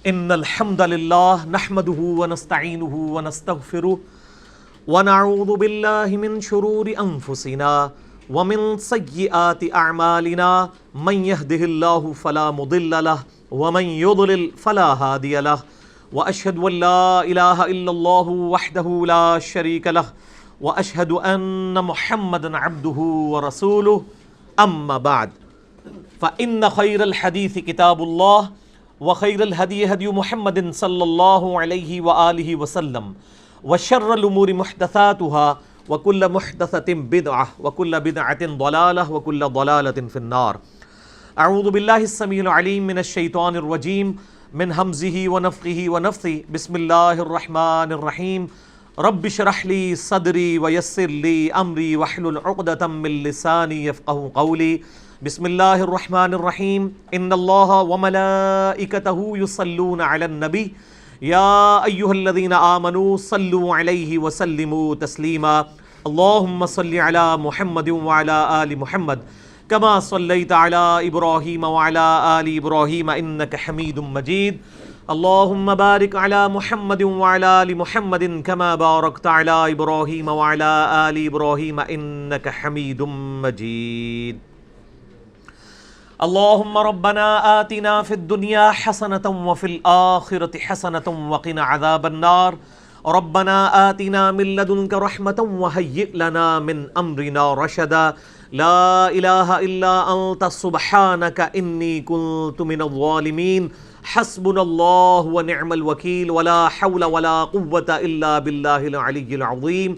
ان الحمد للہ نحمده ونستعینه ونستغفره ونعوذ باللہ من شرور انفسنا ومن سیئات اعمالنا من يهده اللہ فلا مضل له ومن يضلل فلا هادی له واشهد ان لا الہ الا اللہ وحدہ لا شریک له واشهد ان محمدا عبدہ ورسولہ اما بعد فان خیر الحدیث کتاب اللہ وخیر الہدی ہدی محمد صلی اللہ علیہ وآلہ وسلم وشر الامور محدثاتها وکل محدثۃ بدعہ وکل بدعۃ ضلالہ وکل ضلالۃ فی النار۔ اعوذ باللہ السمیع العلیم من الشیطان الرجیم من ہمزہ ونفخہ ونفثہ بسم اللہ الرحمن الرحیم رب اشرح لی صدری ویسر لی امری واحلل عقدۃ من لسانی یفقہوا قولی۔ بسم اللہ الرحمن الرحیم ان اللہ وملائکتہ یصلون علی النبی یا ایہا الذین آمنوا صلوا علیہ وسلموا تسلیما اللہم صل علی محمد وعلی آل محمد کما صلیت علی ابراہیم وعلی آل ابراہیم انک حمید مجید اللہم بارک علی محمد وعلی آل محمد کما بارکت علی ابراہیم وعلی آل ابراہیم انک حمید مجید۔ اللہم ربنا آتنا فی الدنیا حسنة وفی الآخرة حسنة وقنا عذاب النار ربنا آتنا من لدنک رحمة وہیئ لنا من امرنا رشدا لا الہ الا انت سبحانک انی کنت من الظالمین حسبنا اللہ ونعم الوکیل ولا حول ولا قوة الا باللہ العلی العظیم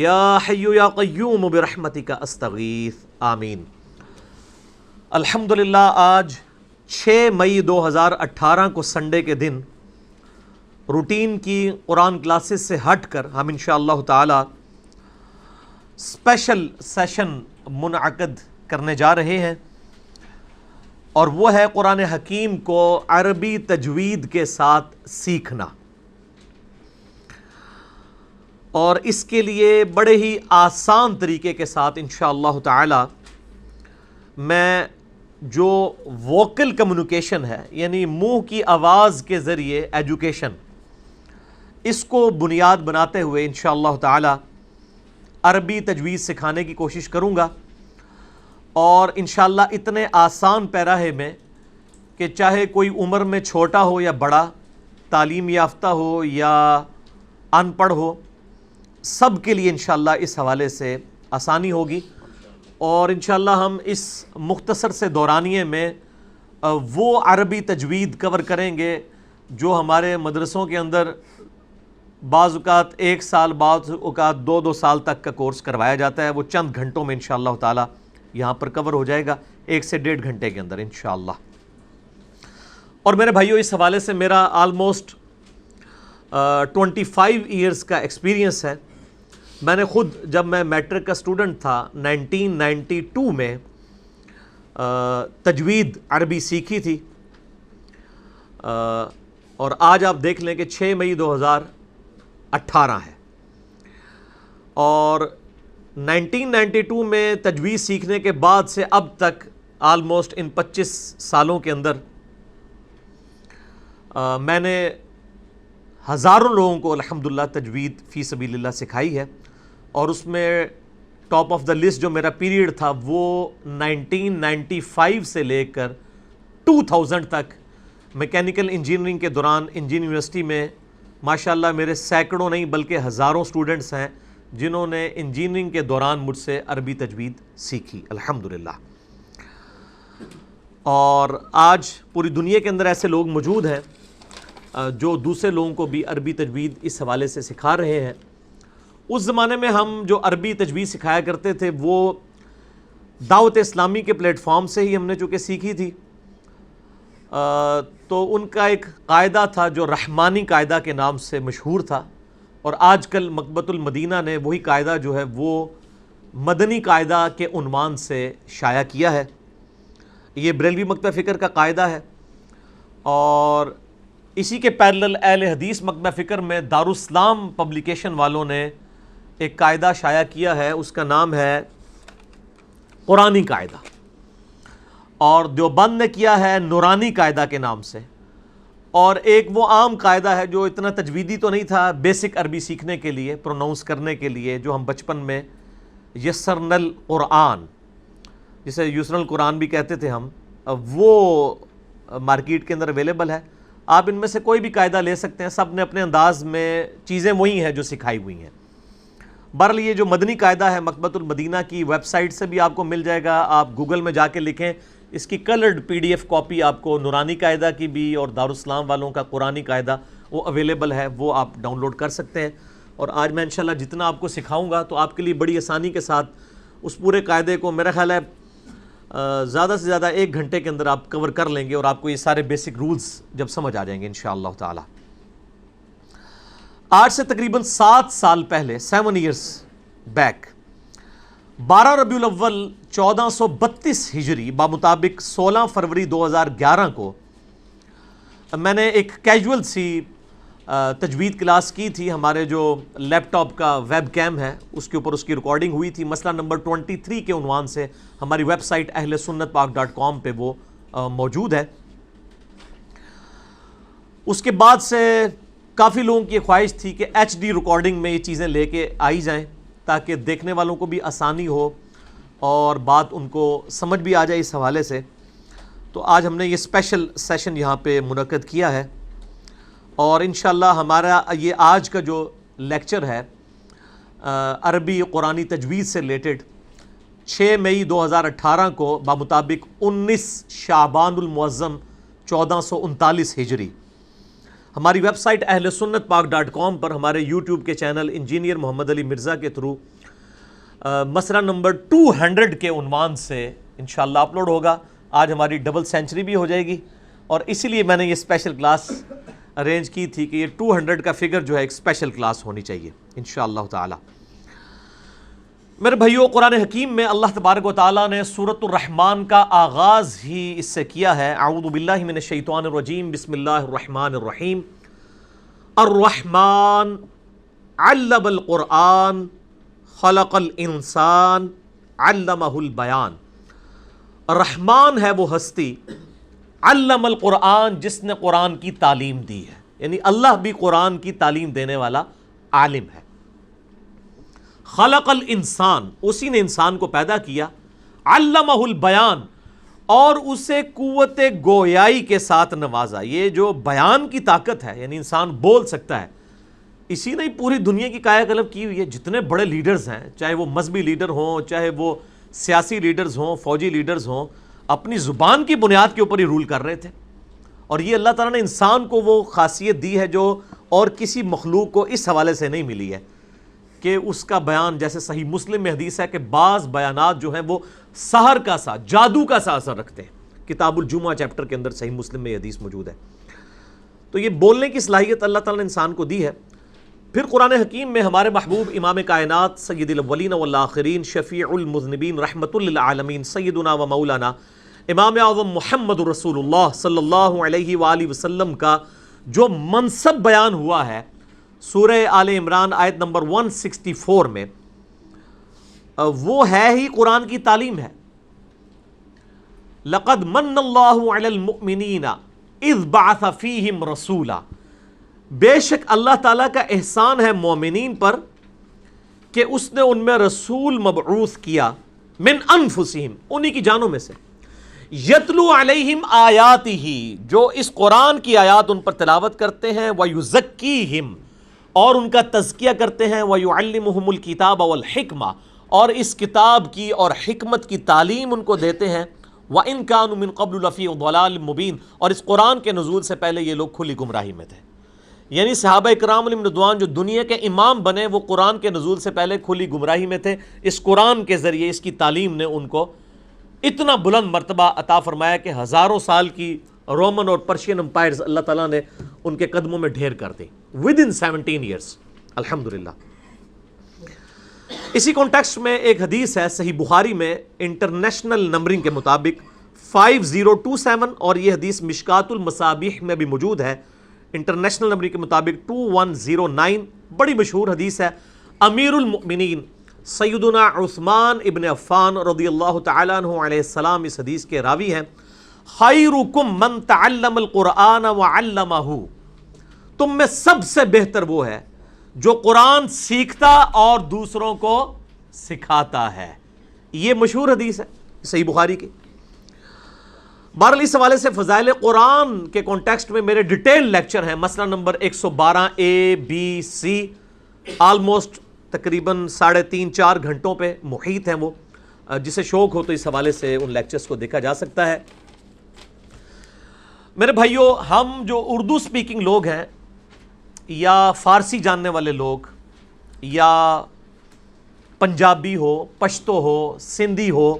یا حی یا قیوم برحمتک استغیث آمین۔ الحمدللہ آج 6 مئی 2018 کو سنڈے کے دن روٹین کی قرآن کلاسز سے ہٹ کر ہم انشاءاللہ تعالی اسپیشل سیشن منعقد کرنے جا رہے ہیں، اور وہ ہے قرآن حکیم کو عربی تجوید کے ساتھ سیکھنا۔ اور اس کے لیے بڑے ہی آسان طریقے کے ساتھ انشاءاللہ تعالی میں جو ووکل کمیونیکیشن ہے، یعنی منہ کی آواز کے ذریعے ایجوکیشن، اس کو بنیاد بناتے ہوئے انشاءاللہ تعالی عربی تجوید سکھانے کی کوشش کروں گا، اور انشاءاللہ اتنے آسان پیراہے میں کہ چاہے کوئی عمر میں چھوٹا ہو یا بڑا، تعلیم یافتہ ہو یا ان پڑھ ہو، سب کے لیے انشاءاللہ اس حوالے سے آسانی ہوگی۔ اور انشاءاللہ ہم اس مختصر سے دورانیے میں وہ عربی تجوید کور کریں گے جو ہمارے مدرسوں کے اندر بعض اوقات 1 سال، بعض اوقات 2 سال تک کا کورس کروایا جاتا ہے، وہ چند گھنٹوں میں انشاءاللہ تعالی یہاں پر کور ہو جائے گا، 1 سے 1.5 گھنٹے کے اندر انشاءاللہ۔ اور میرے بھائیوں، اس حوالے سے میرا آلموسٹ 25 ایئرز کا ایکسپیرینس ہے۔ میں نے خود جب میں میٹرک کا اسٹوڈنٹ تھا 1992 میں تجوید عربی سیکھی تھی، اور آج آپ دیکھ لیں کہ 6 مئی 2018 ہے، اور 1992 میں تجوید سیکھنے کے بعد سے اب تک آلموسٹ ان 25 سالوں کے اندر میں نے ہزاروں لوگوں کو الحمدللہ تجوید فی سبیل اللہ سکھائی ہے، اور اس میں ٹاپ آف دا لسٹ جو میرا پیریڈ تھا وہ 1995 سے لے کر 2000 تک میکینیکل انجینئرنگ کے دوران انجینئرنگ یونیورسٹی میں ماشاءاللہ میرے سینکڑوں نہیں بلکہ ہزاروں سٹوڈنٹس ہیں جنہوں نے انجینئرنگ کے دوران مجھ سے عربی تجوید سیکھی الحمدللہ۔ اور آج پوری دنیا کے اندر ایسے لوگ موجود ہیں جو دوسرے لوگوں کو بھی عربی تجوید اس حوالے سے سکھا رہے ہیں۔ اس زمانے میں ہم جو عربی تجوید سکھایا کرتے تھے وہ دعوت اسلامی کے پلیٹ فارم سے ہی ہم نے چونکہ سیکھی تھی، تو ان کا ایک قاعدہ تھا جو رحمانی قاعدہ کے نام سے مشہور تھا، اور آج کل مکتبۃ المدینہ نے وہی قاعدہ جو ہے وہ مدنی قاعدہ کے عنوان سے شائع کیا ہے۔ یہ بریلوی مکتبہ فکر کا قاعدہ ہے، اور اسی کے پیرلل اہل حدیث مکتبہ فکر میں دارالاسلام پبلیکیشن والوں نے ایک قاعدہ شائع کیا ہے، اس کا نام ہے قرآنی قاعدہ، اور دیوبند نے کیا ہے نورانی قاعدہ کے نام سے، اور ایک وہ عام قاعدہ ہے جو اتنا تجویدی تو نہیں تھا، بیسک عربی سیکھنے کے لیے، پروناؤنس کرنے کے لیے، جو ہم بچپن میں یسرن القرآن، جسے یسرن القرآن بھی کہتے تھے ہم، وہ مارکیٹ کے اندر اویلیبل ہے. آپ ان میں سے کوئی بھی قاعدہ لے سکتے ہیں، سب نے اپنے انداز میں چیزیں وہی ہیں جو سکھائی ہوئی ہیں. بہرحال یہ جو مدنی قاعدہ ہے مکتبۃ المدینہ کی ویب سائٹ سے بھی آپ کو مل جائے گا. آپ گوگل میں جا کے لکھیں، اس کی کلرڈ PDF کاپی آپ کو نورانی قاعدہ کی بھی اور دارالاسلام والوں کا قرآنی قاعدہ وہ اویلیبل ہے، وہ آپ ڈاؤن لوڈ کر سکتے ہیں. اور آج میں انشاءاللہ جتنا آپ کو سکھاؤں گا تو آپ کے لیے بڑی آسانی کے ساتھ اس پورے قاعدے کو میرا خیال ہے زیادہ سے زیادہ 1 گھنٹے کے اندر آپ کور کر لیں گے، اور آپ کو یہ سارے بیسک رولز جب سمجھ آ جائیں گے انشاءاللہ تعالی. آج سے تقریباً 7 سال پہلے، 7 ایئرس بیک، 12 ربیع الاول 1432 ہجری بمطابق 16 فروری 2011 کو میں نے ایک کیجول سی تجوید کلاس کی تھی. ہمارے جو لیپ ٹاپ کا ویب کیم ہے اس کے اوپر اس کی ریکارڈنگ ہوئی تھی. مسئلہ نمبر 23 کے عنوان سے ہماری ویب سائٹ ahlsunnatpak.com پہ وہ موجود ہے. اس کے بعد سے کافی لوگوں کی خواہش تھی کہ HD ریکارڈنگ میں یہ چیزیں لے کے آئی جائیں تاکہ دیکھنے والوں کو بھی آسانی ہو اور بات ان کو سمجھ بھی آ جائے اس حوالے سے. تو آج ہم نے یہ اسپیشل سیشن یہاں پہ منعقد کیا ہے، اور انشاءاللہ ہمارا یہ آج کا جو لیکچر ہے عربی قرآنی تجوید سے ریلیٹڈ 6 مئی 2018 کو بمطابق 19 شعبان المعظم 1439 ہجری ہماری ویب سائٹ ahlsunnatpak.com پر ہمارے یوٹیوب کے چینل انجینئر محمد علی مرزا کے تھرو مسئلہ نمبر 200 کے عنوان سے انشاءاللہ اپلوڈ ہوگا. آج ہماری ڈبل سینچری بھی ہو جائے گی، اور اسی لیے میں نے یہ اسپیشل کلاس ارینج کی تھی کہ یہ 200 کا فگر جو ہے ایک اسپیشل کلاس ہونی چاہیے انشاءاللہ تعالی. میرے بھائیو، قرآن حکیم میں اللہ تبارک و تعالیٰ نے سورۃ الرحمن کا آغاز ہی اس سے کیا ہے. اعوذ باللہ من الشیطان الرجیم، بسم اللہ الرحمن الرحیم. الرحمن علم القرآن خلق الانسان علمہ البیان. رحمان ہے وہ ہستی، علم القرآن جس نے قرآن کی تعلیم دی ہے، یعنی اللہ بھی قرآن کی تعلیم دینے والا عالم ہے. خلق الانسان، اسی نے انسان کو پیدا کیا، علمہ البیان، اور اسے قوت گویائی کے ساتھ نوازا. یہ جو بیان کی طاقت ہے، یعنی انسان بول سکتا ہے، اسی نے پوری دنیا کی کایا کلب کی ہوئی ہے. جتنے بڑے لیڈرز ہیں، چاہے وہ مذہبی لیڈر ہوں، چاہے وہ سیاسی لیڈرز ہوں، فوجی لیڈرز ہوں، اپنی زبان کی بنیاد کے اوپر ہی رول کر رہے تھے. اور یہ اللہ تعالیٰ نے انسان کو وہ خاصیت دی ہے جو اور کسی مخلوق کو اس حوالے سے نہیں ملی ہے کہ اس کا بیان، جیسے صحیح مسلم میں حدیث ہے کہ بعض بیانات جو ہیں وہ سحر کا سا، جادو کا سا اثر رکھتے ہیں. کتاب الجمعہ چیپٹر کے اندر صحیح مسلم میں یہ حدیث موجود ہے. تو یہ بولنے کی صلاحیت اللہ تعالیٰ نے انسان کو دی ہے. پھر قرآن حکیم میں ہمارے محبوب امام کائنات سید الاولین والآخرین شفیع المذنبین رحمۃ للعالمین سیدنا و مولانا امام اعظم محمد رسول اللہ صلی اللہ علیہ وآلہ وسلم کا جو منصب بیان ہوا ہے سورہ آل عمران آیت نمبر 164 میں، وہ ہے ہی قرآن کی تعلیم ہے. لقد من اللہ علی المؤمنین اذ بعث فیہم رسولا. بے شک اللہ تعالیٰ کا احسان ہے مومنین پر کہ اس نے ان میں رسول مبعوث کیا، من انفسہم، انہی کی جانوں میں سے، یتلو علیہم آیاتہ، جو اس قرآن کی آیات ان پر تلاوت کرتے ہیں، ویزکیہم، اور ان کا تزکیہ کرتے ہیں، ویعلمہم الکتاب والحکمہ، اور اس کتاب کی اور حکمت کی تعلیم ان کو دیتے ہیں. وَإِن كَانُوا مِن قَبْلُ لَفِي ضَلَالٍ مُبِينٍ، اور اس قرآن کے نزول سے پہلے یہ لوگ کھلی گمراہی میں تھے. یعنی صحابہ اکرام علیہم رضوان جو دنیا کے امام بنے وہ قرآن کے نزول سے پہلے کھلی گمراہی میں تھے. اس قرآن کے ذریعے، اس کی تعلیم نے ان کو اتنا بلند مرتبہ عطا فرمایا کہ ہزاروں سال کی رومن اور پرشین امپائرز اللہ تعالیٰ نے ان کے قدموں میں ڈھیر کر دی within 17 years. الحمدللہ. اسی کانٹیکسٹ میں ایک حدیث ہے صحیح بخاری میں انٹرنیشنل نمبرنگ کے مطابق 5027، اور یہ حدیث مشکات المصابیح میں بھی موجود ہے انٹرنیشنل نمبرنگ کے مطابق 2109. بڑی مشہور حدیث ہے. امیر المؤمنین سیدنا عثمان ابن عفان رضی اللہ تعالیٰ عنہ علیہ السلام اس حدیث کے راوی ہیں. خیرکم من تعلم القرآن وعلمہ، تم میں سب سے بہتر وہ ہے جو قرآن سیکھتا اور دوسروں کو سکھاتا ہے. یہ مشہور حدیث ہے صحیح بخاری کی. بہرحال اس حوالے سے فضائل قرآن کے کانٹیکسٹ میں میرے ڈیٹیل لیکچر ہیں، مسئلہ نمبر 112 ABC، آلموسٹ تقریباً 3.5-4 گھنٹوں پہ محیط ہیں وہ. جسے شوق ہو تو اس حوالے سے ان لیکچرز کو دیکھا جا سکتا ہے. میرے بھائیوں، ہم جو اردو سپیکنگ لوگ ہیں یا فارسی جاننے والے لوگ یا پنجابی ہو، پشتو ہو، سندھی ہو،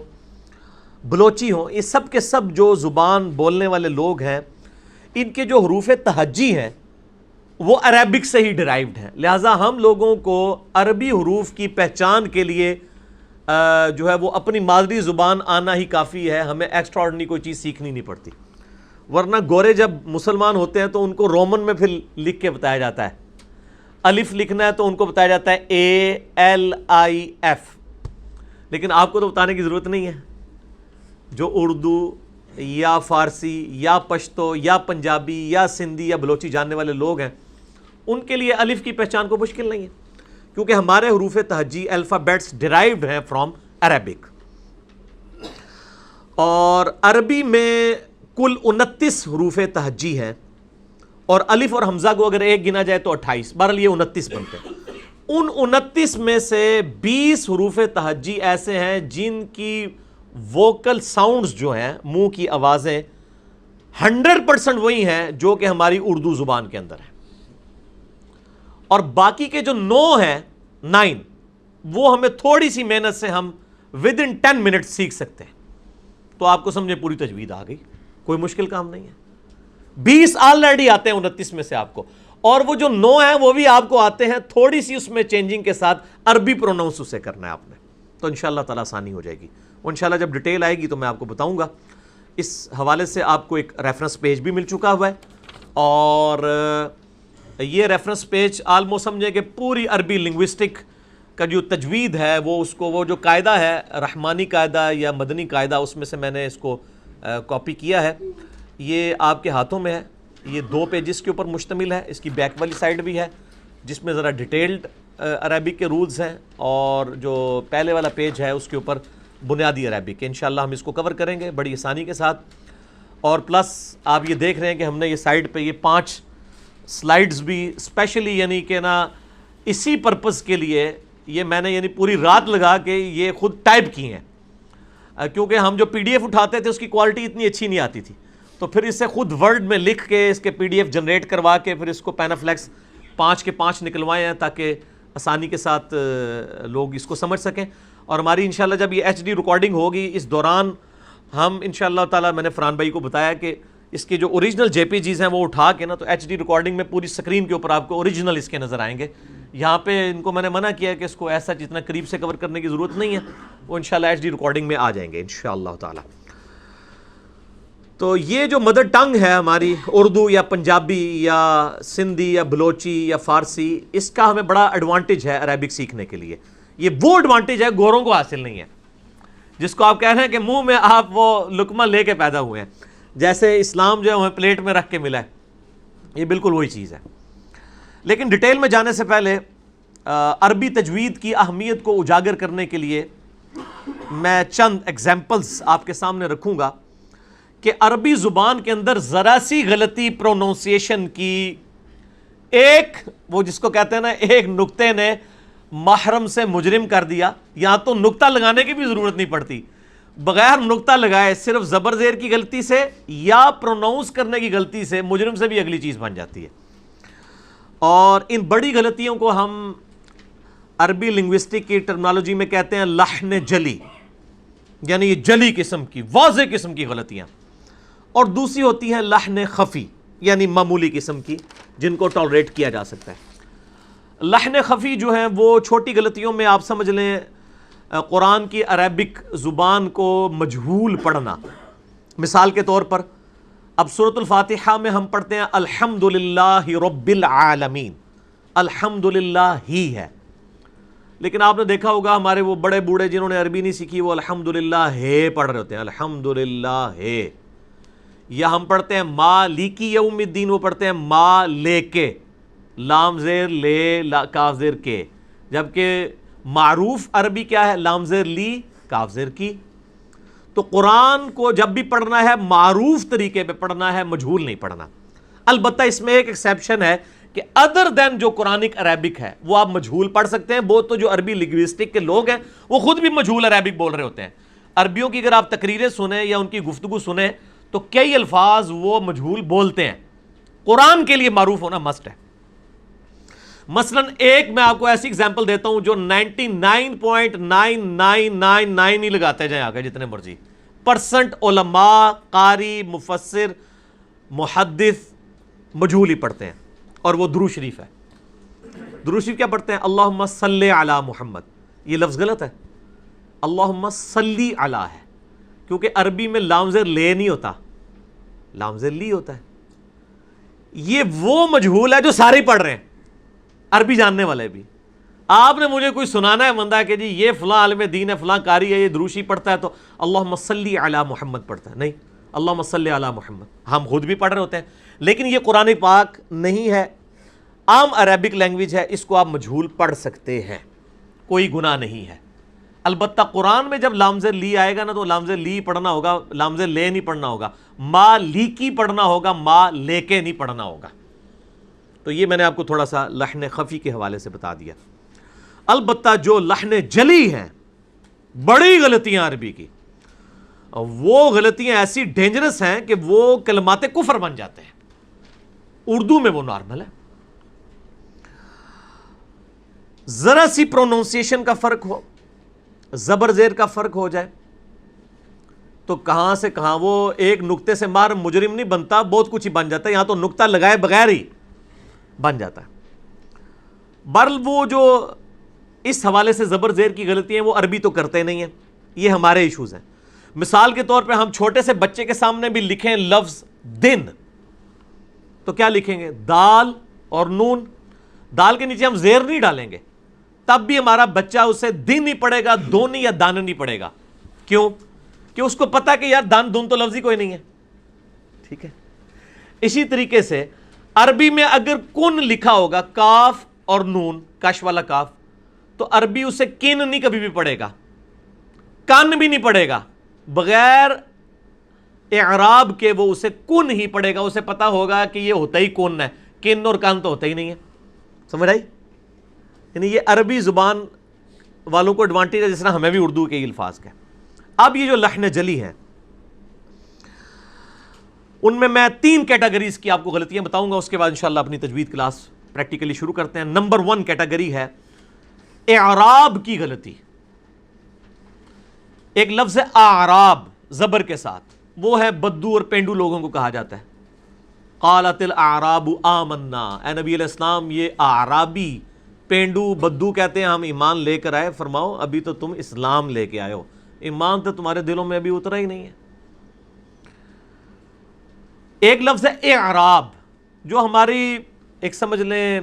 بلوچی ہو، یہ سب کے سب جو زبان بولنے والے لوگ ہیں، ان کے جو حروف تہجی ہیں وہ عربک سے ہی ڈرائیوڈ ہیں. لہٰذا ہم لوگوں کو عربی حروف کی پہچان کے لیے جو ہے وہ اپنی مادری زبان آنا ہی کافی ہے، ہمیں ایکسٹرا آرڈنری کوئی چیز سیکھنی نہیں پڑتی. ورنہ گورے جب مسلمان ہوتے ہیں تو ان کو رومن میں پھر لکھ کے بتایا جاتا ہے. الف لکھنا ہے تو ان کو بتایا جاتا ہے ALIF، لیکن آپ کو تو بتانے کی ضرورت نہیں ہے. جو اردو یا فارسی یا پشتو یا پنجابی یا سندھی یا بلوچی جاننے والے لوگ ہیں، ان کے لیے الف کی پہچان کو مشکل نہیں ہے، کیونکہ ہمارے حروف تہجی الفابیٹس ڈرائیوڈ ہیں فرام عربک. اور عربی میں کل 29 حروف تہجی ہیں، اور الف اور حمزہ کو اگر ایک گنا جائے تو 28، بہرحال یہ 29 بنتے ہیں. ان 29 میں سے 20 حروف تہجی ایسے ہیں جن کی ووکل ساؤنڈز جو ہیں، منہ کی آوازیں 100% وہی ہیں جو کہ ہماری اردو زبان کے اندر ہیں. اور باقی کے جو 9 وہ ہمیں تھوڑی سی محنت سے ہم within 10 منٹ سیکھ سکتے ہیں. تو آپ کو سمجھے پوری تجوید آ گئی، کوئی مشکل کام نہیں ہے. 20 آلریڈی آتے ہیں 29 میں سے آپ کو، اور وہ جو 9 ہیں وہ بھی آپ کو آتے ہیں، تھوڑی سی اس میں چینجنگ کے ساتھ عربی پروناؤنس اسے کرنا ہے آپ نے. تو انشاءاللہ تعالیٰ آسانی ہو جائے گی. انشاءاللہ جب ڈیٹیل آئے گی تو میں آپ کو بتاؤں گا. اس حوالے سے آپ کو ایک ریفرنس پیج بھی مل چکا ہوا ہے، اور یہ ریفرنس پیج آلموسٹ سمجھے کہ پوری عربی لنگوسٹک کا جو تجوید ہے وہ جو قاعدہ ہے، رحمانی قاعدہ یا مدنی قاعدہ، اس میں سے میں نے اس کو کاپی کیا ہے. یہ آپ کے ہاتھوں میں ہے. یہ 2 پیجز کے اوپر مشتمل ہے. اس کی بیک والی سائڈ بھی ہے جس میں ذرا ڈیٹیلڈ عربک کے رولز ہیں، اور جو پہلے والا پیج ہے اس کے اوپر بنیادی عربک. انشاءاللہ ہم اس کو کور کریں گے بڑی آسانی کے ساتھ. اور پلس آپ یہ دیکھ رہے ہیں کہ ہم نے یہ سائڈ پہ یہ 5 سلائڈز بھی اسپیشلی یعنی کہ نا اسی پرپس کے لیے یہ میں نے یعنی پوری رات لگا کے یہ خود ٹائپ کی ہیں، کیونکہ ہم جو PDF اٹھاتے تھے اس کی کوالٹی اتنی اچھی نہیں آتی تھی. تو پھر اسے خود ورڈ میں لکھ کے اس کے PDF جنریٹ کروا کے پھر اس کو پینافلیکس 5 کے 5 نکلوائے ہیں تاکہ آسانی کے ساتھ لوگ اس کو سمجھ سکیں. اور ہماری انشاءاللہ جب یہ HD ریکارڈنگ ہوگی اس دوران ہم انشاءاللہ تعالی، میں نے فرحان بھائی کو بتایا کہ اس کے جو اوریجنل JPGs ہیں وہ اٹھا کے نا تو HD ریکارڈنگ میں پوری سکرین کے اوپر آپ کو اوریجنل اس کے نظر آئیں گے. یہاں پہ ان کو میں نے منع کیا کہ اس کو ایسا جتنا قریب سے کور کرنے کی ضرورت نہیں ہے، وہ انشاءاللہ HD ریکارڈنگ میں آ جائیں گے انشاءاللہ تعالی. تو یہ جو مدر ٹنگ ہے ہماری اردو یا پنجابی یا سندھی یا بلوچی یا فارسی، اس کا ہمیں بڑا ایڈوانٹیج ہے عربک سیکھنے کے لیے. یہ وہ ایڈوانٹیج ہے گوروں کو حاصل نہیں ہے، جس کو آپ کہہ رہے ہیں کہ منہ میں آپ وہ لقمہ لے کے پیدا ہوئے ہیں، جیسے اسلام جو ہے ہمیں پلیٹ میں رکھ کے ملا ہے. یہ بالکل وہی چیز ہے. لیکن ڈیٹیل میں جانے سے پہلے عربی تجوید کی اہمیت کو اجاگر کرنے کے لیے میں چند ایگزامپلز آپ کے سامنے رکھوں گا کہ عربی زبان کے اندر ذرا سی غلطی پروننسیشن کی، ایک وہ جس کو کہتے ہیں نا ایک نقطے نے محرم سے مجرم کر دیا. یہاں تو نقطہ لگانے کی بھی ضرورت نہیں پڑتی، بغیر نقطہ لگائے صرف زبر زیر کی غلطی سے یا پروناؤنس کرنے کی غلطی سے مجرم سے بھی اگلی چیز بن جاتی ہے. اور ان بڑی غلطیوں کو ہم عربی لنگوسٹک کی ٹرمنالوجی میں کہتے ہیں لحن جلی، یعنی یہ جلی قسم کی واضح قسم کی غلطیاں. اور دوسری ہوتی ہیں لحن خفی، یعنی معمولی قسم کی جن کو ٹالریٹ کیا جا سکتا ہے. لحن خفی جو ہیں وہ چھوٹی غلطیوں میں آپ سمجھ لیں قرآن کی عربک زبان کو مجہول پڑھنا. مثال کے طور پر اب سورۃ الفاتحہ میں ہم پڑھتے ہیں الحمدللہ رب العالمین، الحمدللہ ہی ہے، لیکن آپ نے دیکھا ہوگا ہمارے وہ بڑے بوڑھے جنہوں نے عربی نہیں سیکھی وہ الحمدللہ ہے پڑھ رہے ہوتے ہیں، الحمدللہ ہے. یا ہم پڑھتے ہیں مالکی یوم الدین، وہ پڑھتے ہیں ما لے کے، لام زیر لے کاف زیر کے، جبکہ معروف عربی کیا ہے؟ لام زیر لی کاف زیر کی۔ تو قرآن کو جب بھی پڑھنا ہے معروف طریقے پہ پڑھنا ہے، مجہول نہیں پڑھنا۔ البتہ اس میں ایک ایکسیپشن ہے کہ ادر دین جو قرآنک عربک ہے وہ آپ مجہول پڑھ سکتے ہیں۔ وہ تو جو عربی لنگوسٹک کے لوگ ہیں وہ خود بھی مجہول عربک بول رہے ہوتے ہیں۔ عربیوں کی اگر آپ تقریریں سنیں یا ان کی گفتگو سنیں تو کئی الفاظ وہ مجہول بولتے ہیں۔ قرآن کے لیے معروف ہونا مسٹ ہے۔ مثلا ایک میں آپ کو ایسی اگزامپل دیتا ہوں جو 99.9999 ہی لگاتے جائیں آگے جتنے مرضی پرسنٹ علماء، قاری، مفسر، محدث مجہول ہی پڑھتے ہیں، اور وہ درود شریف ہے۔ درود شریف کیا پڑھتے ہیں؟ اللہم صلی علی محمد۔ یہ لفظ غلط ہے، اللہم صلی علی ہے، کیونکہ عربی میں لام زیر لے نہیں ہوتا، لام زیر لی ہوتا ہے۔ یہ وہ مجہول ہے جو سارے ہی پڑھ رہے ہیں، عربی جاننے والے بھی۔ آپ نے مجھے کوئی سنانا ہے بندہ کہ جی یہ فلاں عالم دین ہے، فلاں قاری ہے، یہ دروشی پڑھتا ہے تو اللہم صلی علی محمد پڑھتا ہے، نہیں، اللہم صلی علی محمد ہم خود بھی پڑھ رہے ہوتے ہیں، لیکن یہ قرآن پاک نہیں ہے، عام عربک لینگویج ہے، اس کو آپ مجہول پڑھ سکتے ہیں، کوئی گناہ نہیں ہے۔ البتہ قرآن میں جب لام زیر لی آئے گا نا تو لام زیر لی پڑھنا ہوگا، لام زیر لے نہیں پڑھنا ہوگا، ما لی کی پڑھنا ہوگا، ما لے کے نہیں پڑھنا ہوگا۔ تو یہ میں نے آپ کو تھوڑا سا لحن خفی کے حوالے سے بتا دیا۔ البتہ جو لحن جلی ہیں، بڑی غلطیاں عربی کی، وہ غلطیاں ایسی ڈینجرس ہیں کہ وہ کلمات کفر بن جاتے ہیں۔ اردو میں وہ نارمل ہے، ذرا سی پروننسیشن کا فرق ہو، زبر زیر کا فرق ہو جائے تو کہاں سے کہاں وہ ایک نقطے سے مار مجرم نہیں بنتا، بہت کچھ ہی بن جاتا ہے، یہاں تو نقطہ لگائے بغیر ہی بن جاتا ہے۔ برل وہ جو اس حوالے سے زبر زیر کی غلطی ہیں وہ عربی تو کرتے نہیں ہیں، یہ ہمارے ایشوز ہیں۔ مثال کے طور پہ ہم چھوٹے سے بچے کے سامنے بھی لکھیں لفظ دن تو کیا لکھیں گے؟ دال اور نون، دال کے نیچے ہم زیر نہیں ڈالیں گے، تب بھی ہمارا بچہ اسے دن نہیں پڑھے گا، دون یا دان نہیں پڑھے گا۔ کیوں؟ کہ اس کو پتا کہ یار دان دون تو لفظ ہی کوئی نہیں ہے، ٹھیک ہے۔ اسی طریقے سے عربی میں اگر کن لکھا ہوگا، کاف اور نون، کش والا کاف، تو عربی اسے کن نہیں کبھی بھی پڑھے گا، کن بھی نہیں پڑھے گا، بغیر اعراب کے وہ اسے کن ہی پڑھے گا، اسے پتا ہوگا کہ یہ ہوتا ہی کن ہے، کن اور کن تو ہوتا ہی نہیں ہے۔ سمجھ آئی؟ یعنی یہ عربی زبان والوں کو ایڈوانٹیج ہے، جس طرح ہمیں بھی اردو کے الفاظ کا۔ اب یہ جو لحن جلی ہیں ان میں 3 کیٹیگریز کی آپ کو غلطیاں بتاؤں گا، اس کے بعد انشاءاللہ اپنی تجوید کلاس پریکٹیکلی شروع کرتے ہیں۔ نمبر 1 کیٹیگری ہے اعراب کی غلطی۔ ایک لفظ ہے اعراب زبر کے ساتھ، وہ ہے بدو اور پینڈو لوگوں کو کہا جاتا ہے۔ قالت الاعراب آمنا، اے نبی علیہ السلام یہ اعرابی، پینڈو بدو کہتے ہیں ہم ایمان لے کر آئے، فرماؤ ابھی تو تم اسلام لے کے آئے ہو، ایمان تو تمہارے دلوں میں ابھی اترا ہی نہیں ہے۔ ایک لفظ ہے اعراب، جو ہماری ایک سمجھ لیں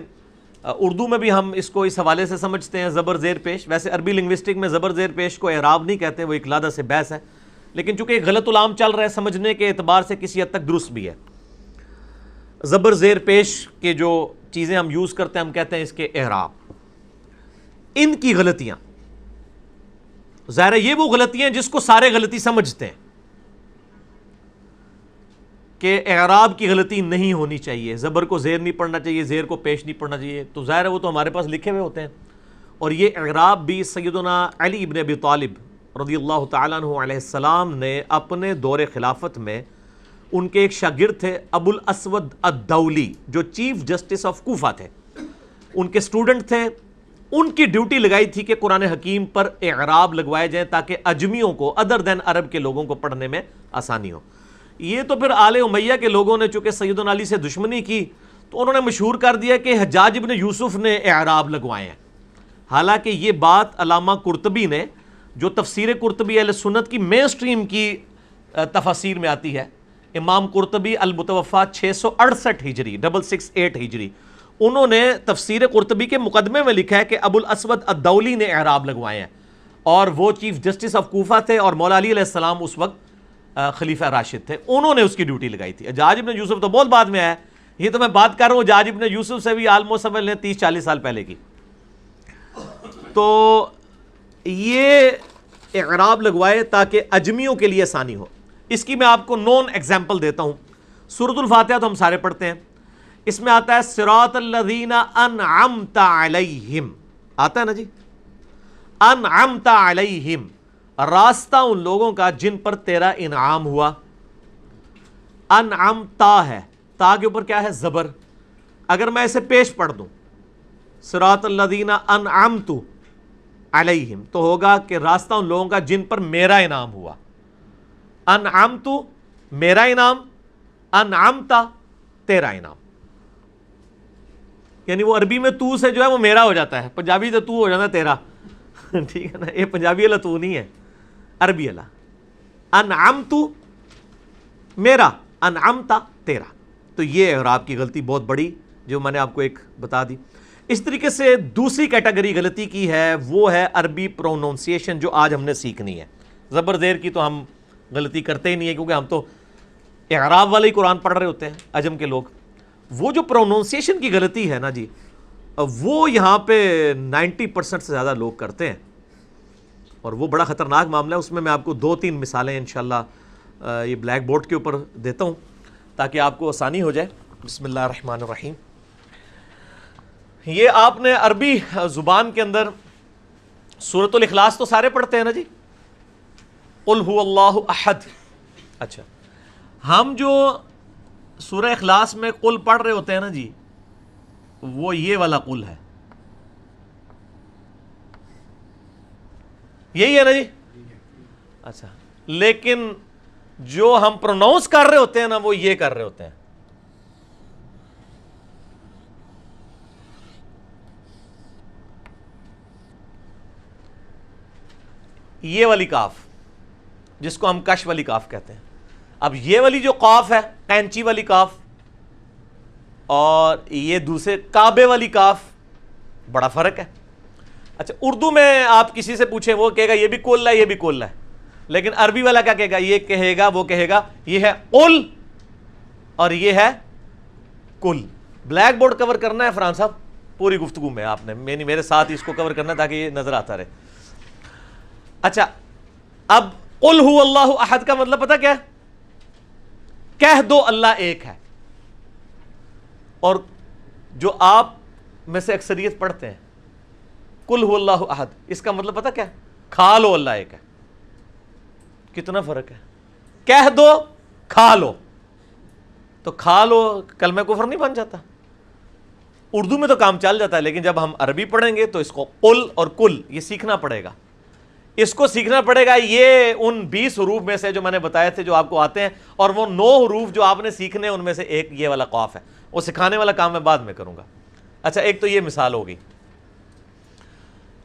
اردو میں بھی ہم اس کو اس حوالے سے سمجھتے ہیں زبر زیر پیش، ویسے عربی لنگوسٹک میں زبر زیر پیش کو اعراب نہیں کہتے، وہ ایک علیحدہ سے بحث ہے، لیکن چونکہ ایک غلط العام چل رہا ہے سمجھنے کے اعتبار سے کسی حد تک درست بھی ہے۔ زبر زیر پیش کے جو چیزیں ہم یوز کرتے ہیں ہم کہتے ہیں اس کے اعراب۔ ان کی غلطیاں ظاہر ہے یہ وہ غلطیاں جس کو سارے غلطی سمجھتے ہیں کہ اعراب کی غلطی نہیں ہونی چاہیے، زبر کو زیر نہیں پڑھنا چاہیے، زیر کو پیش نہیں پڑھنا چاہیے، تو ظاہر ہے وہ تو ہمارے پاس لکھے ہوئے ہوتے ہیں۔ اور یہ اعراب بھی سیدنا علی ابن ابی طالب رضی اللہ تعالیٰ عنہ علیہ السلام نے اپنے دور خلافت میں، ان کے ایک شاگرد تھے ابو الاسود الدولی جو چیف جسٹس آف کوفہ تھے، ان کے سٹوڈنٹ تھے، ان کی ڈیوٹی لگائی تھی کہ قرآن حکیم پر اعراب لگوائے جائیں تاکہ اجمیوں کو ادر دین عرب کے لوگوں کو پڑھنے میں آسانی ہو۔ یہ تو پھر آل امیہ کے لوگوں نے چونکہ سیدنا علی سے دشمنی کی تو انہوں نے مشہور کر دیا کہ حجاج ابن یوسف نے اعراب لگوائے ہیں، حالانکہ یہ بات علامہ قرطبی نے، جو تفسیر قرطبی اہل سنت کی مین سٹریم کی تفاسیر میں آتی ہے، امام قرطبی المتوفا 668 ہجری 668 ہجری، انہوں نے تفسیر قرطبی کے مقدمے میں لکھا ہے کہ ابو الاسود الدولی نے اعراب لگوائے ہیں، اور وہ چیف جسٹس آف کوفہ تھے اور مولا علی علیہ السلام اس وقت خلیفہ راشد تھے، انہوں نے اس کی ڈیوٹی لگائی تھی۔ حجاج ابن یوسف تو بہت بعد میں آیا، یہ تو میں بات کر رہا ہوں حجاج ابن یوسف سے بھی آلموسٹ سمجھ لیں 30-40 سال پہلے کی۔ تو یہ اعراب لگوائے تاکہ اجمیوں کے لیے آسانی ہو۔ اس کی میں آپ کو نون ایگزامپل دیتا ہوں۔ سورۃ الفاتحہ تو ہم سارے پڑھتے ہیں، اس میں آتا ہے صراط الذین انعمت علیہم، آتا ہے نا جی، انعمت علیہم، راستہ ان لوگوں کا جن پر تیرا انعام ہوا۔ انعمتا ہے، تا کے اوپر کیا ہے؟ زبر۔ اگر میں اسے پیش پڑھ دوں صراط الذین انعمت علیہم تو ہوگا کہ راستہ ان لوگوں کا جن پر میرا انعام ہوا۔ انعمت میرا انعام، انعمتا تیرا انعام، یعنی وہ عربی میں تو سے جو ہے وہ میرا ہو جاتا ہے، پنجابی سے تو ہو جاتا ہے تیرا، ٹھیک ہے نا؟ یہ پنجابی والا تو نہیں ہے، عربی والا۔ انعمت میرا، انعمتا تیرا۔ تو یہ اعراب کی غلطی بہت بڑی جو میں نے آپ کو ایک بتا دی۔ اس طریقے سے دوسری کیٹیگری غلطی کی ہے، وہ ہے عربی پروننسیشن، جو آج ہم نے سیکھنی ہے۔ زبر زیر کی تو ہم غلطی کرتے ہی نہیں ہے، کیونکہ ہم تو اعراب والے ہی قرآن پڑھ رہے ہوتے ہیں عجم کے لوگ۔ وہ جو پروننسیشن کی غلطی ہے نا جی، وہ یہاں پہ 90% سے زیادہ لوگ کرتے ہیں، اور وہ بڑا خطرناک معاملہ ہے۔ اس میں آپ کو 2-3 مثالیں انشاءاللہ یہ بلیک بورڈ کے اوپر دیتا ہوں تاکہ آپ کو آسانی ہو جائے۔ بسم اللہ الرحمن الرحیم۔ یہ آپ نے عربی زبان کے اندر سورۃ الاخلاص تو سارے پڑھتے ہیں نا جی، قل هو اللہ احد۔ اچھا، ہم جو سورہ اخلاص میں قل پڑھ رہے ہوتے ہیں نا جی، وہ یہ والا قل ہے، یہی ہے نا جی؟ اچھا، لیکن جو ہم پروناؤنس کر رہے ہوتے ہیں نا، وہ یہ کر رہے ہوتے ہیں۔ یہ والی کاف جس کو ہم کش والی کاف کہتے ہیں۔ اب یہ والی جو قاف ہے، قینچی والی کاف، اور یہ دوسرے کعبے والی کاف، بڑا فرق ہے۔ اچھا، اردو میں آپ کسی سے پوچھیں وہ کہے گا یہ بھی کل ہے، یہ بھی کل ہے، لیکن عربی والا کیا کہے گا؟ یہ کہے گا، وہ کہے گا یہ ہے قل اور یہ ہے کل۔ بلیک بورڈ کور کرنا ہے فرحان صاحب پوری گفتگو میں، آپ نے میرے ساتھ اس کو کور کرنا ہے تاکہ یہ نظر آتا رہے۔ اچھا، اب قل هو اللہ احد کا مطلب پتہ کیا ہے؟ کہہ دو اللہ ایک ہے۔ اور جو آپ میں سے اکثریت پڑھتے ہیں قل هو اللہ احد، اس کا مطلب پتہ کیا ہے؟ کھا لو اللہ ایک ہے۔ کتنا فرق ہے؟ کہہ دو، کھا لو۔ تو کھا لو کلمہ کفر نہیں بن جاتا؟ اردو میں تو کام چل جاتا ہے، لیکن جب ہم عربی پڑھیں گے تو اس کو قل اور کل یہ سیکھنا پڑے گا، اس کو سیکھنا پڑے گا۔ یہ ان 20 حروف میں سے جو میں نے بتائے تھے جو آپ کو آتے ہیں، اور وہ 9 حروف جو آپ نے سیکھنے ان میں سے ایک یہ والا قاف ہے، وہ سکھانے والا کام میں بعد میں کروں گا۔ اچھا، ایک تو یہ مثال ہوگی۔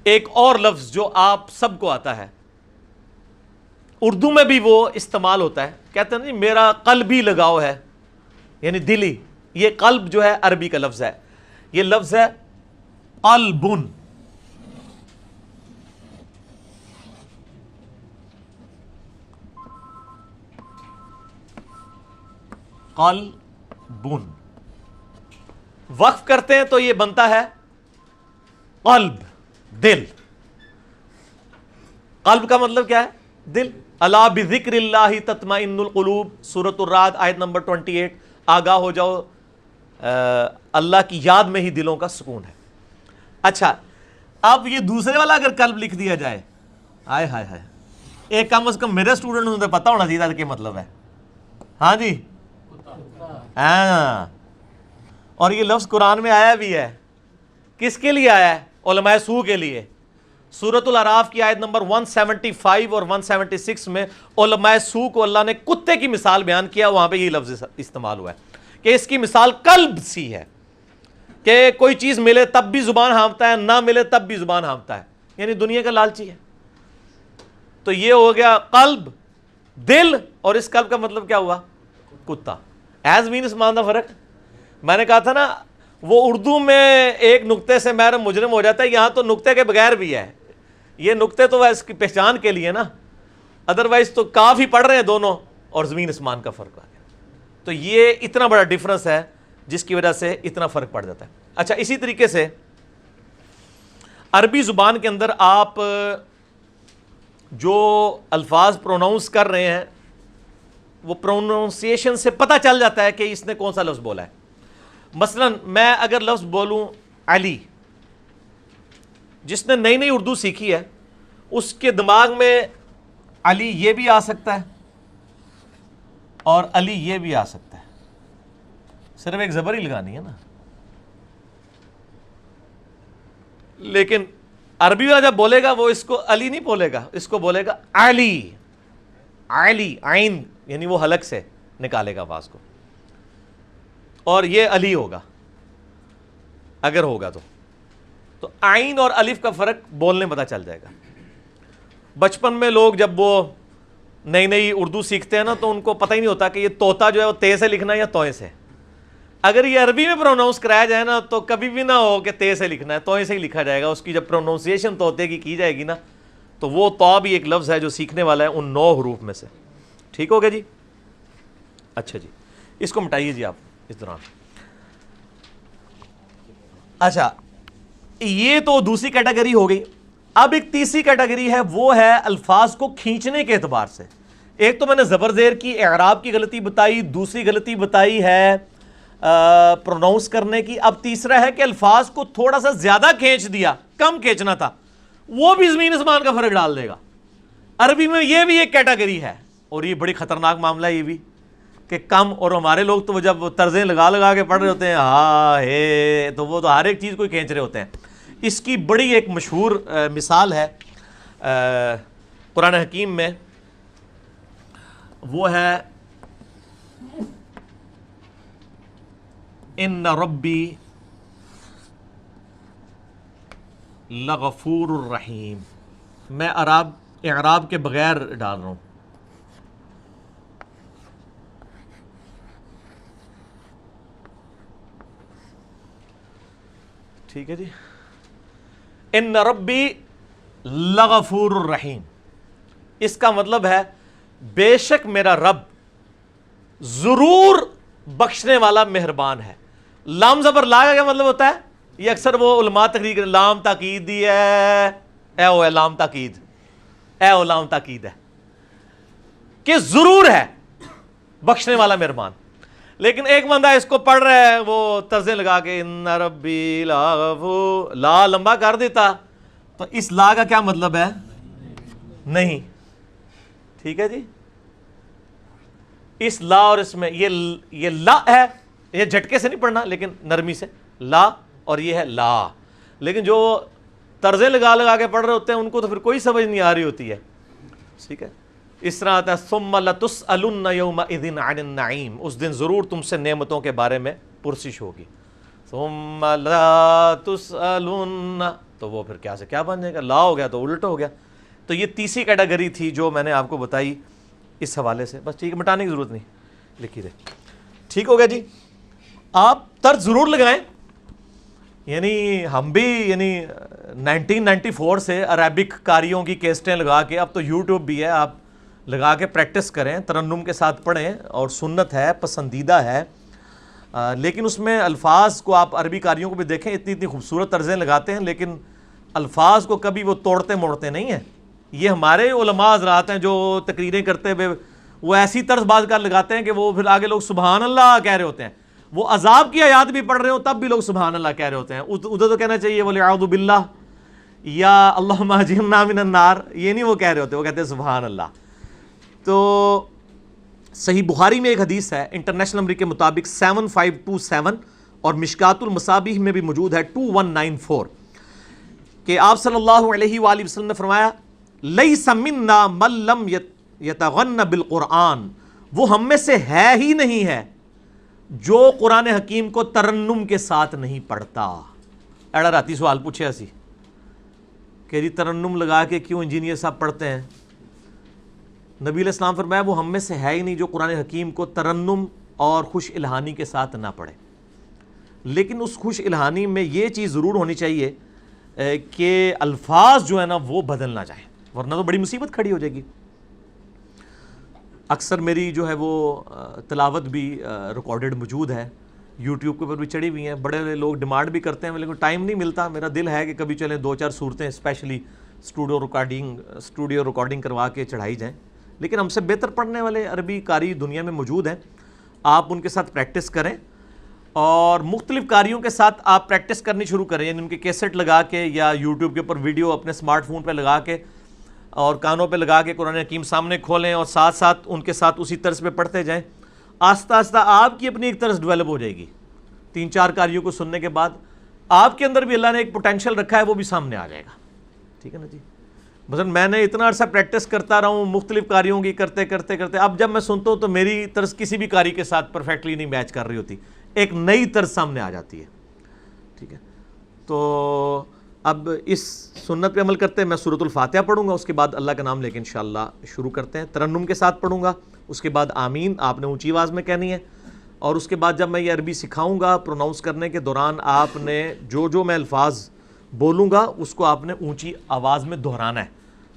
ایک اور لفظ جو آپ سب کو آتا ہے، اردو میں بھی وہ استعمال ہوتا ہے، کہتے ہیں جی میرا قلبی لگاؤ ہے، یعنی دلی۔ یہ قلب جو ہے عربی کا لفظ ہے، یہ لفظ ہے قلبن۔ قلبن وقف کرتے ہیں تو یہ بنتا ہے قلب، دل۔ قلب کا مطلب کیا ہے؟ دل۔ الا بذکر اللہ تطمئن القلوب، سورۃ الرعد آیت نمبر 28۔ آگاہ ہو جاؤ، اللہ کی یاد میں ہی دلوں کا سکون ہے۔ اچھا، اب یہ دوسرے والا اگر قلب لکھ دیا جائے، ہائے ہائے ہائے، ایک کم از کم میرے اسٹوڈنٹ تو پتہ ہونا چاہیے کیا مطلب ہے۔ ہاں جی، ہاں، اور یہ لفظ قرآن میں آیا بھی ہے۔ کس کے لیے آیا ہے؟ علماء سو کے لیے۔ سورۃ الاعراف کی آیت نمبر 175 اور 176 میں علماء سو کو اللہ نے کتے کی مثال بیان کیا، وہاں پہ یہ لفظ استعمال ہوا ہے کہ اس کی مثال قلب سی ہے، کہ کوئی چیز ملے تب بھی زبان ہانپتا ہے، نہ ملے تب بھی زبان ہانپتا ہے، یعنی دنیا کا لالچی ہے۔ تو یہ ہو گیا قلب، دل، اور اس قلب کا مطلب کیا ہوا؟ کتا۔ ایز مینس ماندہ فرق۔ میں نے کہا تھا نا، وہ اردو میں ایک نقطے سے محرم مجرم ہو جاتا ہے، یہاں تو نقطے کے بغیر بھی ہے۔ یہ نقطے تو اس کی پہچان کے لیے نا، ادروائز تو کاف ہی پڑھ رہے ہیں دونوں، اور زمین اسمان کا فرق آ گیا. تو یہ اتنا بڑا ڈفرنس ہے جس کی وجہ سے اتنا فرق پڑ جاتا ہے. اچھا اسی طریقے سے عربی زبان کے اندر آپ جو الفاظ پروناؤنس کر رہے ہیں وہ پروناؤنسیشن سے پتہ چل جاتا ہے کہ اس نے کون سا لفظ بولا ہے. مثلا میں اگر لفظ بولوں علی، جس نے نئی نئی اردو سیکھی ہے اس کے دماغ میں علی یہ بھی آ سکتا ہے اور علی یہ بھی آ سکتا ہے، صرف ایک زبر ہی لگانی ہے نا. لیکن عربی والا جب بولے گا وہ اس کو علی نہیں بولے گا، اس کو بولے گا علی. علی عین یعنی وہ حلق سے نکالے گا آواز کو، اور یہ علی ہوگا اگر ہوگا تو عین اور الف کا فرق بولنے پتہ چل جائے گا. بچپن میں لوگ جب وہ نئی نئی اردو سیکھتے ہیں نا تو ان کو پتہ ہی نہیں ہوتا کہ یہ طوطا جو ہے وہ تے سے لکھنا ہے یا توئے سے. اگر یہ عربی میں پروناؤنس کرایا جائے نا تو کبھی بھی نہ ہو کہ تے سے لکھنا ہے، توئے سے ہی لکھا جائے گا. اس کی جب پروناؤنسیشن طوطے کی جائے گی نا تو وہ تو بھی ایک لفظ ہے جو سیکھنے والا ہے ان 9 حروف میں سے. ٹھیک ہو گیا جی؟ اچھا جی اس کو مٹائیے جی آپ اس دوران. اچھا یہ تو دوسری کیٹیگری ہو گئی. اب ایک تیسری کیٹیگری ہے، وہ ہے الفاظ کو کھینچنے کے اعتبار سے. ایک تو میں نے زبر زیر کی اعراب کی غلطی بتائی، دوسری غلطی بتائی ہے پروناؤنس کرنے کی. اب تیسرا ہے کہ الفاظ کو تھوڑا سا زیادہ کھینچ دیا، کم کھینچنا تھا، وہ بھی زمین اسمان کا فرق ڈال دے گا. عربی میں یہ بھی ایک کیٹیگری ہے اور یہ بڑی خطرناک معاملہ ہے یہ بھی کہ کم. اور ہمارے لوگ تو جب طرزیں لگا کے پڑھ رہے ہوتے ہیں ہاں ہے تو وہ تو ہر ایک چیز کو ہی کھینچ رہے ہوتے ہیں. اس کی بڑی ایک مشہور مثال ہے قرآن حکیم میں، وہ ہے ان ربی لغفور الرحیم. میں اعراب کے بغیر ڈال رہا ہوں. ٹھیک ہے جی. ان ربی لغفور الرحیم، اس کا مطلب ہے بے شک میرا رب ضرور بخشنے والا مہربان ہے. لام زبر لا کا کیا مطلب ہوتا ہے؟ یہ اکثر وہ علماء تقریر لام تاکید دی ہے، اے او ہے لام تاکید، اے او لام تاکید ہے کہ ضرور ہے بخشنے والا مہربان. لیکن ایک بندہ اس کو پڑھ رہا ہے وہ طرزیں لگا کے ان ربی لغفور، لا لمبا کر دیتا تو اس لا کا کیا مطلب ہے؟ نہیں. ٹھیک ہے جی. اس لا اور اس میں یہ لا ہے، یہ جھٹکے سے نہیں پڑھنا لیکن نرمی سے، لا اور یہ ہے لا. لیکن جو طرزیں لگا کے پڑھ رہے ہوتے ہیں ان کو تو پھر کوئی سمجھ نہیں آ رہی ہوتی ہے. ٹھیک ہے. اس طرح آتا ہے ثم لتسألن یومئذ عن النعیم، اس دن ضرور تم سے نعمتوں کے بارے میں پرسش ہوگی. ثم لا تسألن، تو وہ پھر کیا سے کیا بن جائے گا؟ لا ہو گیا تو الٹ ہو گیا. تو یہ تیسری کیٹیگری تھی جو میں نے آپ کو بتائی اس حوالے سے. بس ٹھیک ہے، مٹانے کی ضرورت نہیں، لکھی رہے. ٹھیک ہو گیا جی. آپ طرز ضرور لگائیں. یعنی ہم بھی 1994 سے عربک قاریوں کی کیسٹیں لگا کے، اب تو یوٹیوب بھی ہے، آپ لگا کے پریکٹس کریں، ترنم کے ساتھ پڑھیں، اور سنت ہے، پسندیدہ ہے. لیکن اس میں الفاظ کو آپ عربی قاریوں کو بھی دیکھیں، اتنی خوبصورت طرزیں لگاتے ہیں لیکن الفاظ کو کبھی وہ توڑتے موڑتے نہیں ہیں. یہ ہمارے علماء حضرات ہیں جو تقریریں کرتے ہوئے وہ ایسی طرز باز کر لگاتے ہیں کہ وہ پھر آگے لوگ سبحان اللہ کہہ رہے ہوتے ہیں. وہ عذاب کی آیات بھی پڑھ رہے ہو تب بھی لوگ سبحان اللہ کہہ رہے ہوتے ہیں. ادھر تو کہنا چاہیے وَلِعَوْذُ بِاللَّهِ یا اللہم اجرنا من النار، یہ نہیں وہ کہہ رہے ہوتے، وہ کہتے ہیں سبحان اللہ. تو صحیح بخاری میں ایک حدیث ہے انٹرنیشنل نمبر کے مطابق 7527 اور مشکات المصابیح میں بھی موجود ہے 2194 کہ آپ صلی اللہ علیہ وآلہ وسلم نے فرمایا لیس منا من لم یتغن بالقرآن، وہ ہم میں سے ہے ہی نہیں ہے جو قرآن حکیم کو ترنم کے ساتھ نہیں پڑھتا. ایڑا راتی سوال پوچھے اسی کہ جی ترنم لگا کے کیوں انجینئر صاحب پڑھتے ہیں؟ نبی علیہ السلام فرمایا وہ ہم میں سے ہے ہی نہیں جو قرآن حکیم کو ترنم اور خوش الہانی کے ساتھ نہ پڑھے. لیکن اس خوش الہانی میں یہ چیز ضرور ہونی چاہیے کہ الفاظ جو ہے نا وہ بدل نہ جائیں، ورنہ تو بڑی مصیبت کھڑی ہو جائے گی. اکثر میری جو ہے وہ تلاوت بھی ریکارڈڈ موجود ہے، یوٹیوب کے اوپر بھی چڑھی ہوئی ہیں. بڑے لوگ ڈیمانڈ بھی کرتے ہیں لیکن ٹائم نہیں ملتا. میرا دل ہے کہ کبھی چلیں 2-4 صورتیں اسپیشلی اسٹوڈیو ریکارڈنگ کروا کے چڑھائی جائیں. لیکن ہم سے بہتر پڑھنے والے عربی قاری دنیا میں موجود ہیں. آپ ان کے ساتھ پریکٹس کریں اور مختلف قاریوں کے ساتھ آپ پریکٹس کرنی شروع کریں. یعنی ان کے کیسٹ لگا کے یا یوٹیوب کے اوپر ویڈیو اپنے اسمارٹ فون پہ لگا کے اور کانوں پہ لگا کے قرآن حکیم سامنے کھولیں اور ساتھ ساتھ ان کے ساتھ اسی طرز پہ پڑھتے جائیں. آہستہ آہستہ آپ کی اپنی ایک طرز ڈیولپ ہو جائے گی. 3-4 قاریوں کو سننے کے بعد آپ کے اندر بھی اللہ نے ایک پوٹینشیل رکھا ہے، وہ بھی سامنے آ جائے گا. ٹھیک ہے نا جی. مثلا میں نے اتنا عرصہ پریکٹس کرتا رہا ہوں مختلف قاریوں کی کرتے کرتے کرتے، اب جب میں سنتا ہوں تو میری طرز کسی بھی قاری کے ساتھ پرفیکٹلی نہیں میچ کر رہی ہوتی، ایک نئی طرز سامنے آ جاتی ہے. ٹھیک ہے. تو اب اس سنت پہ عمل کرتے ہیں. میں سورۃ الفاتحہ پڑھوں گا، اس کے بعد اللہ کا نام لے کے انشاءاللہ شروع کرتے ہیں. ترنم کے ساتھ پڑھوں گا، اس کے بعد آمین آپ نے اونچی آواز میں کہنی ہے. اور اس کے بعد جب میں یہ عربی سکھاؤں گا پروناؤنس کرنے کے دوران آپ نے جو میں الفاظ بولوں گا اس کو آپ نے اونچی آواز میں دہرانا ہے،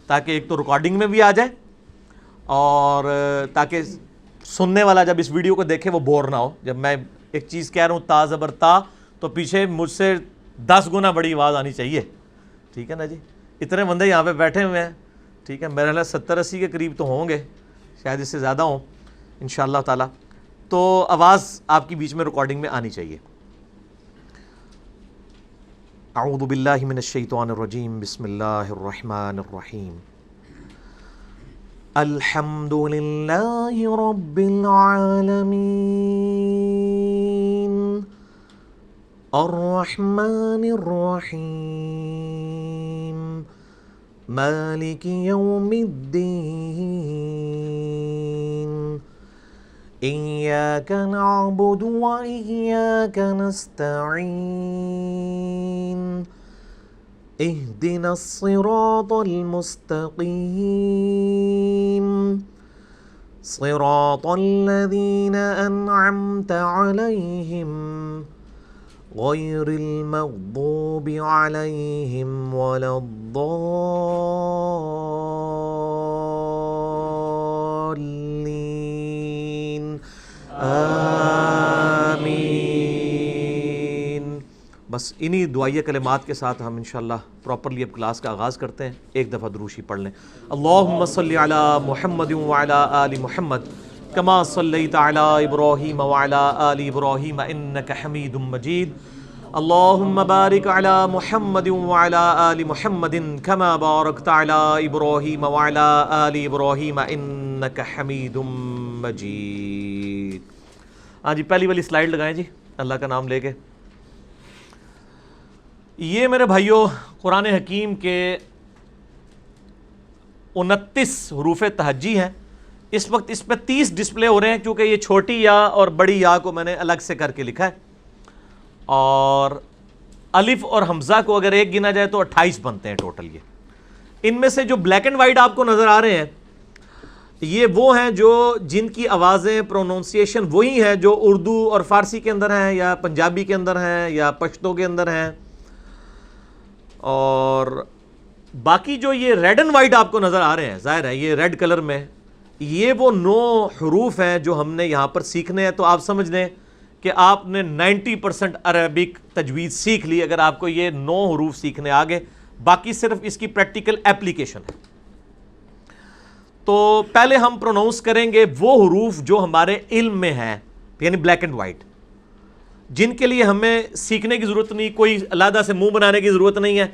تاکہ ایک تو ریکارڈنگ میں بھی آ جائے اور تاکہ سننے والا جب اس ویڈیو کو دیکھے وہ بور نہ ہو. جب میں ایک چیز کہہ رہا ہوں تا زبر تا، تو پیچھے مجھ سے 10 گنا بڑی آواز آنی چاہیے. ٹھیک ہے نا جی. اتنے بندے یہاں پہ بیٹھے ہوئے ہیں. ٹھیک ہے. میرے خیال 70-80 کے قریب تو ہوں گے، شاید اس سے زیادہ ہوں انشاءاللہ تعالی. تو آواز آپ کی بیچ میں ریکارڈنگ میں آنی چاہیے. اعوذ باللہ من الشیطان الرجیم، بسم اللہ الرحمن الرحیم. الحمد للہ رب العالمین الرحمن الرحیم مالک یوم الدین إياك نعبد وإياك نستعين اهدنا الصراط المستقيم صراط الذين أنعمت عليهم غير المغضوب عليهم ولا الضالين آمین. بس انہی دعائیہ کلمات کے ساتھ ہم انشاءاللہ پراپرلی اب کلاس کا آغاز کرتے ہیں. ایک دفعہ دروشی پڑھ لیں. اللہم صلی علی محمد وعلی آل محمد کما صلیت علی ابراہیم وعلی آل ابراہیم انک حمید مجید. اللہم بارک علی محمد وعلی آل محمد کما بارکت علی ابراہیم وعلی آل ابراہیم انک حمید مجید. ہاں جی پہلی والی سلائیڈ لگائیں جی اللہ کا نام لے کے. یہ میرے بھائیوں قرآن حکیم کے 29 حروف تہجی ہیں. اس وقت اس پہ 30 ڈسپلے ہو رہے ہیں کیونکہ یہ چھوٹی یا اور بڑی یا کو میں نے الگ سے کر کے لکھا ہے. اور الف اور حمزہ کو اگر ایک گنا جائے تو 28 بنتے ہیں ٹوٹل. یہ ان میں سے جو بلیک اینڈ وائٹ آپ کو نظر آ رہے ہیں یہ وہ ہیں جو جن کی آوازیں پروننسیشن وہی ہیں جو اردو اور فارسی کے اندر ہیں یا پنجابی کے اندر ہیں یا پشتو کے اندر ہیں. اور باقی جو یہ ریڈ اینڈ وائٹ آپ کو نظر آ رہے ہیں ظاہر ہے یہ ریڈ کلر میں یہ وہ 9 حروف ہیں جو ہم نے یہاں پر سیکھنے ہیں. تو آپ سمجھ لیں کہ آپ نے 90% عربک تجوید سیکھ لی اگر آپ کو یہ 9 حروف سیکھنے آگے. باقی صرف اس کی پریکٹیکل ایپلیکیشن ہے. تو پہلے ہم پروناؤنس کریں گے وہ حروف جو ہمارے علم میں ہیں یعنی بلیک اینڈ وائٹ، جن کے لیے ہمیں سیکھنے کی ضرورت نہیں، کوئی علیحدہ سے منہ بنانے کی ضرورت نہیں ہے.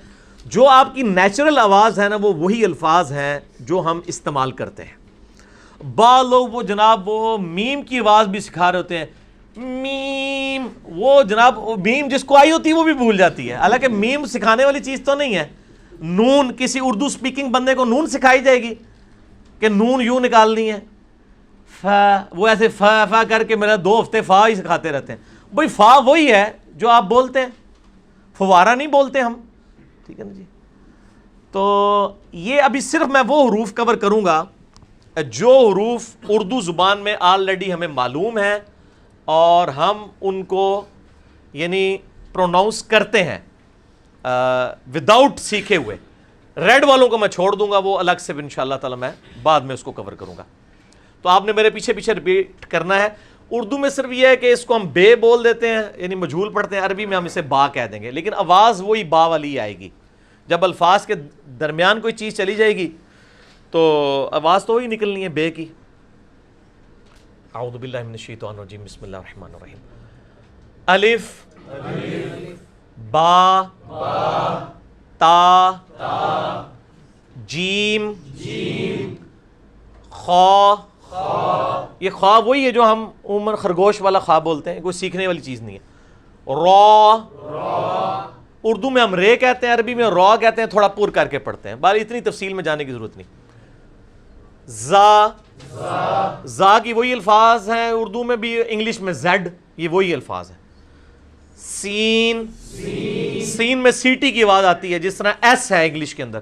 جو آپ کی نیچرل آواز ہے نا وہ وہی الفاظ ہیں جو ہم استعمال کرتے ہیں. بعض لوگ وہ جناب وہ میم کی آواز بھی سکھا رہے ہوتے ہیں. میم وہ جناب میم جس کو آئی ہوتی ہے وہ بھی بھول جاتی ہے. حالانکہ میم سکھانے والی چیز تو نہیں ہے. نون کسی اردو سپیکنگ بندے کو نون سکھائی جائے گی کہ نون یوں نکالنی ہے. فا وہ ایسے فا فا کر کے میرا 2 ہفتے فا ہی سکھاتے رہتے ہیں. بھائی فا وہی ہے جو آپ بولتے ہیں، فوارہ نہیں بولتے ہم. ٹھیک ہے نا جی. تو یہ ابھی صرف میں وہ حروف کور کروں گا جو حروف اردو زبان میں آلریڈی ہمیں معلوم ہیں اور ہم ان کو یعنی پروناؤنس کرتے ہیں وداؤٹ سیکھے ہوئے. ریڈ والوں کو میں چھوڑ دوں گا، وہ الگ سے انشاءاللہ تعالی میں بعد میں اس کو کور کروں گا. تو آپ نے میرے پیچھے پیچھے ریپیٹ کرنا ہے. اردو میں صرف یہ ہے کہ اس کو ہم بے بول دیتے ہیں, یعنی مجھول پڑھتے ہیں, عربی میں ہم اسے با کہہ دیں گے, لیکن آواز وہی با والی آئے گی. جب الفاظ کے درمیان کوئی چیز چلی جائے گی تو آواز تو وہی نکلنی ہے بے کی. اعوذ باللہ من الشیطان الرجیم, بسم اللہ الرحمن الرحیم. الف با تا جیم خا. یہ خواہ وہی ہے جو ہم عموماً خرگوش والا خواہ بولتے ہیں, کوئی سیکھنے والی چیز نہیں ہے. را, اردو میں ہم رے کہتے ہیں, عربی میں را کہتے ہیں, تھوڑا پور کر کے پڑھتے ہیں, بال اتنی تفصیل میں جانے کی ضرورت نہیں. زا کی وہی الفاظ ہیں اردو میں بھی, انگلش میں زیڈ, یہ وہی الفاظ ہیں. سین میں سی ٹی کی آواز آتی ہے جس طرح ایس ہے انگلش کے اندر.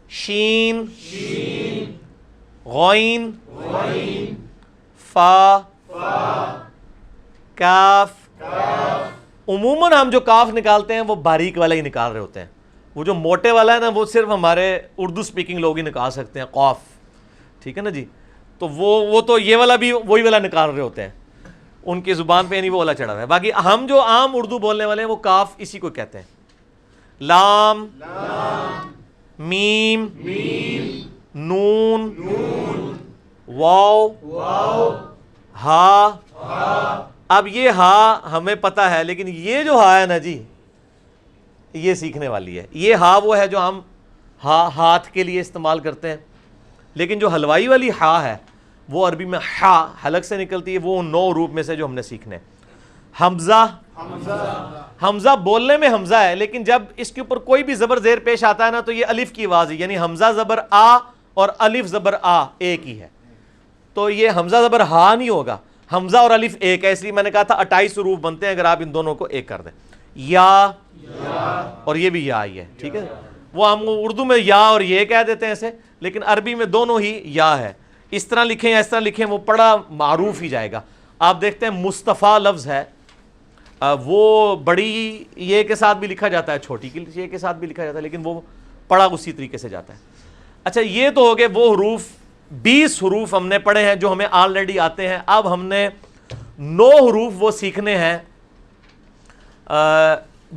شین غین فا کاف. عموماً ہم جو کاف نکالتے ہیں وہ باریک والا ہی نکال رہے ہوتے ہیں, وہ جو موٹے والا ہے نا وہ صرف ہمارے اردو سپیکنگ لوگ ہی نکال سکتے ہیں, قاف, ٹھیک ہے نا جی. تو وہ تو یہ والا بھی وہی والا نکال رہے ہوتے ہیں, ان کی زبان پہ نہیں وہ والا چڑھا ہوا ہے. باقی ہم جو عام اردو بولنے والے ہیں وہ کاف اسی کو کہتے ہیں. لام میم نون واو ہا. اب یہ ہا ہمیں پتہ ہے, لیکن یہ جو ہا ہے نا جی یہ سیکھنے والی ہے. یہ ہا وہ ہے جو ہم ہاتھ کے لیے استعمال کرتے ہیں, لیکن جو حلوائی والی ہا ہے وہ عربی میں ہا حلق سے نکلتی ہے, وہ 9 حروف میں سے جو ہم نے سیکھنے. حمزہ, حمزہ بولنے میں حمزہ ہے, لیکن جب اس کے اوپر کوئی بھی زبر زیر پیش آتا ہے نا تو یہ الف کی آواز ہے, یعنی حمزہ زبر آ اور الف زبر آ ایک ہی ہے. تو یہ حمزہ زبر ہا نہیں ہوگا, حمزہ اور الف ایک ہے, اس لیے میں نے کہا تھا 28 حروف بنتے ہیں اگر آپ ان دونوں کو ایک کر دیں. یا اور یہ بھی یا ہی ہے, ٹھیک ہے. وہ ہم اردو میں یا اور یہ کہہ دیتے ہیں ایسے, لیکن عربی میں دونوں ہی یا ہے. اس طرح لکھیں یا اس طرح لکھیں وہ بڑا معروف ہی جائے گا. آپ دیکھتے ہیں مصطفیٰ لفظ ہے, وہ بڑی یہ کے ساتھ بھی لکھا جاتا ہے, چھوٹی کی یہ کے ساتھ بھی لکھا جاتا ہے, لیکن وہ پڑھا اسی طریقے سے جاتا ہے. اچھا, یہ تو ہو گئے وہ حروف. 20 حروف ہم نے پڑھے ہیں جو ہمیں آلریڈی آتے ہیں. اب ہم نے 9 حروف وہ سیکھنے ہیں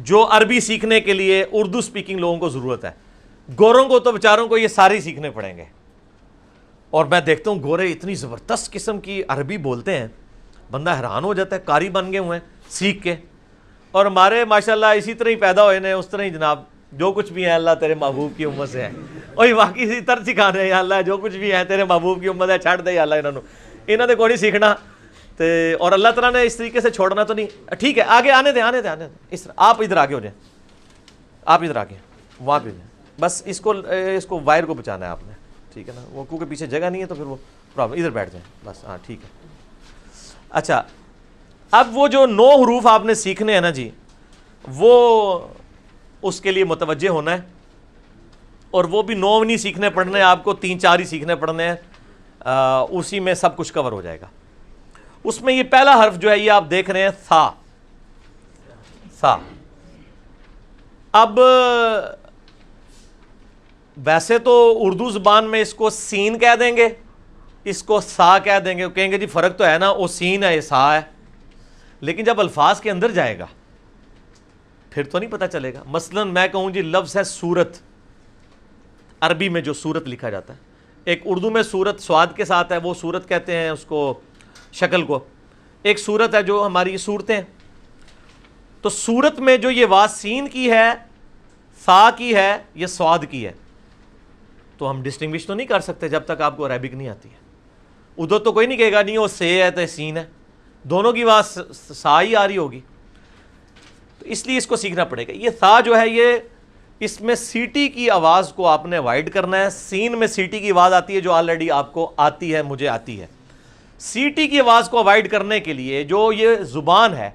جو عربی سیکھنے کے لیے اردو سپیکنگ لوگوں کو ضرورت ہے. گوروں کو تو بیچاروں کو یہ سارے سیکھنے پڑیں گے, اور میں دیکھتا ہوں گورے اتنی زبردست قسم کی عربی بولتے ہیں, بندہ حیران ہو جاتا ہے, قاری بن گئے ہوئے ہیں سیکھ کے. اور ہمارے ماشاءاللہ اسی طرح ہی پیدا ہوئے ہیں, اس طرح ہی جناب جو کچھ بھی ہے اللہ تیرے محبوب کی امت سے ہے. وہی واقعی اسی طرح سکھا رہے ہیں, یا اللہ جو کچھ بھی ہے تیرے محبوب کی امت ہے, چھڑ دے یا اللہ انہوں نے کوئی نہیں سیکھنا. اور اللہ تعالیٰ نے اس طریقے سے چھوڑنا تو نہیں. ٹھیک ہے, آگے آنے دیں اس طرح. آپ ادھر آگے ہو جائیں, آپ ادھر آگے وہاں پہ جائیں, بس اس کو وائر کو بچانا ہے آپ نے, ٹھیک ہے نا. وہ کیونکہ پیچھے جگہ نہیں ہے تو پھر وہ پرابلم. ادھر بیٹھ جائیں بس, ہاں ٹھیک ہے. اچھا, اب وہ جو 9 حروف آپ نے سیکھنے ہیں نا جی, وہ اس کے لیے متوجہ ہونا ہے, اور وہ بھی 9 نہیں سیکھنے پڑھنے آپ کو, 3-4 ہی سیکھنے پڑھنے ہیں, اسی میں سب کچھ کور ہو جائے گا. اس میں یہ پہلا حرف جو ہے یہ آپ دیکھ رہے ہیں ثا. ثا. اب ویسے تو اردو زبان میں اس کو سین کہہ دیں گے, اس کو سا کہہ دیں گے, کہیں گے جی فرق تو ہے نا, وہ سین ہے یہ سا ہے. لیکن جب الفاظ کے اندر جائے گا پھر تو نہیں پتہ چلے گا. مثلا میں کہوں جی لفظ ہے سورت, عربی میں جو سورت لکھا جاتا ہے, ایک اردو میں سورت سواد کے ساتھ ہے, وہ سورت کہتے ہیں اس کو شکل کو. ایک سورت ہے جو ہماری صورتیں. تو سورت میں جو یہ واو سین کی ہے, سا کی ہے, یہ سواد کی ہے, تو ہم ڈسٹنگوش تو نہیں کر سکتے جب تک آپ کو عربک نہیں آتی ہے. ادھر تو کوئی نہیں کہے گا نہیں وہ سے ہے تو سین ہے, دونوں کی آواز سا ہی آ رہی ہوگی, تو اس لیے اس کو سیکھنا پڑے گا. یہ سا جو ہے یہ اس میں سیٹی کی آواز کو آپ نے اوائڈ کرنا ہے. سین میں سیٹی کی آواز آتی ہے جو آلریڈی آپ کو آتی ہے, مجھے آتی ہے. سیٹی کی آواز کو اوائڈ کرنے کے لیے جو یہ زبان ہے,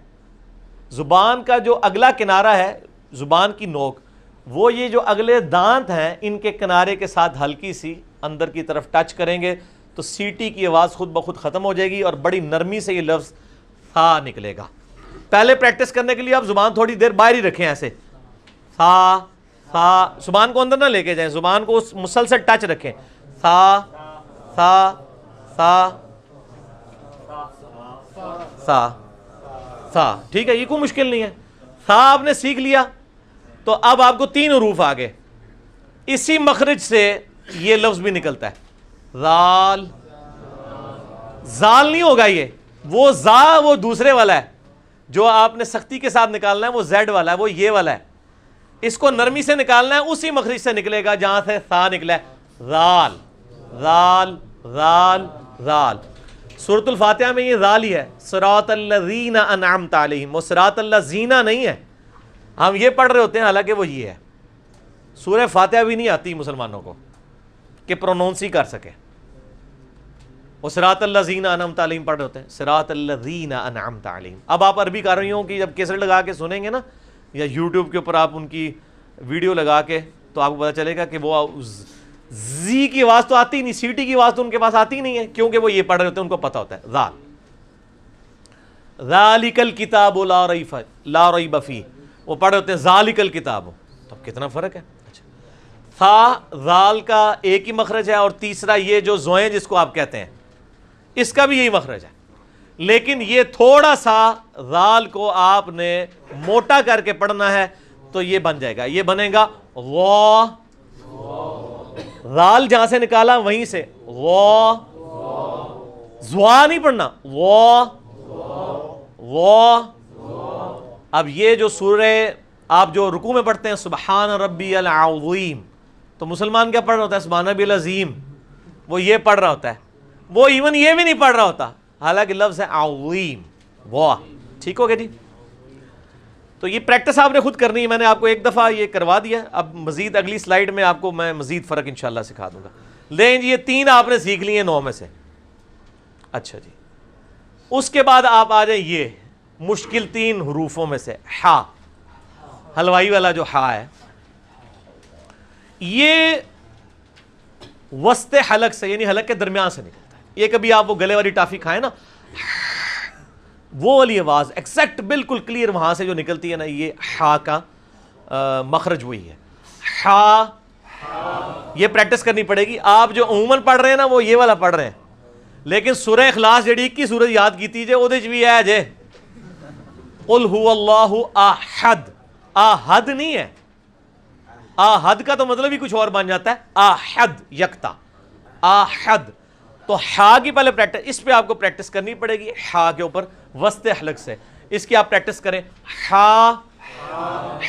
زبان کا جو اگلا کنارہ ہے, زبان کی نوک, وہ یہ جو اگلے دانت ہیں ان کے کنارے کے ساتھ ہلکی سی اندر کی طرف ٹچ کریں گے تو سیٹی کی آواز خود بخود ختم ہو جائے گی, اور بڑی نرمی سے یہ لفظ ثا نکلے گا. پہلے پریکٹس کرنے کے لیے آپ زبان تھوڑی دیر باہر ہی رکھیں ایسے, ثا ثا, زبان کو اندر نہ لے کے جائیں, زبان کو اس مسل سے ٹچ رکھیں. ثا ثا سا سا سا، ٹھیک ہے، یہ کوئی مشکل نہیں ہے. سا آپ نے سیکھ لیا تو اب آپ کو 3 حروف آگے اسی مخرج سے یہ لفظ بھی نکلتا ہے. زال، زال نہیں ہوگا یہ، وہ زا وہ دوسرے والا ہے جو آپ نے سختی کے ساتھ نکالنا ہے، وہ زیڈ والا ہے، وہ یہ والا ہے. اس کو نرمی سے نکالنا ہے، اسی مخرج سے نکلے گا جہاں سے سا نکلا ہے. زال زال زال زال. سورۃ الفاتحہ میں یہ زال ہی ہے، صراط الذین انعمت علیہم، وہ صراط الذین نہیں ہے. ہم یہ پڑھ رہے ہوتے ہیں حالانکہ وہ یہ ہے. سورہ فاتحہ بھی نہیں آتی مسلمانوں کو کہ پرونونس ہی کر سکے. وہ صراط الذین انعمت علیہم پڑھ رہے ہوتے ہیں، صراط الذین انعمت علیہم. اب آپ عربی کاریوں کی جب کیسٹ لگا کے سنیں گے نا، یا یوٹیوب کے اوپر آپ ان کی ویڈیو لگا کے، تو آپ کو پتہ چلے گا کہ وہ زی کی آواز تو آتی نہیں، سی ٹی کی آواز تو ان کے پاس آتی نہیں ہے، کیونکہ وہ یہ پڑھ رہے ہوتے ہیں، ان کو پتہ ہوتا ہے. زال، ذالک الکتاب لا ریب فیہ، وہ پڑھ رہے ہوتے ہیں ذالک الکتاب. تو کتنا فرق ہے. اچھا، تھا زال کا ایک ہی مخرج ہے، اور تیسرا یہ جو زوئیں جس کو آپ کہتے ہیں اس کا بھی یہی مخرج ہے، لیکن یہ تھوڑا سا زال کو آپ نے موٹا کر کے پڑھنا ہے تو یہ بن جائے گا، یہ بنے گا وا. زال جہاں سے نکالا وہیں سے وا، زوا نہیں پڑھنا، وا وا. اب یہ جو سورہ آپ جو رکوع میں پڑھتے ہیں سبحان ربی العظیم، تو مسلمان کیا پڑھ رہا ہوتا ہے؟ سبحان ربی العظیم. وہ یہ پڑھ رہا ہوتا ہے، وہ ایون یہ بھی نہیں پڑھ رہا ہوتا، حالانکہ لفظ ہے عظیم. واہ، ٹھیک ہو گیا جی. تو یہ پریکٹس آپ نے خود کرنی ہے، میں نے آپ کو ایک دفعہ یہ کروا دیا، اب مزید اگلی سلائیڈ میں آپ کو میں مزید فرق انشاءاللہ سکھا دوں گا. لیں جی، یہ 3 آپ نے سیکھ لی ہیں 9 میں سے. اچھا جی، اس کے بعد آپ آ جائیں یہ مشکل 3 حروفوں میں سے ہا، حلوائی والا جو ہا ہے، یہ وسط حلق سے یعنی حلق کے درمیان سے نکلتا ہے. یہ کبھی آپ وہ گلے والی ٹافی کھائیں نا، وہ والی آواز ایکزیکٹ بالکل کلیئر وہاں سے جو نکلتی ہے نا، یہ ہا کا مخرج وہی ہے. ہا، یہ پریکٹس کرنی پڑے گی. آپ جو عموماً پڑھ رہے ہیں نا وہ یہ والا پڑھ رہے ہیں، لیکن سورہ اخلاص جڑی 21 سورج یاد کیتی جے اودے چ بھی ہے جے قل هو اللہ احد. احد نہیں ہے، احد کا تو مطلب ہی کچھ اور بن جاتا ہے، احد یکتا، احد. تو ہا کی پہلے پریکٹس، اس پہ آپ کو پریکٹس کرنی پڑے گی ہا کے اوپر وسط حلق سے. اس کی آپ پریکٹس کریں، ہا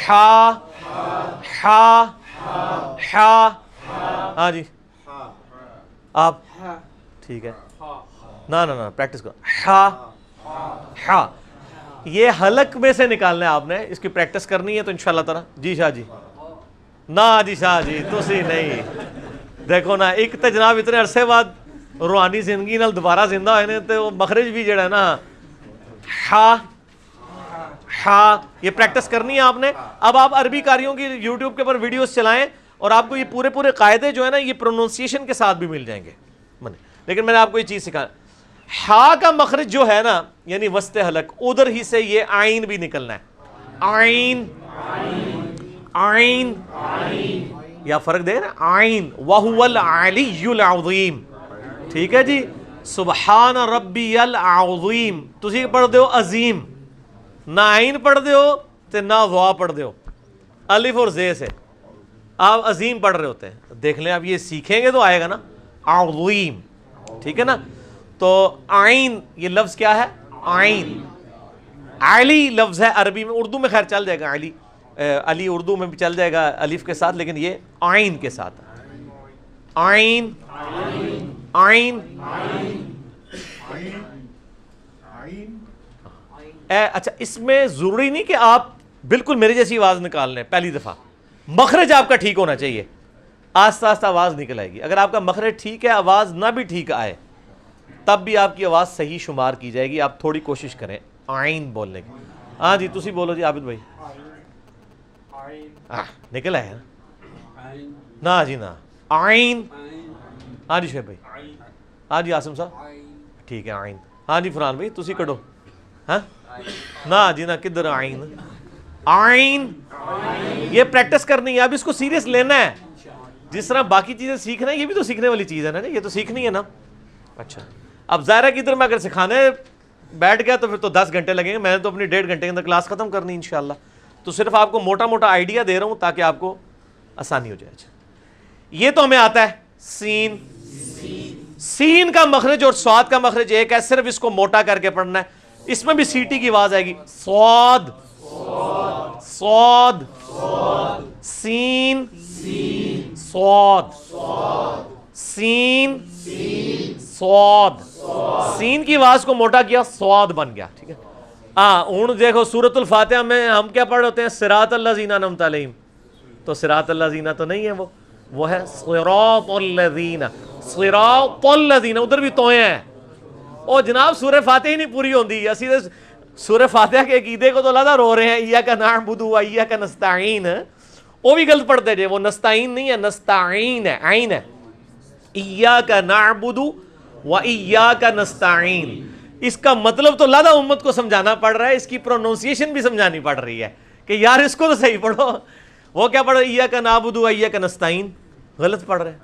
ہا ہا ہا. ہاں جی آپ ٹھیک ہے، نہ پریکٹس کرو. ہا ہا، یہ حلق میں سے نکالنا ہے آپ نے، اس کی پریکٹس کرنی ہے تو انشاءاللہ تعالی. جی شاہ جی، نہ جی شاہ جی تسی نہیں، دیکھو نا ایک تو جناب اتنے عرصے بعد روحانی زندگی نال دوبارہ زندہ ہوئے نے، تو مخرج بھی جڑا ہے نا ہا ہا، یہ پریکٹس کرنی ہے آپ نے. اب آپ عربی کاریوں کی یوٹیوب کے اوپر ویڈیوز چلائیں اور آپ کو یہ پورے قاعدے جو ہے نا یہ پروننسیشن کے ساتھ بھی مل جائیں گے. لیکن میں نے آپ کو یہ چیز سکھا، ہا کا مخرج جو ہے نا یعنی وسط حلق، ادھر ہی سے یہ آئین بھی نکلنا ہے. آئین آئین، یا فرق دے نا، آئین وَهُوَ الْعَلِيُّ الْعَظِيمُ. ٹھیک ہے جی، سبحان ربی العظیم. تسی پڑھ دیو عظیم، نہ آئین پڑھ دیو تے نہ وا پڑھ دیو، الف اور زے سے آپ عظیم پڑھ رہے ہوتے ہیں. دیکھ لیں آپ یہ سیکھیں گے تو آئے گا نا عظیم. ٹھیک ہے نا. تو آئین یہ لفظ کیا ہے؟ آئین. علی لفظ ہے عربی میں، اردو میں خیر چل جائے گا علی، علی اردو میں بھی چل جائے گا الف کے ساتھ، لیکن یہ آئین کے ساتھ. آئین آئین. اچھا، اس میں ضروری نہیں کہ آپ بالکل میری جیسی آواز نکال لیں پہلی دفعہ، مخرج آپ کا ٹھیک ہونا چاہیے، آہستہ آہستہ آواز نکل آئے گی. اگر آپ کا مخرج ٹھیک ہے، آواز نہ بھی ٹھیک آئے تب بھی آپ کی آواز صحیح شمار کی جائے گی. آپ تھوڑی کوشش کریں آئین بولنے کی. ہاں جی تسی بولو جی عابد بھائی. نکل آیا نا جی، نہ آئین. ہاں جی شعیب بھائی. ہاں جی عاصم صاحب ٹھیک ہے آئین. ہاں جی فرحان بھائی تسی کڈو. ہاں نہ جی نہ، کدھر آئین؟ آئین. یہ پریکٹس کرنی ہے، اب اس کو سیریس لینا ہے. جس طرح باقی چیزیں سیکھنا ہے، یہ بھی تو سیکھنے والی چیز ہے نا، یہ تو سیکھنی ہے نا. اچھا اب ظاہر ہے کہ ادھر میں اگر سکھانے بیٹھ گیا تو پھر تو 10 گھنٹے لگیں گے. میں نے تو اپنی 1.5 گھنٹے کے اندر کلاس ختم کرنی انشاءاللہ. تو صرف آپ کو موٹا موٹا آئیڈیا دے رہا ہوں تاکہ آپ کو آسانی ہو جائے. اچھا یہ تو ہمیں آتا ہے سین. سین کا مخرج اور سواد کا مخرج ایک ہے, صرف اس کو موٹا کر کے پڑھنا ہے. اس میں بھی سیٹی کی آواز آئے گی. سواد سواد سین سواد سین سواد. سین کی آواز کو موٹا کیا, سواد بن گیا. ٹھیک ہے. ہوں دیکھو سورۃ الفاتحہ میں ہم کیا پڑھ ہوتے ہیں, صراط الذین انعمت علیہم. تو صراط الذین تو نہیں ہے, وہ ہے صراط الذین. صراط الذین ادھر بھی توئیں ہیں. او جناب سورہ فاتحہ ہی نہیں پوری ہوندی. اسی سورہ فاتحہ کے عقیدے کو تو لادہ رو رہے ہیں, ایاک نعبد و ایاک نستعین. وہ بھی غلط پڑھتے جے, وہ نستعین نہیں ہے, نستعین ہے, عین ہے. ایاک نعبد و ایاک نستعین. اس کا مطلب تو لادہ امت کو سمجھانا پڑ رہا ہے, اس کی پروننسیشن بھی سمجھانی پڑ رہی ہے کہ یار اس کو تو صحیح پڑھو. وہ کیا پڑھ رہے, ایاک نعبد و ایاک نستعین, غلط پڑھ رہے ہیں.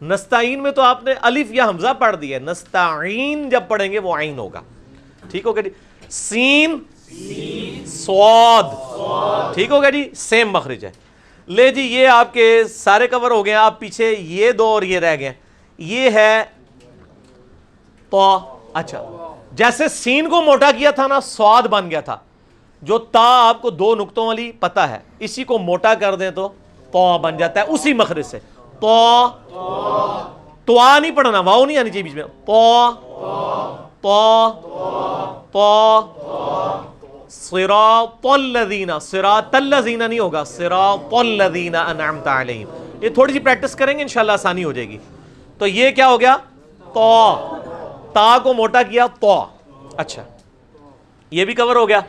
نستعین میں تو آپ نے الف یا حمزہ پڑھ دیا ہے, نستعین جب پڑھیں گے وہ عین ہوگا. ٹھیک ہوگا جی. سین سواد, ٹھیک ہوگا جی, سیم مخرج ہے. لے جی یہ آپ کے سارے کور ہو گئے. آپ پیچھے یہ دو اور یہ رہ گئے. یہ ہے تو. اچھا جیسے سین کو موٹا کیا تھا نا, سواد بن گیا تھا. جو تا آپ کو 2 نقطوں والی پتہ ہے, اسی کو موٹا کر دیں تو تو بن جاتا ہے اسی مخرج سے. تو نہیں پڑھنا, واؤ نہیں آنی چاہیے بیچ میں. صراط الذین, صراط الذین نہیں ہوگا, صراط الذین انعمت علیہم. یہ تھوڑی سی پریکٹس کریں گے انشاءاللہ آسانی ہو جائے گی. تو یہ کیا ہو گیا, تو تا کو موٹا کیا تو. اچھا یہ بھی کور ہو گیا.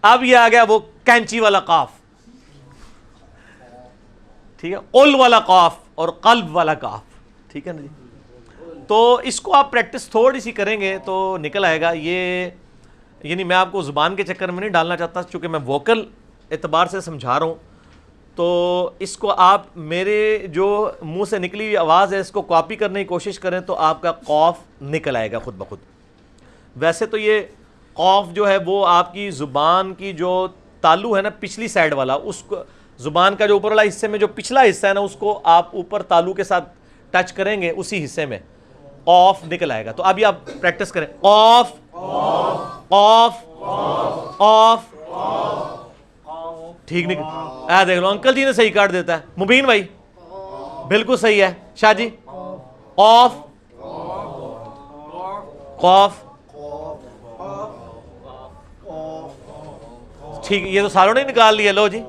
اب یہ آ گیا وہ کینچی والا قاف. ٹھیک ہے, اول والا قاف اور قلب والا قاف. ٹھیک ہے نا جی. تو اس کو آپ پریکٹس تھوڑی سی کریں گے تو نکل آئے گا. یہ یعنی میں آپ کو زبان کے چکر میں نہیں ڈالنا چاہتا, چونکہ میں ووکل اعتبار سے سمجھا رہا ہوں. تو اس کو آپ میرے جو منہ سے نکلی ہوئی آواز ہے اس کو کاپی کرنے کی کوشش کریں تو آپ کا قاف نکل آئے گا خود بخود. ویسے تو یہ قاف جو ہے وہ آپ کی زبان کی جو تالو ہے نا پچھلی سائڈ والا, اس کو زبان کا جو اوپر والا حصے میں جو پچھلا حصہ ہے نا اس کو آپ اوپر تالو کے ساتھ ٹچ کریں گے, اسی حصے میں قاف نکل آئے گا. تو ابھی آپ پریکٹس کریں. قاف قاف قاف. ٹھیک نکل, دیکھ لو انکل جی نے صحیح کاٹ دیتا ہے. مبین بھائی بالکل صحیح ہے. شاہ جی قاف قاف. ٹھیک, یہ تو ساروں نے نکال لیا. لو جی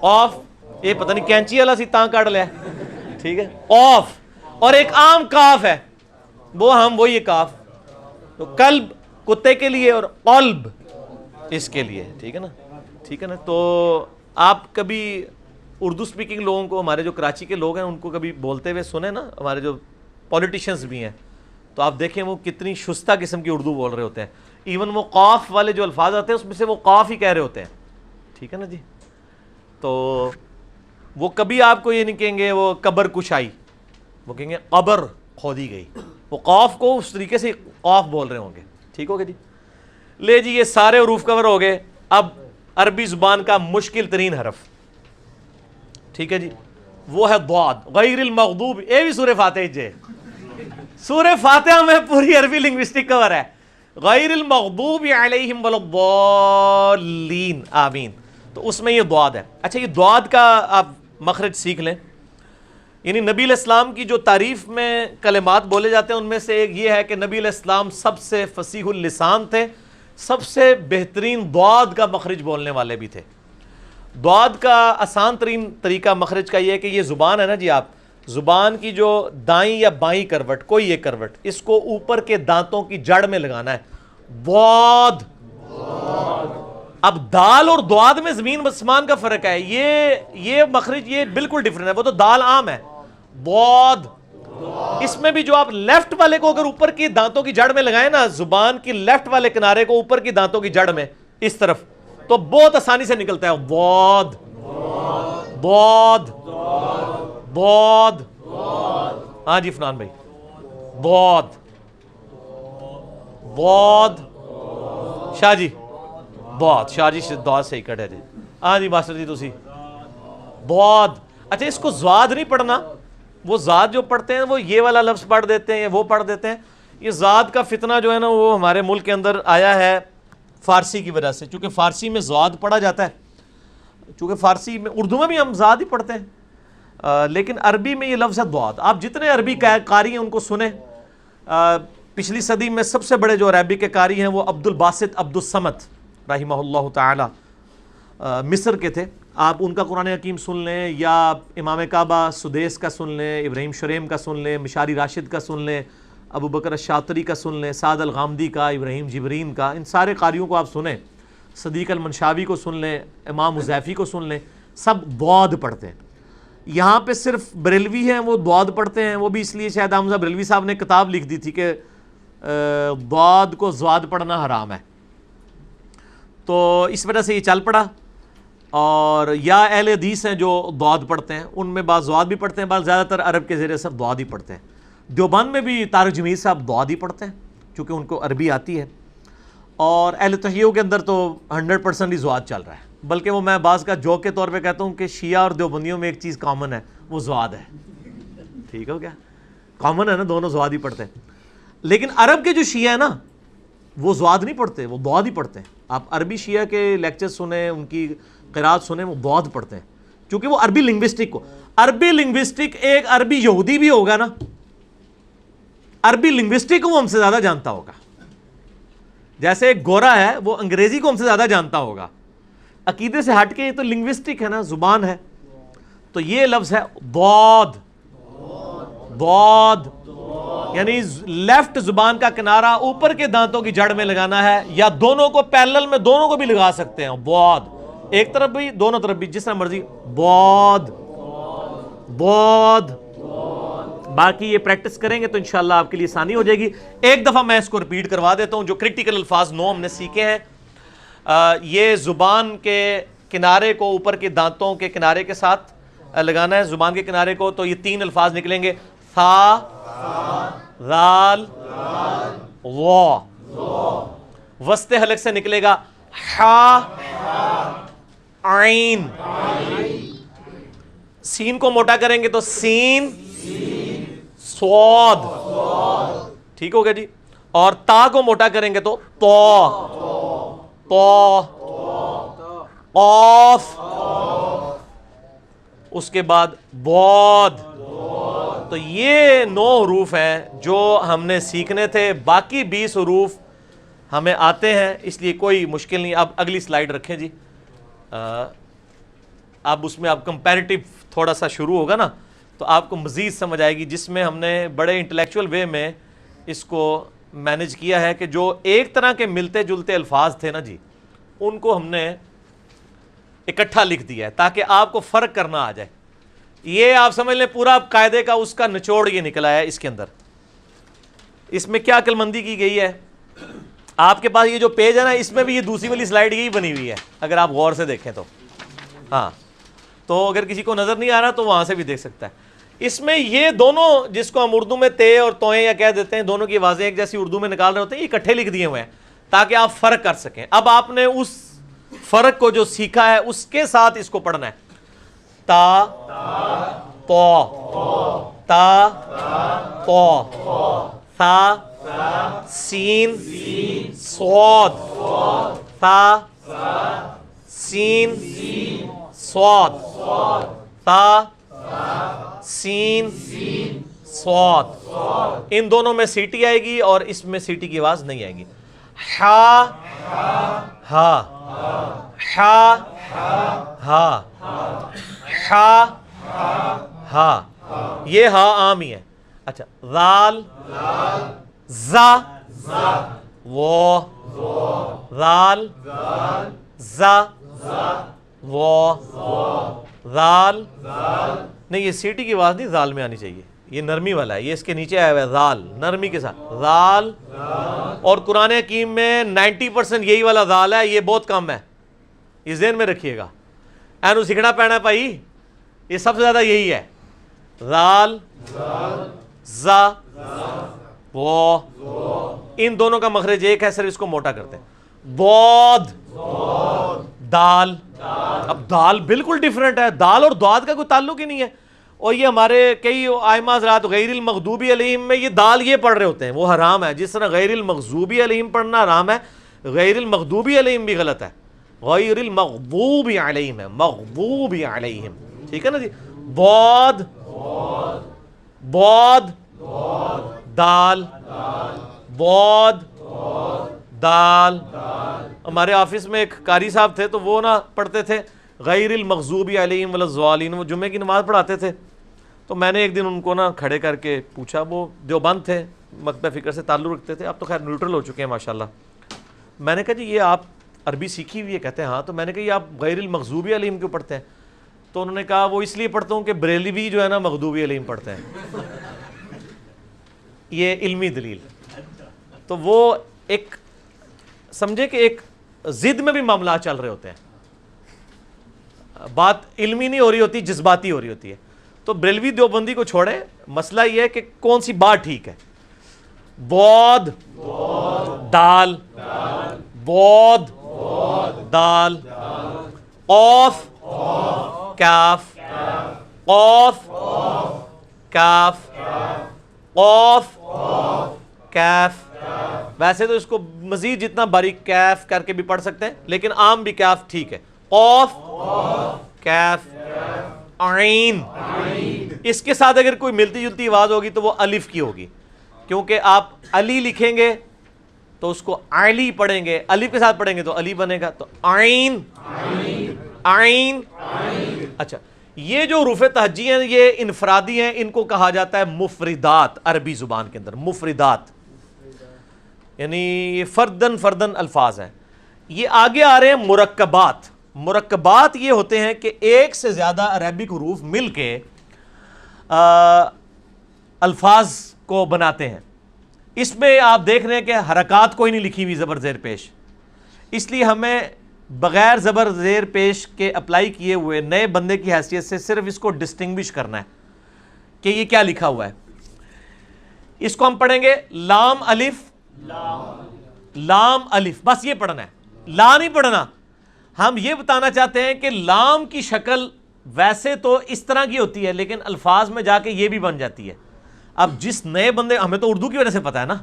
قاف, یہ پتہ نہیں کینچی والا سی تاں کاٹ لیا. ٹھیک ہے قاف. اور ایک عام کاف ہے, وہ ہم وہی کاف. تو قلب کتے کے لیے اور قلب اس کے لیے. ٹھیک ہے نا, ٹھیک ہے نا. تو آپ کبھی اردو سپیکنگ لوگوں کو, ہمارے جو کراچی کے لوگ ہیں ان کو کبھی بولتے ہوئے سنیں نا, ہمارے جو پولیٹیشنز بھی ہیں, تو آپ دیکھیں وہ کتنی شستہ قسم کی اردو بول رہے ہوتے ہیں. ایون وہ قاف والے جو الفاظ آتے ہیں اس میں سے وہ قاف ہی کہہ رہے ہوتے ہیں. ٹھیک ہے نا جی. تو وہ کبھی آپ کو یہ نہیں کہیں گے وہ قبر کشائی, وہ کہیں گے قبر کھودی گئی. وہ قاف کو اس طریقے سے قاف بول رہے ہوں گے. ٹھیک ہو گیا جی. لے جی یہ سارے حروف کور ہو گئے. اب عربی زبان کا مشکل ترین حرف, ٹھیک ہے جی, وہ ہے ضاد. غیر المغضوب, یہ بھی سورہ فاتحہ جے, سورہ فاتحہ میں پوری عربی لنگوسٹک کور ہے. غیر المغضوب علیہم ولا الضالین آمین. تو اس میں یہ ضاد ہے. اچھا یہ ضاد کا آپ مخرج سیکھ لیں. یعنی نبی علیہ السلام کی جو تعریف میں کلمات بولے جاتے ہیں ان میں سے ایک یہ ہے کہ نبی علیہ السلام سب سے فصیح اللسان تھے, سب سے بہترین ضاد کا مخرج بولنے والے بھی تھے. ضاد کا آسان ترین طریقہ مخرج کا یہ ہے کہ یہ زبان ہے نا جی, آپ زبان کی جو دائیں یا بائیں کروٹ, کوئی ایک کروٹ, اس کو اوپر کے دانتوں کی جڑ میں لگانا ہے. ضاد. اب دال اور ضاد میں زمین آسمان کا فرق ہے. یہ مخرج یہ بالکل ڈفرنٹ ہے. وہ تو دال عام ہے, ضاد. اس میں بھی جو آپ لیفٹ والے کو اگر اوپر کی دانتوں کی جڑ میں لگائیں نا, زبان کی لیفٹ والے کنارے کو اوپر کی دانتوں کی جڑ میں اس طرف, تو بہت آسانی سے نکلتا ہے ضاد ضاد ضاد. ہاں جی فنان بھائی, ضاد. ضاد شاہ جی ضاد شاہ جی ضاد صحیح کٹ ہے جی. ہاں جی ماسٹر جی تسی ضاد. اچھا اس کو زاد نہیں پڑھنا, وہ زاد جو پڑھتے ہیں وہ یہ والا لفظ پڑھ دیتے ہیں, وہ پڑھ دیتے ہیں. یہ زاد کا فتنہ جو ہے نا وہ ہمارے ملک کے اندر آیا ہے فارسی کی وجہ سے, چونکہ فارسی میں زاد پڑھا جاتا ہے, چونکہ فارسی میں, اردو میں بھی ہم زاد ہی پڑھتے ہیں, لیکن عربی میں یہ لفظ ہے ضاد. آپ جتنے عربی قاری ہیں ان کو سنیں. پچھلی صدی میں سب سے بڑے جو عربی کے قاری ہیں وہ عبد الباسط عبد الصمد رحمہ اللہ تعالی مصر کے تھے. آپ ان کا قرآن حکیم سن لیں, یا امام کعبہ سدیس کا سن لیں, ابراہیم شریم کا سن لیں, مشاری راشد کا سن لیں, ابو بکر الشاطری کا سن لیں, سعد الغامدی کا, ابراہیم جبرین کا, ان سارے قاریوں کو آپ سنیں. صدیق المنشاوی کو سن لیں, امام مزیفی کو سن لیں, سب ضاد پڑھتے ہیں. یہاں پہ صرف بریلوی ہیں وہ ضاد پڑھتے ہیں, وہ بھی اس لیے شاید حمزہ بریلوی صاحب نے کتاب لکھ دی تھی کہ ضاد کو زواد پڑھنا حرام ہے, تو اس وجہ سے یہ چل پڑا. اور یا اہل حدیث ہیں جو ضاد پڑھتے ہیں, ان میں بعض ضاد بھی پڑھتے ہیں, بعض زیادہ تر عرب کے زیر اثر ضاد ہی پڑھتے ہیں. دیوبند میں بھی طارق جمیل صاحب ضاد ہی پڑھتے ہیں چونکہ ان کو عربی آتی ہے. اور اہل تحیہ کے اندر تو 100% ہی ضاد چل رہا ہے, بلکہ وہ میں بعض کا جوک کے طور پہ کہتا ہوں کہ شیعہ اور دیوبندیوں میں ایک چیز کامن ہے, وہ ضاد ہے. ٹھیک ہو گیا, کامن ہے نا, دونوں ضاد ہی پڑھتے ہیں. لیکن عرب کے جو شیعہ ہیں نا وہ ضاد نہیں پڑھتے, وہ ضاد ہی پڑھتے ہیں. آپ عربی شیعہ کے لیکچر سنیں, ان کی قرات سنیں, وہ ضاد پڑھتے ہیں کیونکہ وہ عربی لنگوسٹک کو, عربی لنگوسٹک ایک عربی یہودی بھی ہوگا نا, عربی لنگوسٹک کو وہ ہم سے زیادہ جانتا ہوگا. جیسے ایک گورا ہے وہ انگریزی کو ہم سے زیادہ جانتا ہوگا. عقیدے سے ہٹ کے یہ تو لنگوسٹک ہے نا, زبان ہے. تو یہ لفظ ہے ضاد. ضاد یعنی لیفٹ زبان کا کنارہ اوپر کے دانتوں کی جڑ میں لگانا ہے, یا دونوں کو پیرلل میں دونوں کو بھی لگا سکتے ہیں. ضاد ایک طرف بھی دونوں طرف بھی جس طرح مرضی. ضاد ضاد. باقی یہ پریکٹس کریں گے تو انشاءاللہ آپ کے لیے آسانی ہو جائے گی. ایک دفعہ میں اس کو ریپیٹ کروا دیتا ہوں جو کریٹیکل الفاظ 9 ہم نے سیکھے ہیں. یہ زبان کے کنارے کو اوپر کے دانتوں کے کنارے کے ساتھ لگانا ہے, زبان کے کنارے کو. تو یہ 3 الفاظ نکلیں گے, ثا, ذال, وا. وسط حلق سے نکلے گا حا, عین. سین کو موٹا کریں گے تو سین, صاد. ٹھیک ہو گیا جی. اور تا کو موٹا کریں گے تو تو, قاف. اس کے بعد ضاد. تو یہ 9 حروف ہیں جو ہم نے سیکھنے تھے. باقی 20 حروف ہمیں آتے ہیں, اس لیے کوئی مشکل نہیں. اب اگلی سلائیڈ رکھیں جی. اب اس میں اب کمپیریٹیو تھوڑا سا شروع ہوگا نا تو آپ کو مزید سمجھ آئے گی, جس میں ہم نے بڑے انٹلیکچوئل وے میں اس کو مینج کیا ہے کہ جو ایک طرح کے ملتے جلتے الفاظ تھے نا جی, ان کو ہم نے اکٹھا لکھ دیا ہے تاکہ آپ کو فرق کرنا آ جائے. یہ آپ سمجھ لیں پورا قاعدے کا اس کا نچوڑ یہ نکلا ہے اس کے اندر. اس میں کیا عقل مندی کی گئی ہے, آپ کے پاس یہ جو پیج ہے نا اس میں بھی یہ دوسری والی سلائیڈ یہی بنی ہوئی ہے اگر آپ غور سے دیکھیں تو. ہاں تو اگر کسی کو نظر نہیں آ رہا تو وہاں سے بھی دیکھ سکتا ہے. اس میں یہ دونوں جس کو ہم اردو میں تے اور توئیں یا کہہ دیتے ہیں, دونوں کی آوازیں ایک جیسی اردو میں نکال رہے ہوتے ہیں, یہ اکٹھے لکھ دیے ہوئے ہیں تاکہ آپ فرق کر سکیں. اب آپ نے اس فرق کو جو سیکھا ہے اس کے ساتھ اس کو پڑھنا ہے. تا, تو, تا, تو, ثا, سین, صاد, ثا, سین, صاد, تا, سین, صاد. ان دونوں میں سیٹی آئے گی اور اس میں سیٹی کی آواز نہیں آئے گی. ہا, ہا, ہا, ہا, ہا, ہا. یہ ہا عام ہی ہے. اچھا, ذال, زا, وہ, ذال, زا, وہ, ذال. نہیں یہ سیٹی کی آواز نہیں ذال میں آنی چاہیے, یہ نرمی والا ہے, یہ اس کے نیچے آیا ہوا ہے ذال, نرمی کے ساتھ ذال. اور قرآن حکیم میں 90% یہی والا ذال ہے, یہ بہت کم ہے, یہ ذہن میں رکھیے گا. اینو سیکھنا پینا بھائی, یہ سب سے زیادہ یہی ہے. ذال, زا, وہ ان دونوں کا مخرج ایک ہے، صرف اس کو موٹا کرتے ہیں. بود دال. اب دال بالکل ڈیفرنٹ ہے، دال اور دعات کا کوئی تعلق ہی نہیں ہے. اور یہ ہمارے کئی ائمہ حضرات غیر المغضوبی علیہم میں یہ دال یہ پڑھ رہے ہوتے ہیں، وہ حرام ہے. جس طرح غیر المغضوبی علیہم پڑھنا حرام ہے، غیر المغضوبی علیہم بھی غلط ہے. غیر المغضوب علیہم ہے، مغضوب علیہم. ٹھیک ہے نا جی. بود بود دال بود دال. ہمارے آفس میں ایک قاری صاحب تھے تو وہ نا پڑھتے تھے غیر المغضوب علیہم ولا الضالین، وہ جمعے کی نماز پڑھاتے تھے. تو میں نے ایک دن ان کو نا کھڑے کر کے پوچھا، وہ دیوبند تھے، مکتبہ فکر سے تعلق رکھتے تھے، اب تو خیر نیوٹرل ہو چکے ہیں ماشاءاللہ. میں نے کہا جی یہ آپ عربی سیکھی ہوئی ہے؟ کہتے ہیں ہاں. تو میں نے کہا یہ آپ غیر المغضوبی علیہم کیوں پڑھتے ہیں؟ تو انہوں نے کہا وہ اس لیے پڑھتا ہوں کہ بریلوی جو ہے نا مغضوبی علیہم پڑھتے ہیں. یہ علمی دلیل. تو وہ ایک سمجھے کہ ایک ضد میں بھی معاملات چل رہے ہوتے ہیں، بات علمی نہیں ہو رہی ہوتی، جذباتی ہو رہی ہوتی ہے. تو بریلوی دیوبندی کو چھوڑیں، مسئلہ یہ ہے کہ کون سی بات ٹھیک ہے. بود دال بود دال. قوف کاف قوف کاف قوف کیف. ویسے تو اس کو مزید جتنا باریک کیف کر کے بھی پڑھ سکتے ہیں، لیکن عام بھی کیف ٹھیک ہے. قوف کیف عین. اس کے ساتھ اگر کوئی ملتی جلتی آواز ہوگی تو وہ الف کی ہوگی، کیونکہ آپ علی لکھیں گے تو اس کو علی پڑھیں گے، الف کے ساتھ پڑھیں گے تو علی بنے گا. تو عین عین. اچھا، یہ جو حروف تہجی ہیں یہ انفرادی ہیں، ان کو کہا جاتا ہے مفردات. عربی زبان کے اندر مفردات یعنی یہ فردن فردن الفاظ ہیں. یہ آگے آ رہے ہیں مرکبات. مرکبات یہ ہوتے ہیں کہ ایک سے زیادہ عربک حروف مل کے الفاظ کو بناتے ہیں. اس میں آپ دیکھ رہے ہیں کہ حرکات کوئی نہیں لکھی ہوئی زبر زیر پیش، اس لیے ہمیں بغیر زبر زیر پیش کے اپلائی کیے ہوئے نئے بندے کی حیثیت سے صرف اس کو ڈسٹنگوش کرنا ہے کہ یہ کیا لکھا ہوا ہے. اس کو ہم پڑھیں گے لام الف لام الف، بس یہ پڑھنا ہے، لا نہیں پڑھنا. ہم یہ بتانا چاہتے ہیں کہ لام کی شکل ویسے تو اس طرح کی ہوتی ہے، لیکن الفاظ میں جا کے یہ بھی بن جاتی ہے. اب جس نئے بندے، ہمیں تو اردو کی وجہ سے پتا ہے نا،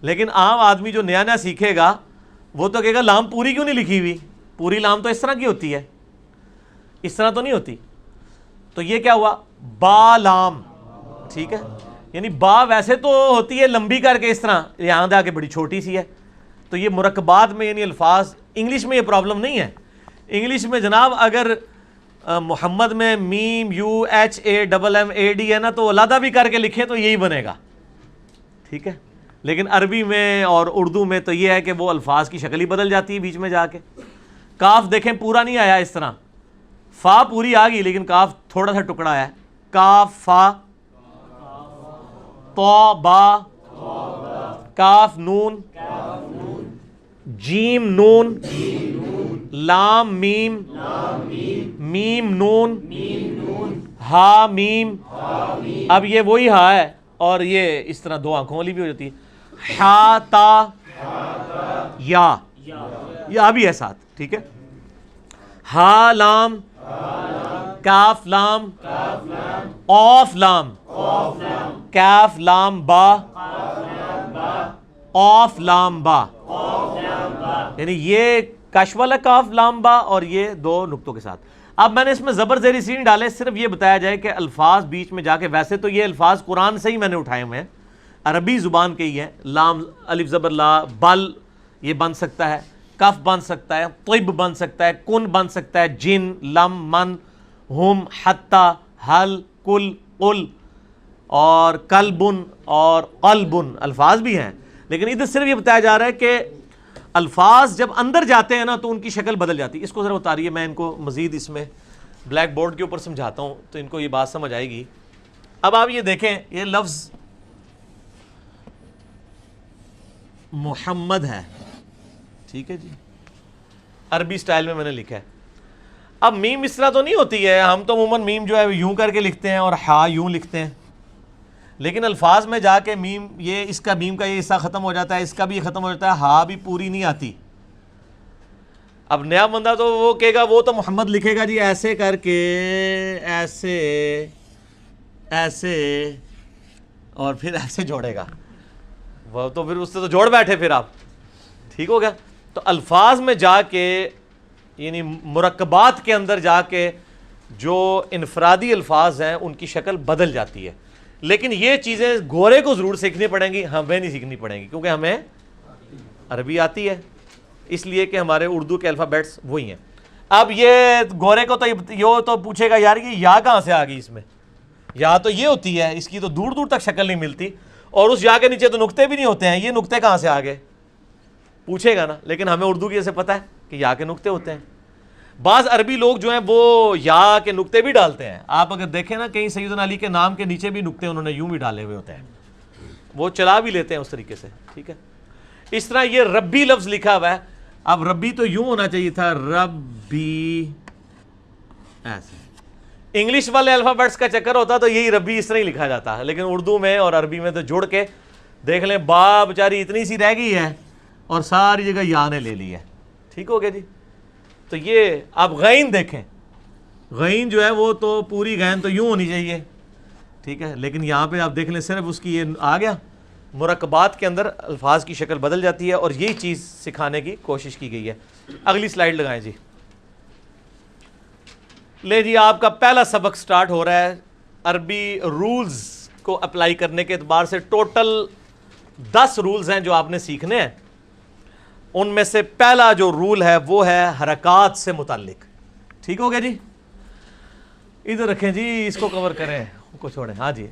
لیکن عام آدمی جو نیا نیا سیکھے گا وہ تو کہے گا لام پوری کیوں نہیں لکھی ہوئی؟ پوری لام تو اس طرح کی ہوتی ہے، اس طرح تو نہیں ہوتی. تو یہ کیا ہوا؟ با لام. ٹھیک ہے، یعنی با ویسے تو ہوتی ہے لمبی کر کے اس طرح، یہاں دے آ کے بڑی چھوٹی سی ہے. تو یہ مرکبات میں یعنی الفاظ، انگلش میں یہ پرابلم نہیں ہے. انگلش میں جناب اگر محمد میں میم U H A double M A D ہے نا تو علیحدہ بھی کر کے لکھیں تو یہی بنے گا. ٹھیک ہے، لیکن عربی میں اور اردو میں تو یہ ہے کہ وہ الفاظ کی شکل ہی بدل جاتی ہے بیچ میں جا کے. کاف دیکھیں پورا نہیں آیا اس طرح، فا پوری آ گئی لیکن کاف تھوڑا سا ٹکڑا ہے. کاف فا، تو با، کاف نون، جیم نون، لام میم، میم نون، ہا میم. اب یہ وہی ہا ہے اور یہ اس طرح دو آنکھوں والی بھی ہو جاتی ہے. ہا تا یا، یا بھی ہے ساتھ. ٹھیک ہے، ہا لام، کاف لام، قاف لام، کاف لام با، قاف لام با. یعنی یہ کش والا کاف لام با اور یہ دو نقطوں کے ساتھ. اب میں نے اس میں زبر زیر سین ڈالے صرف یہ بتایا جائے کہ الفاظ بیچ میں جا کے، ویسے تو یہ الفاظ قرآن سے ہی میں نے اٹھائے ہوئے ہیں، عربی زبان کے ہی ہیں. لام الف زبر لا، بل یہ بن سکتا ہے، کف بن سکتا ہے، طب بن سکتا ہے، کن بن سکتا ہے، جن، لم، من، ہم، حتی، حل، کل، قل، اور کلبن اور قلبن الفاظ بھی ہیں. لیکن ادھر صرف یہ بتایا جا رہا ہے کہ الفاظ جب اندر جاتے ہیں نا تو ان کی شکل بدل جاتی ہے. اس کو ذرا اتاریے، میں ان کو مزید اس میں بلیک بورڈ کے اوپر سمجھاتا ہوں تو ان کو یہ بات سمجھ آئے گی. اب آپ یہ دیکھیں، یہ لفظ محمد ہے، ٹھیک ہے جی، عربی سٹائل میں نے لکھا ہے. اب میم اس طرح تو نہیں ہوتی ہے، ہم تو عموماً میم جو ہے یوں کر کے لکھتے ہیں اور ہا یوں لکھتے ہیں، لیکن الفاظ میں جا کے میم یہ اس کا میم کا یہ حصہ ختم ہو جاتا ہے، اس کا بھی ختم ہو جاتا ہے، ہاں بھی پوری نہیں آتی. اب نیا بندہ تو وہ کہے گا وہ تو محمد لکھے گا جی ایسے کر کے، ایسے ایسے اور پھر ایسے جوڑے گا، وہ تو پھر اس سے تو جوڑ بیٹھے پھر آپ. ٹھیک ہو گیا. تو الفاظ میں جا کے یعنی مرکبات کے اندر جا کے جو انفرادی الفاظ ہیں ان کی شکل بدل جاتی ہے. لیکن یہ چیزیں گورے کو ضرور سیکھنی پڑیں گی، ہمیں نہیں سیکھنی پڑیں گی کیونکہ ہمیں عربی آتی ہے، اس لیے کہ ہمارے اردو کے الفابیٹس وہی ہیں. اب یہ گورے کو تو یہ تو پوچھے گا یار یہ یا کہاں سے آ گئی، اس میں یا تو یہ ہوتی ہے، اس کی تو دور دور تک شکل نہیں ملتی، اور اس یا کے نیچے تو نقطے بھی نہیں ہوتے ہیں، یہ نقطے کہاں سے آ گئے پوچھے گا نا. لیکن ہمیں اردو کی سے پتہ ہے کہ یا کے نقطے ہوتے ہیں. بعض عربی لوگ جو ہیں وہ یا کے نقطے بھی ڈالتے ہیں. آپ اگر دیکھیں نا کہیں سیدنا علی کے نام کے نیچے بھی نقطے انہوں نے یوں بھی ڈالے ہوئے ہوتے ہیں، وہ چلا بھی لیتے ہیں اس طریقے سے. ٹھیک ہے. اس طرح یہ ربی لفظ لکھا ہوا ہے. اب ربی تو یوں ہونا چاہیے تھا، ربی ایسے. انگلش والے الفابیٹس کا چکر ہوتا تو یہی ربی اس طرح ہی لکھا جاتا ہے، لیکن اردو میں اور عربی میں تو جوڑ کے دیکھ لیں، با بیچاری اتنی سی رہ گئی ہے اور ساری جگہ یا نے لے لی ہے. ٹھیک ہو گیا جی. تو یہ آپ غین دیکھیں، غین جو ہے وہ تو پوری غین تو یوں ہونی چاہیے. ٹھیک ہے. لیکن یہاں پہ آپ دیکھ لیں صرف اس کی یہ آ گیا، مرکبات کے اندر الفاظ کی شکل بدل جاتی ہے، اور یہی چیز سکھانے کی کوشش کی گئی ہے. اگلی سلائیڈ لگائیں جی. لے جی آپ کا پہلا سبق سٹارٹ ہو رہا ہے. عربی رولز کو اپلائی کرنے کے اعتبار سے ٹوٹل 10 رولز ہیں جو آپ نے سیکھنے ہیں. ان میں سے پہلا جو رول ہے وہ ہے حرکات سے متعلق. ٹھیک ہو گیا جی. ادھر رکھیں جی، اس کو کور کریں، ان کو چھوڑیں. ہاں جی.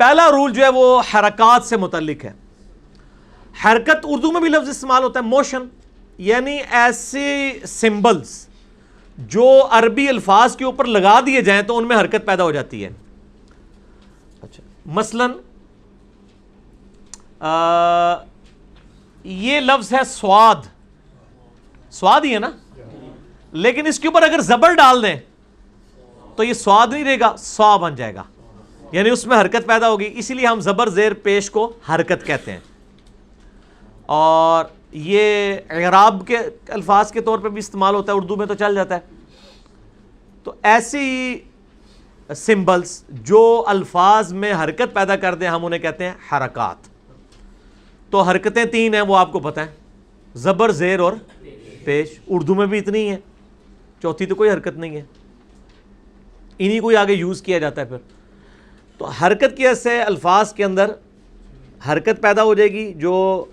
پہلا رول جو ہے وہ حرکات سے متعلق ہے. حرکت اردو میں بھی لفظ استعمال ہوتا ہے، موشن، یعنی ایسے سمبلز جو عربی الفاظ کے اوپر لگا دیے جائیں تو ان میں حرکت پیدا ہو جاتی ہے. اچھا مثلا یہ لفظ ہے سواد، سواد ہی ہے نا، لیکن اس کے اوپر اگر زبر ڈال دیں تو یہ سواد نہیں رہے گا، سوا بن جائے گا، یعنی اس میں حرکت پیدا ہوگی. اسی لیے ہم زبر زیر پیش کو حرکت کہتے ہیں. اور یہ اعراب کے الفاظ کے طور پہ بھی استعمال ہوتا ہے، اردو میں تو چل جاتا ہے. تو ایسی سمبلز جو الفاظ میں حرکت پیدا کر دیں ہم انہیں کہتے ہیں حرکات. تو حرکتیں 3 ہیں، وہ آپ کو پتہ ہے، زبر زیر اور پیش. اردو میں بھی اتنی ہیں، چوتھی تو کوئی حرکت نہیں ہے، انہی کوئی آگے یوز کیا جاتا ہے. پھر تو حرکت کی وجہ سے الفاظ کے اندر حرکت پیدا ہو جائے گی، جو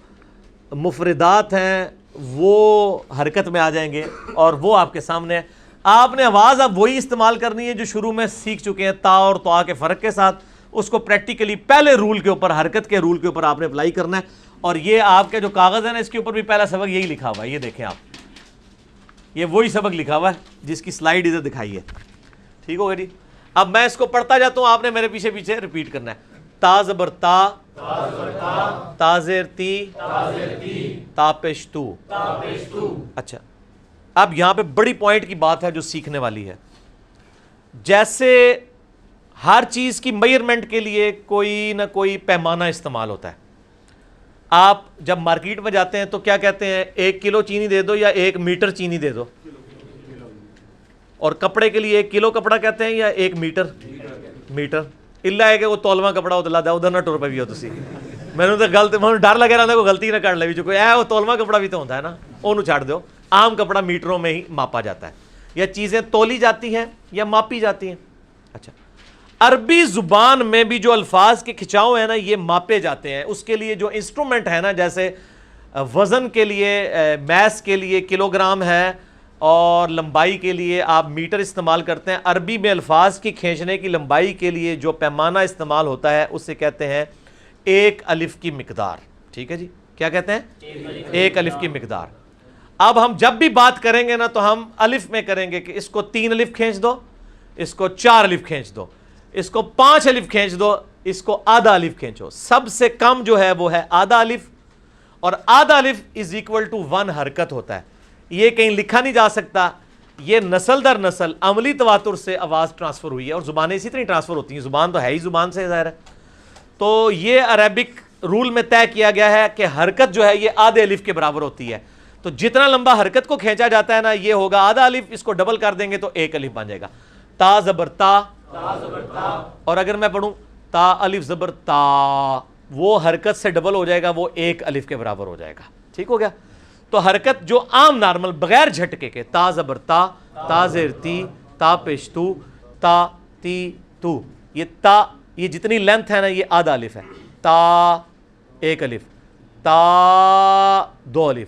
مفردات ہیں وہ حرکت میں آ جائیں گے، اور وہ آپ کے سامنے ہے. آپ نے آواز اب وہی استعمال کرنی ہے جو شروع میں سیکھ چکے ہیں، تا اور طا کے فرق کے ساتھ. اس کو پریکٹیکلی پہلے رول کے اوپر، حرکت کے رول کے اوپر آپ نے اپلائی کرنا ہے. اور یہ آپ کے جو کاغذ ہے نا، اس کے اوپر بھی پہلا سبق یہی لکھا ہوا ہے. یہ دیکھیں آپ، یہ وہی سبق لکھا ہوا ہے جس کی سلائیڈ ادھر دکھائی ہے. ٹھیک ہوگا جی. اب میں اس کو پڑھتا جاتا ہوں، آپ نے میرے پیچھے پیچھے ریپیٹ کرنا ہے. تا زبر تا، تا زیر تی، تا پیش تو. اچھا اب یہاں پہ بڑی پوائنٹ کی بات ہے جو سیکھنے والی ہے. جیسے ہر چیز کی میئرمنٹ کے لیے کوئی نہ کوئی پیمانہ استعمال ہوتا ہے. آپ جب مارکیٹ میں جاتے ہیں تو کیا کہتے ہیں، 1 کلو چینی دے دو یا 1 میٹر چینی دے دو. اور کپڑے کے لیے 1 کلو کپڑا کہتے ہیں یا 1 میٹر میٹر. اللہ ہے کہ وہ تولواں کپڑا ہوتا ہے ادھر نہ ٹور پہ بھی ہو تسی. میں نے تو غلط ڈر لگا رہا کوئی غلطی نہ کر لے جو کوئی وہ تولواں کپڑا بھی تو ہوتا ہے نا، انہوں چھاڑ دو. عام کپڑا میٹروں میں ہی ماپا جاتا ہے، یا چیزیں تولی جاتی ہیں یا ماپی جاتی ہیں. اچھا عربی زبان میں بھی جو الفاظ کے کھچاؤ ہیں نا یہ ماپے جاتے ہیں. اس کے لیے جو انسٹرومنٹ ہے نا، جیسے وزن کے لیے میس کے لیے کلو گرام ہے، اور لمبائی کے لیے آپ میٹر استعمال کرتے ہیں. عربی میں الفاظ کی کھینچنے کی لمبائی کے لیے جو پیمانہ استعمال ہوتا ہے اسے کہتے ہیں 1 الف کی مقدار. ٹھیک ہے جی. کیا کہتے ہیں؟ 1 الف کی مقدار. اب ہم جب بھی بات کریں گے نا تو ہم الف میں کریں گے کہ اس کو 3 الف کھینچ دو، اس کو 4 الف کھینچ دو، اس کو 5 الف کھینچ دو، اس کو آدھا الف کھینچو. سب سے کم جو ہے وہ ہے آدھا الف، اور آدھا الف از اکول ٹو 1 حرکت ہوتا ہے. یہ کہیں لکھا نہیں جا سکتا، یہ نسل در نسل عملی تواتر سے آواز ٹرانسفر ہوئی ہے، اور زبانیں اسی طرح ٹرانسفر ہوتی ہیں. زبان تو ہے ہی زبان سے ظاہر ہے. تو یہ عربک رول میں طے کیا گیا ہے کہ حرکت جو ہے یہ آدھے الف کے برابر ہوتی ہے. تو جتنا لمبا حرکت کو کھینچا جاتا ہے نا یہ ہوگا آدھا الف, اس کو ڈبل کر دیں گے تو ایک الف بن جائے گا. تا زبر تا, اور اگر میں پڑھوں تا الف زبر تا, وہ حرکت سے ڈبل ہو جائے گا, وہ ایک الف کے برابر ہو جائے گا. ٹھیک ہو گیا. تو حرکت جو عام نارمل بغیر جھٹکے کے تا زبر تا, تا زیر تی, تا پیش تو, تا تی تو, یہ تا یہ جتنی لینتھ ہے نا یہ آدھا الف ہے. تا ایک الف, تا دو الف,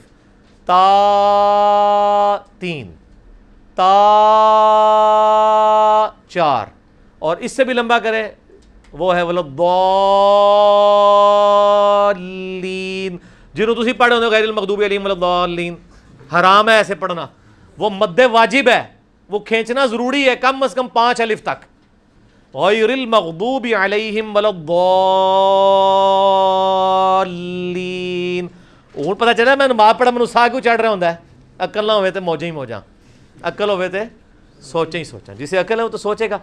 تا تین, تا چار, اور اس سے بھی لمبا کریں وہ ہے ولضالین, جنہوں تسی پڑھے ہونے غیر المغضوب علیہم ولضالین. حرام ہے ایسے پڑھنا, وہ مد واجب ہے, وہ کھینچنا ضروری ہے کم از کم 5 الف تک. غیر المغضوب علیہم ولضالین. ہوں پتہ چلا میں نماز پڑھا مینوں ساہ کیوں چڑھ رہا ہوندا ہے. عقل نہ ہوئے تے موجاں ہی موجاں, عقل ہوئے تے سوچیں ہی سوچاں. جسے عقل ہے وہ تو سوچے گا.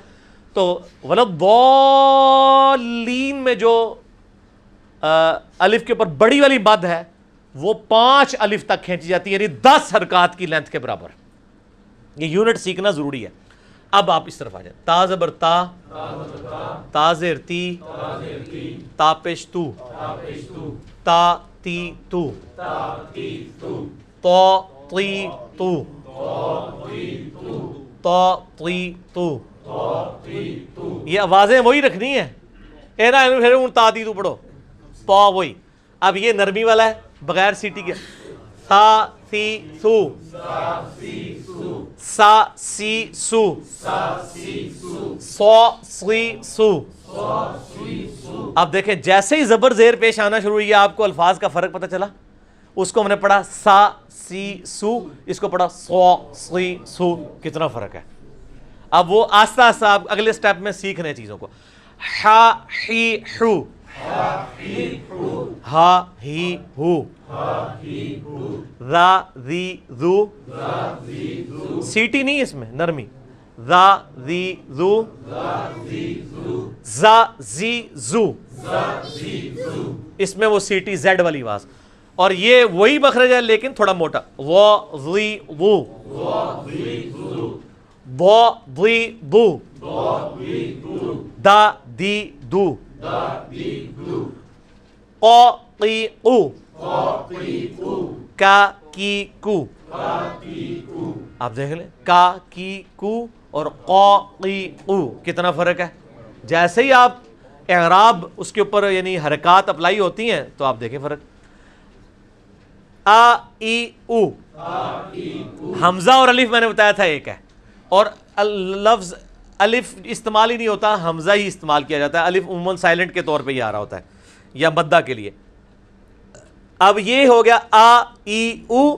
تو ولضالین میں جو الف کے اوپر بڑی والی مد ہے وہ 5 الف تک کھینچی جاتی ہے, یعنی 10 حرکات کی لینتھ کے برابر. یہ یونٹ سیکھنا ضروری ہے. اب آپ اس طرف آ جائیں. تا زبر تا, تا زیر تی, تا پیش تو, تا تی تو, تو تی تو, تو تی تو. یہ آوازیں وہی رکھنی ہیں. اے نا پھر تا تی تو پڑھو, تو وہی. اب یہ نرمی والا ہے بغیر سیٹی کے. سا سی سو, سا سی سو, سو سی سو. اب دیکھیں جیسے ہی زبر زیر پیش آنا شروع ہوئی آپ کو الفاظ کا فرق پتہ چلا. اس کو ہم نے پڑھا سا سی سو, اس کو پڑھا سو سی سو, کتنا فرق ہے. اب وہ آہستہ آہستہ آپ اگلے سٹیپ میں سیکھ رہے ہیں چیزوں کو. ہا ہی ہو, ہا ہی ہو, ذا ذی ذو, سیٹی نہیں اس میں نرمی. ذا ذی ذو, زا زی زو, اس میں وہ سیٹی زیڈ والی آواز. اور یہ وہی مخرج ہے لیکن تھوڑا موٹا. و ذی وو, بو ذی بو, دا دی دو, قو قی قو, کا کی کو. آپ دیکھ لیں کا کی کو اور قو قی قو کتنا فرق ہے. جیسے ہی آپ اعراب اس کے اوپر یعنی حرکات اپلائی ہوتی ہیں تو آپ دیکھیں فرق. آ ای او, حمزہ اور الف میں نے بتایا تھا ایک ہے, اور لفظ الف استعمال ہی نہیں ہوتا, حمزہ ہی استعمال کیا جاتا ہے. الف عموماً سائلنٹ کے طور پہ ہی آ رہا ہوتا ہے یا مدہ کے لیے. اب یہ ہو گیا آ ای او,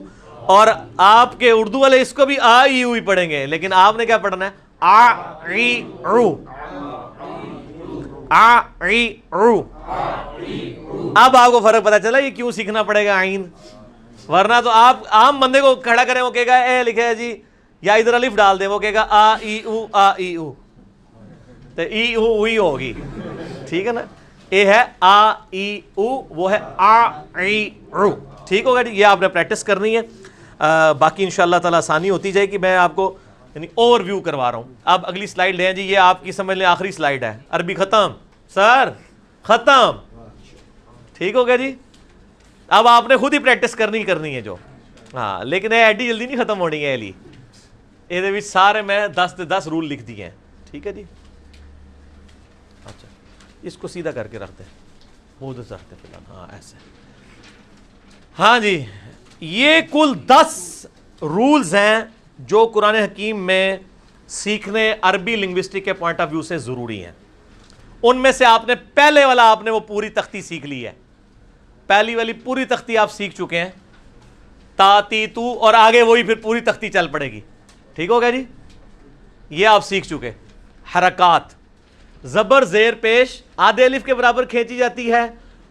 اور آپ کے اردو والے اس کو بھی آ ای او ہی پڑھیں گے, لیکن آپ نے کیا پڑھنا ہے آ ای او, آ ای او. اب آپ کو فرق پتہ چلا یہ کیوں سیکھنا پڑے گا عین, ورنہ تو آپ عام بندے کو کھڑا کریں وہ کہے گا اے لکھے ہے جی, یا ادھر الف ڈال دیں وہ کہے گا آ ای او, آ ای او, تو ای او وہی ہوگی. ٹھیک ہے نا. اے ہے آ ای او, وہ ہے آ ای او. ٹھیک ہوگا جی. یہ آپ نے پریکٹس کرنی ہے. باقی انشاءاللہ تعالی آسانی ہوتی جائے گی. میں آپ کو یعنی اوور ویو کروا رہا ہوں. اب اگلی سلائیڈ لیں جی, یہ آپ کی سمجھ لیں آخری سلائیڈ ہے. عربی ختم سر, ختم. ٹھیک ہوگا جی. اب آپ نے خود ہی پریکٹس کرنی ہے جو. ہاں لیکن یہ ایڈی جلدی نہیں ختم ہونی ہے. یہ سارے میں 10 رول لکھ دیے ہیں. ٹھیک ہے جی. اچھا اس کو سیدھا کر کے رکھتے ہیں, وہ ادھر رکھتے فی الحال. ہاں ایسے. ہاں جی, یہ کل 10 رولز ہیں جو قرآن حکیم میں سیکھنے عربی لنگوسٹک کے پوائنٹ آف ویو سے ضروری ہیں. ان میں سے آپ نے پہلے والا آپ نے وہ پوری تختی سیکھ لی ہے. پہلی والی پوری تختی آپ سیکھ چکے ہیں, تا تی تو, اور آگے وہی پھر پوری تختی چل پڑے گی. ٹھیک ہو گیا جی. یہ آپ سیکھ چکے. حرکات, زبر زیر پیش آدھے الف کے برابر کھینچی جاتی ہے,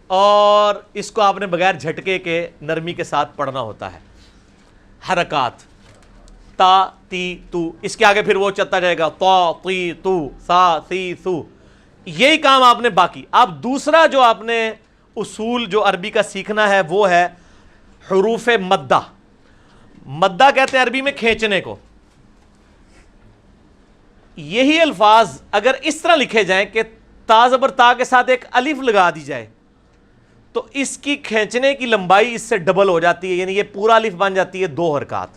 اور اس کو آپ نے بغیر جھٹکے کے نرمی کے ساتھ پڑھنا ہوتا ہے. حرکات تا تی تو, اس کے آگے پھر وہ چلتا جائے گا تو تی تو, سا سی سو. یہی کام آپ نے باقی. اب دوسرا جو آپ نے اصول جو عربی کا سیکھنا ہے وہ ہے حروف مدہ. مدہ کہتے ہیں عربی میں کھینچنے کو. یہی الفاظ اگر اس طرح لکھے جائیں کہ تا زبر تا کے ساتھ ایک الف لگا دی جائے تو اس کی کھینچنے کی لمبائی اس سے ڈبل ہو جاتی ہے, یعنی یہ پورا الف بن جاتی ہے 2 حرکات.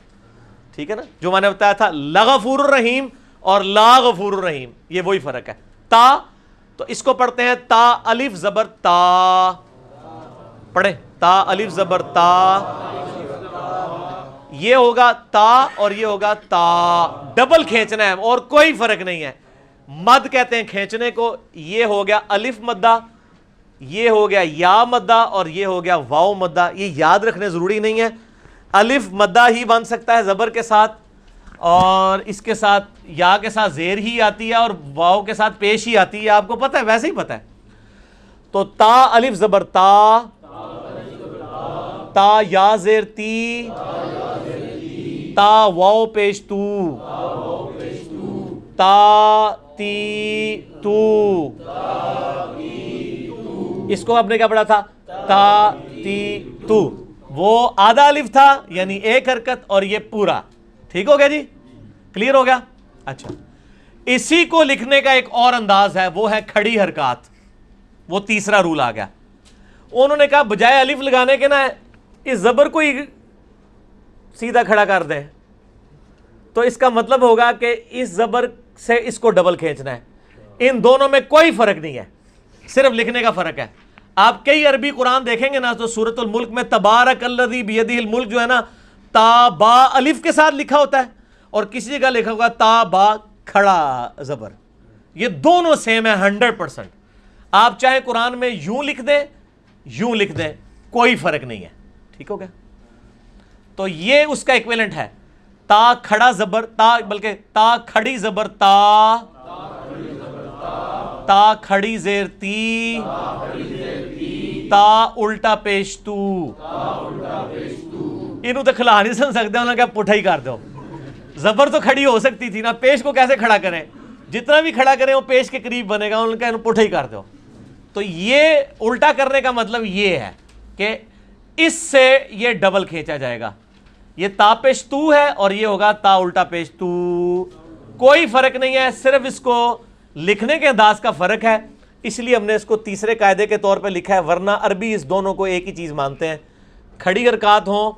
ٹھیک ہے نا, جو میں نے بتایا تھا لغفور الرحیم اور لا غفور الرحیم, یہ وہی فرق ہے. تا تو اس کو پڑھتے ہیں تا الف زبر تا, پڑھیں تا الف زبر تا, یہ ہوگا تا اور یہ ہوگا تا, ڈبل کھینچنا ہے اور کوئی فرق نہیں ہے. مد کہتے ہیں کھینچنے کو. یہ ہو گیا الف مدہ, یہ ہو گیا یا مدہ اور یہ ہو گیا واو مدہ. یہ یاد رکھنے ضروری نہیں ہے, الف مدہ ہی بن سکتا ہے زبر کے ساتھ, اور اس کے ساتھ یا کے ساتھ زیر ہی آتی ہے اور واو کے ساتھ پیش ہی آتی ہے. آپ کو پتہ ہے, ویسے ہی پتہ ہے. تو تا الف زبر تا, تا یا زیر تی, تا واو پیش تو, تا تی تو. اس کو آپ نے کیا پڑھا تھا, تا تی تو. وہ آدھا الف تھا یعنی ایک حرکت, اور یہ پورا. ٹھیک ہو گیا جی, کلیئر ہو گیا. اچھا, اسی کو لکھنے کا ایک اور انداز ہے, وہ ہے کھڑی حرکات. وہ تیسرا رول آ گیا. انہوں نے کہا بجائے الف لگانے کے نا اس زبر کو ہی سیدھا کھڑا کر دیں, تو اس کا مطلب ہوگا کہ اس زبر سے اس کو ڈبل کھینچنا ہے. ان دونوں میں کوئی فرق نہیں ہے, صرف لکھنے کا فرق ہے. آپ کئی عربی قرآن دیکھیں گے نا, تو سورۃ الملک میں تبارک الذی بیدہ الملک جو ہے نا, تا با الف کے ساتھ لکھا ہوتا ہے, اور کسی جگہ لکھا ہوگا تا با کھڑا زبر. یہ دونوں سیم ہے 100%. آپ چاہے قرآن میں یوں لکھ دیں یوں لکھ دیں, کوئی فرق نہیں ہے. ٹھیک ہو گیا. تو یہ اس کا ایکویلنٹ ہے, تا کھڑا زبر تا, بلکہ تا کھڑی زبر تا, تا کھڑی زیر تی, تا الٹا پیش تو. انہوں تو کھلا نہیں سن سکتے, انہوں نے کہا پٹھا ہی کر دو. زبر تو کھڑی ہو سکتی تھی نا, پیش کو کیسے کھڑا کریں, جتنا بھی کھڑا کریں وہ پیش کے قریب بنے گا. انہوں نے کہا انہوں پٹھا ہی کر دو. تو یہ الٹا کرنے کا مطلب یہ ہے کہ اس سے یہ ڈبل کھینچا جائے گا. یہ تا پیش تو ہے اور یہ ہوگا تا الٹا پیش تو. کوئی فرق نہیں ہے, صرف اس کو لکھنے کے انداز کا فرق ہے. اس لیے ہم نے اس کو تیسرے قاعدے کے طور پہ لکھا ہے, ورنہ عربی اس دونوں کو ایک ہی چیز مانتے ہیں. کھڑی حرکات ہوں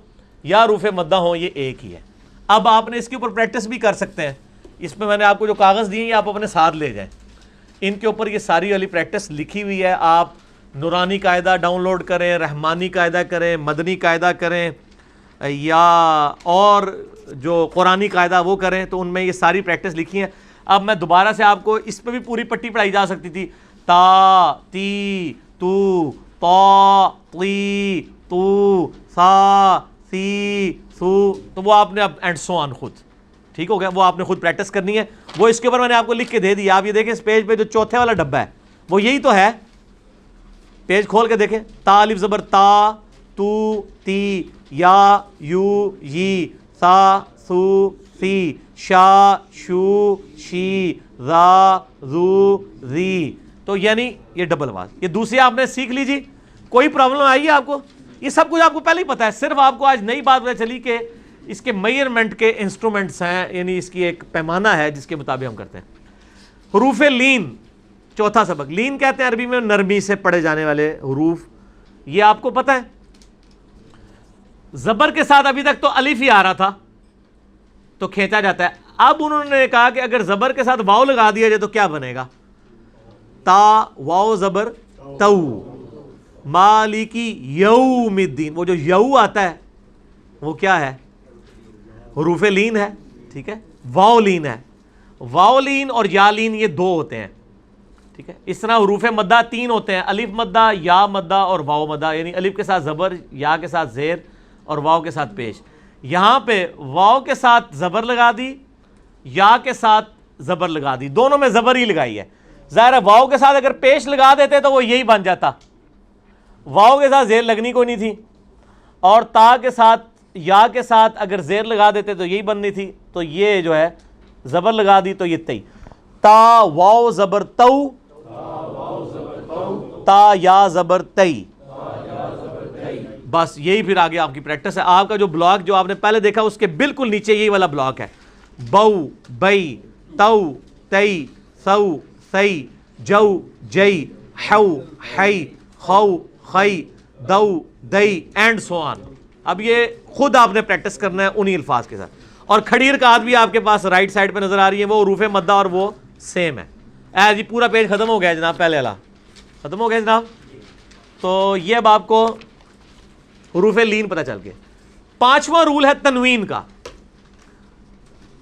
یا حروف مدہ ہوں, یہ ایک ہی ہے. اب آپ نے اس کے اوپر پریکٹس بھی کر سکتے ہیں. اس میں نے آپ کو جو کاغذ دیے ہیں آپ اپنے ساتھ لے جائیں, ان کے اوپر یہ ساری والی پریکٹس لکھی ہوئی ہے. آپ نورانی قاعدہ ڈاؤن لوڈ کریں, رحمانی قاعدہ کریں, مدنی قاعدہ کریں, یا اور جو قرآنی قاعدہ وہ کریں, تو ان میں یہ ساری پریکٹس لکھی ہیں. اب میں دوبارہ سے آپ کو اس پہ بھی پوری پٹی پڑھائی جا سکتی تھی, تا تی تو, تا تی تو, سا سی سو, تو وہ آپ نے اب اینڈ سو آن خود. ٹھیک ہو گیا, وہ آپ نے خود پریکٹس کرنی ہے. وہ اس کے اوپر میں نے آپ کو لکھ کے دے دی. آپ یہ دیکھیں اس پیج پہ جو چوتھے والا ڈبہ ہے وہ یہی تو ہے. پیج کھول کے دیکھیں, تا الف زبر تا, تو تی, یا یو یی, سا سو سی, شا شو شی, را زو زی. تو یعنی یہ ڈبل آواز. یہ دوسری آپ نے سیکھ لیجی. کوئی پرابلم آئی ہے آپ کو؟ یہ سب کچھ آپ کو پہلے ہی پتا ہے, صرف آپ کو آج نئی بات پتہ چلی کہ اس کے میئرمنٹ کے انسٹرومنٹس ہیں, یعنی اس کی ایک پیمانہ ہے جس کے مطابق ہم کرتے ہیں. حروف لین, چوتھا سبق. لین کہتے ہیں عربی میں نرمی سے پڑھے جانے والے حروف. یہ آپ کو پتہ ہے زبر کے ساتھ ابھی تک تو الف ہی آ رہا تھا تو کھینچا جاتا ہے. اب انہوں نے کہا کہ اگر زبر کے ساتھ واو لگا دیا جائے تو کیا بنے گا, تا واو زبر تو, مالکی یوم الدین. وہ جو یو آتا ہے وہ کیا ہے, حروف لین ہے. ٹھیک ہے, واو لین ہے. واو لین اور یا لین یہ دو ہوتے ہیں. ٹھیک ہے, اس طرح حروف مدہ 3 ہوتے ہیں, الف مدہ, یا مدہ اور واو مدہ, یعنی الف کے ساتھ زبر, یا کے ساتھ زیر اور واو کے ساتھ پیش. یہاں پہ واو کے ساتھ زبر لگا دی, یا کے ساتھ زبر لگا دی, دونوں میں زبر ہی لگائی ہے. ظاہر ہے واو کے ساتھ اگر پیش لگا دیتے تو وہ یہی بن جاتا, واو کے ساتھ زیر لگنی کوئی نہیں تھی, اور تا کے ساتھ یا کے ساتھ اگر زیر لگا دیتے تو یہی بننی تھی. تو یہ جو ہے زبر لگا دی تو یہ تی, تا واو زبر تو, تا یا زبر تئی. بس یہی پھر آگے آپ کی پریکٹس ہے. آپ کا جو بلاک جو آپ نے پہلے دیکھا اس کے بالکل نیچے یہی والا بلاک ہے. بو بئی تو تئی سو سی جو جئی ہو ہئی خو خئی دو دئی اینڈ سو آن. اب یہ خود آپ نے پریکٹس کرنا ہے انہی الفاظ کے ساتھ. اور کھڑی حرکات بھی آپ کے پاس رائٹ سائڈ پہ نظر آ رہی ہے, وہ حروف مدہ اور وہ سیم ہے. جی پورا پیج ختم ہو گیا جناب, پہلے والا ختم ہو گیا جناب. تو یہ اب آپ کو حروف لین پتہ چل گئے. پانچواں رول ہے تنوین کا.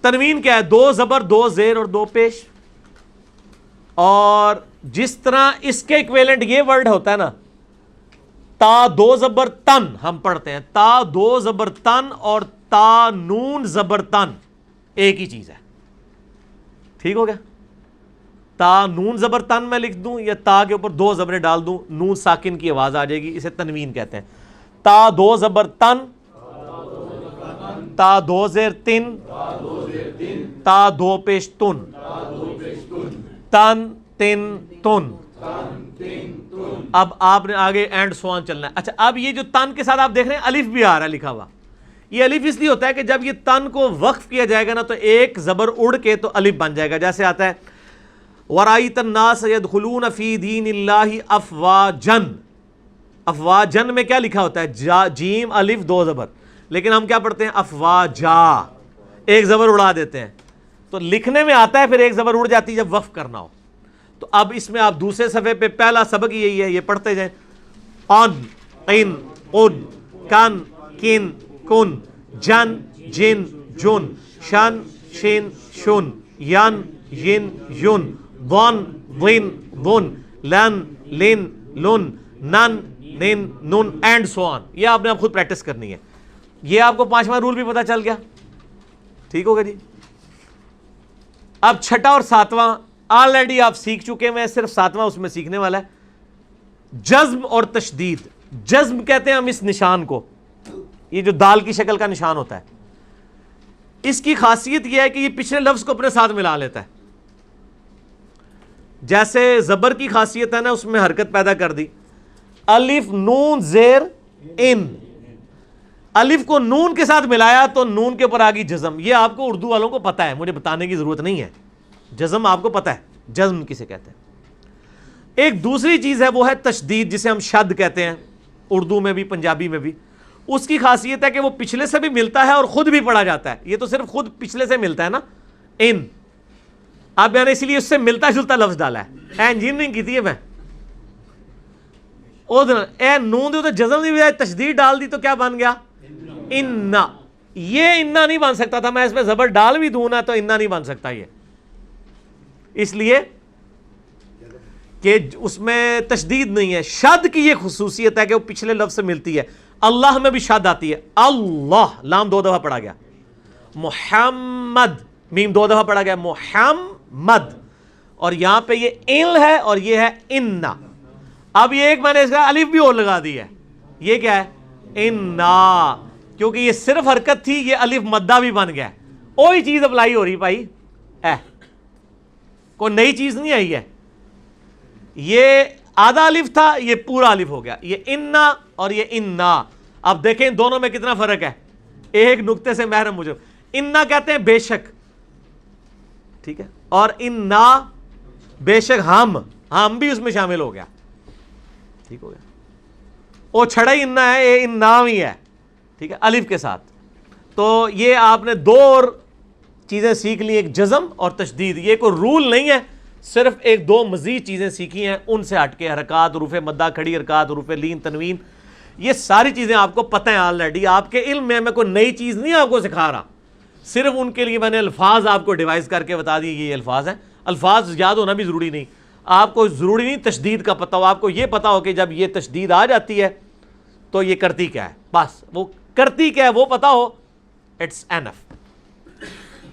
تنوین کیا ہے؟ 2 زبر 2 زیر اور 2 پیش. اور جس طرح اس کے ایکویلنٹ یہ ورڈ ہوتا ہے نا, تا 2 زبر تن ہم پڑھتے ہیں, تا 2 زبر تن اور تا نون زبر تن ایک ہی چیز ہے. ٹھیک ہو گیا؟ تا نون زبر تن میں لکھ دوں یا تا کے اوپر 2 زبریں ڈال دوں, نون ساکن کی آواز آ جائے گی, اسے تنوین کہتے ہیں. تا 2 زبر تن, تا 2 زیر تن, تا 2 پیش تن, تن تن تن. اب آپ نے آگے اینڈ سوان چلنا ہے. اچھا اب یہ جو تن کے ساتھ آپ دیکھ رہے ہیں الف بھی آ رہا ہے لکھا ہوا. یہ الف اس لیے ہوتا ہے کہ جب یہ تن کو وقف کیا جائے گا نا تو ایک زبر اڑ کے تو الف بن جائے گا. جیسے آتا ہے وَرَأَيْتَ النَّاسَ يَدْخُلُونَ فِي دِينِ اللَّهِ أَفْوَاجًا. افواجن میں کیا لکھا ہوتا ہے؟ جیم الف 2 زبر, لیکن ہم کیا پڑھتے ہیں؟ افواجا, ایک زبر اڑا دیتے ہیں. تو لکھنے میں آتا ہے پھر ایک زبر اڑ جاتی ہے جب وقف کرنا ہو. تو اب اس میں آپ دوسرے صفحے پہ پہلا سبق یہی ہے, یہ پڑھتے جائیں. ان ان ان کن کن کن جن جن جن شن شن شن ین ین یون ون ون ون لن لن لن نن نن نون اینڈ سو آن. یہ آپ نے اب خود پریکٹس کرنی ہے. یہ آپ کو 5واں رول بھی پتا چل گیا. ٹھیک ہوگا جی. اب چھٹا اور 7واں آلریڈی آپ سیکھ چکے ہیں, صرف 7واں اس میں سیکھنے والا ہے. جزم اور تشدید. جزم کہتے ہیں ہم اس نشان کو, یہ جو دال کی شکل کا نشان ہوتا ہے. اس کی خاصیت یہ ہے کہ یہ پچھلے لفظ کو اپنے ساتھ ملا لیتا ہے. جیسے زبر کی خاصیت ہے نا, اس میں حرکت پیدا کر دی. الف نون زیر ان, الف کو نون کے ساتھ ملایا تو نون کے اوپر آ گئی جزم. یہ آپ کو اردو والوں کو پتا ہے, مجھے بتانے کی ضرورت نہیں ہے. جزم آپ کو پتا ہے, جزم کسے کہتے ہیں. ایک دوسری چیز ہے وہ ہے تشدید, جسے ہم شد کہتے ہیں اردو میں بھی پنجابی میں بھی. اس کی خاصیت ہے کہ وہ پچھلے سے بھی ملتا ہے اور خود بھی پڑھا جاتا ہے. یہ تو صرف خود پچھلے سے ملتا ہے نا, ان. اب میں نے اسی لیے اس سے ملتا جلتا لفظ ڈالا ہے. انجینئرنگ کی تھی میں, اے نون دے تو جزم دی بجائے تشدید ڈال دی تو کیا بن گیا؟ انا. یہ انا نہیں بن سکتا تھا, میں اس میں زبر ڈال بھی دوں نا تو انا نہیں بن سکتا یہ, اس لیے کہ اس میں تشدید نہیں ہے. شد کی یہ خصوصیت ہے کہ وہ پچھلے لفظ سے ملتی ہے. اللہ میں بھی شد آتی ہے. اللہ لام 2 دفعہ پڑھا گیا. محمد میم 2 دفعہ پڑھا گیا. محمد. اور یہاں پہ یہ ان ہے اور یہ ہے انا. اب یہ ایک میں نے اس کا الف بھی اور لگا دی ہے. یہ کیا ہے؟ انا. کیونکہ یہ صرف حرکت تھی, یہ الف مدہ بھی بن گیا. وہی چیز اپلائی ہو رہی بھائی, کوئی نئی چیز نہیں آئی ہے. یہ آدھا الف تھا, یہ پورا الف ہو گیا. یہ انا اور یہ انا. اب دیکھیں دونوں میں کتنا فرق ہے. ایک نقطے سے محرم مجھے. انا کہتے ہیں بے شک, ٹھیک ہے, اور انا بے شک ہم بھی اس میں شامل ہو گیا. ٹھیک ہو گیا. وہ چھڑا ہی انا ہے, یہ انا ہی ہے, ٹھیک ہے, الف کے ساتھ. تو یہ آپ نے 2 اور چیزیں سیکھ لی, ایک جزم اور تشدید. یہ کوئی رول نہیں ہے, صرف ایک 2 مزید چیزیں سیکھی ہیں ان سے ہٹ کے. حرکات, حروف مدہ, کھڑی حرکات, حروف لین, تنوین, یہ ساری چیزیں آپ کو پتہ ہیں آلریڈی. آپ کے علم میں کوئی نئی چیز نہیں آپ کو سکھا رہا, صرف ان کے لیے میں نے الفاظ آپ کو ڈیوائز کر کے بتا دی یہ الفاظ ہیں. الفاظ یاد ہونا بھی ضروری نہیں. آپ کو ضروری نہیں تشدید کا پتہ ہو, آپ کو یہ پتہ ہو کہ جب یہ تشدید آ جاتی ہے تو یہ کرتی کیا ہے, بس وہ کرتی کیا ہے وہ پتہ ہو, اٹس اینف.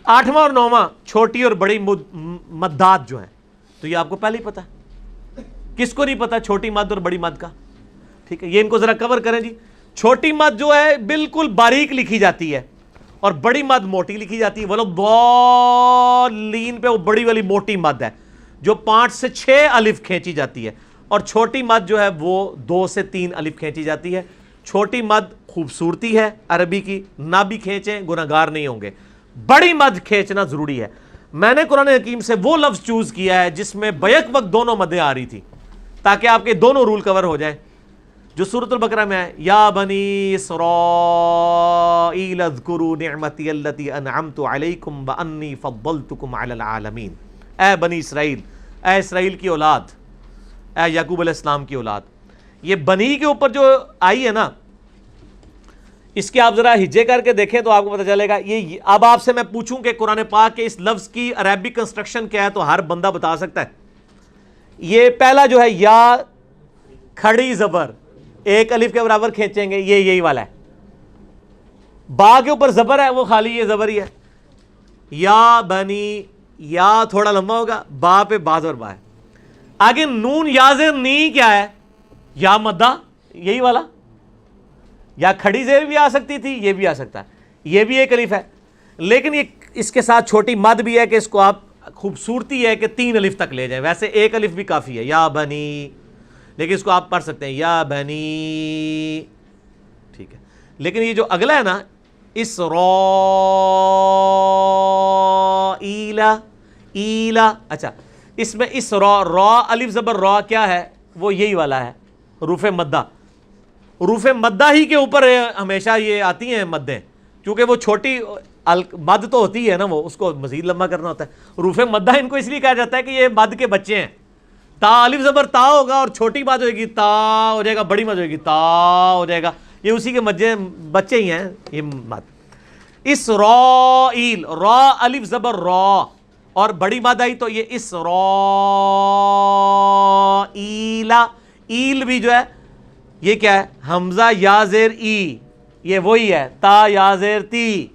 8واں اور 9واں چھوٹی اور بڑی مدات جو ہیں, تو یہ آپ کو پہلے ہی پتہ ہے. کس کو نہیں پتہ چھوٹی مد اور بڑی مد کا؟ ٹھیک ہے, یہ ان کو ذرا کور کریں جی. چھوٹی مد جو ہے بالکل باریک لکھی جاتی ہے اور بڑی مد موٹی لکھی جاتی ہے. وہ ضالین پہ وہ بڑی والی موٹی مد ہے جو 5 سے 6 الف کھینچی جاتی ہے, اور چھوٹی مد جو ہے وہ 2 سے 3 الف کھینچی جاتی ہے. چھوٹی مد خوبصورتی ہے عربی کی, نہ بھی کھینچیں گناہگار نہیں ہوں گے. بڑی مد کھینچنا ضروری ہے. میں نے قرآن حکیم سے وہ لفظ چوز کیا ہے جس میں بیک وقت دونوں مدیں آ رہی تھی, تاکہ آپ کے دونوں رول کور ہو جائیں, جو سورۃ البقرہ میں ہے, یا بنی اسرائیل اذکروا نعمتی التی انعمت علیکم وانی فضلتکم علی العالمین. اے بنی اسرائیل, اے اسرائیل کی اولاد, اے یعقوب علیہ السلام کی اولاد. یہ بنی کے اوپر جو آئی ہے نا, اس کے آپ ذرا ہجے کر کے دیکھیں تو آپ کو پتہ چلے گا. یہ اب آپ سے میں پوچھوں کہ قرآن پاک کے اس لفظ کی عربی کنسٹرکشن کیا ہے تو ہر بندہ بتا سکتا ہے. یہ پہلا جو ہے یا کھڑی زبر, ایک الف کے برابر کھینچیں گے, یہ یہی والا ہے. با کے اوپر زبر ہے, وہ خالی یہ زبر ہی ہے. یا بنی, یا تھوڑا لمبا ہوگا, با پہ با زبر با ہے. آگے نون یا زیر نی کیا ہے, یا مدہ, یہی والا. یا کھڑی زیر بھی آ سکتی تھی, یہ بھی آ سکتا ہے, یہ بھی ایک الف ہے. لیکن یہ اس کے ساتھ چھوٹی مد بھی ہے کہ اس کو آپ, خوبصورتی ہے کہ 3 الف تک لے جائیں. ویسے ایک الف بھی کافی ہے, یا بنی, لیکن اس کو آپ پڑھ سکتے ہیں یا بنی, ٹھیک ہے. لیکن یہ جو اگلا ہے نا, اسرائیل, ایلا, اچھا اس میں را الف زبر را کیا ہے, وہ یہی والا ہے, حروف مدہ. حروف مدہ ہی کے اوپر ہمیشہ یہ آتی ہیں مدیں, کیونکہ وہ چھوٹی مد تو ہوتی ہے نا, وہ اس کو مزید لمبا کرنا ہوتا ہے. حروف مدہ ان کو اس لیے کہا جاتا ہے کہ یہ مد کے بچے ہیں. تا الف زبر تا ہوگا اور چھوٹی مد ہوئے گی تا ہو جائے گا, بڑی مد ہوئے گی تا ہو جائے گا. یہ اسی کے بچے ہی ہیں یہ مد. اسرائیل, را الف زبر را, اور بڑی مد آئی تو یہ اسرائیل. ایل بھی جو ہے یہ کیا ہے, حمزہ یا زیر ای, یہ وہی ہے تا یا زیر تی,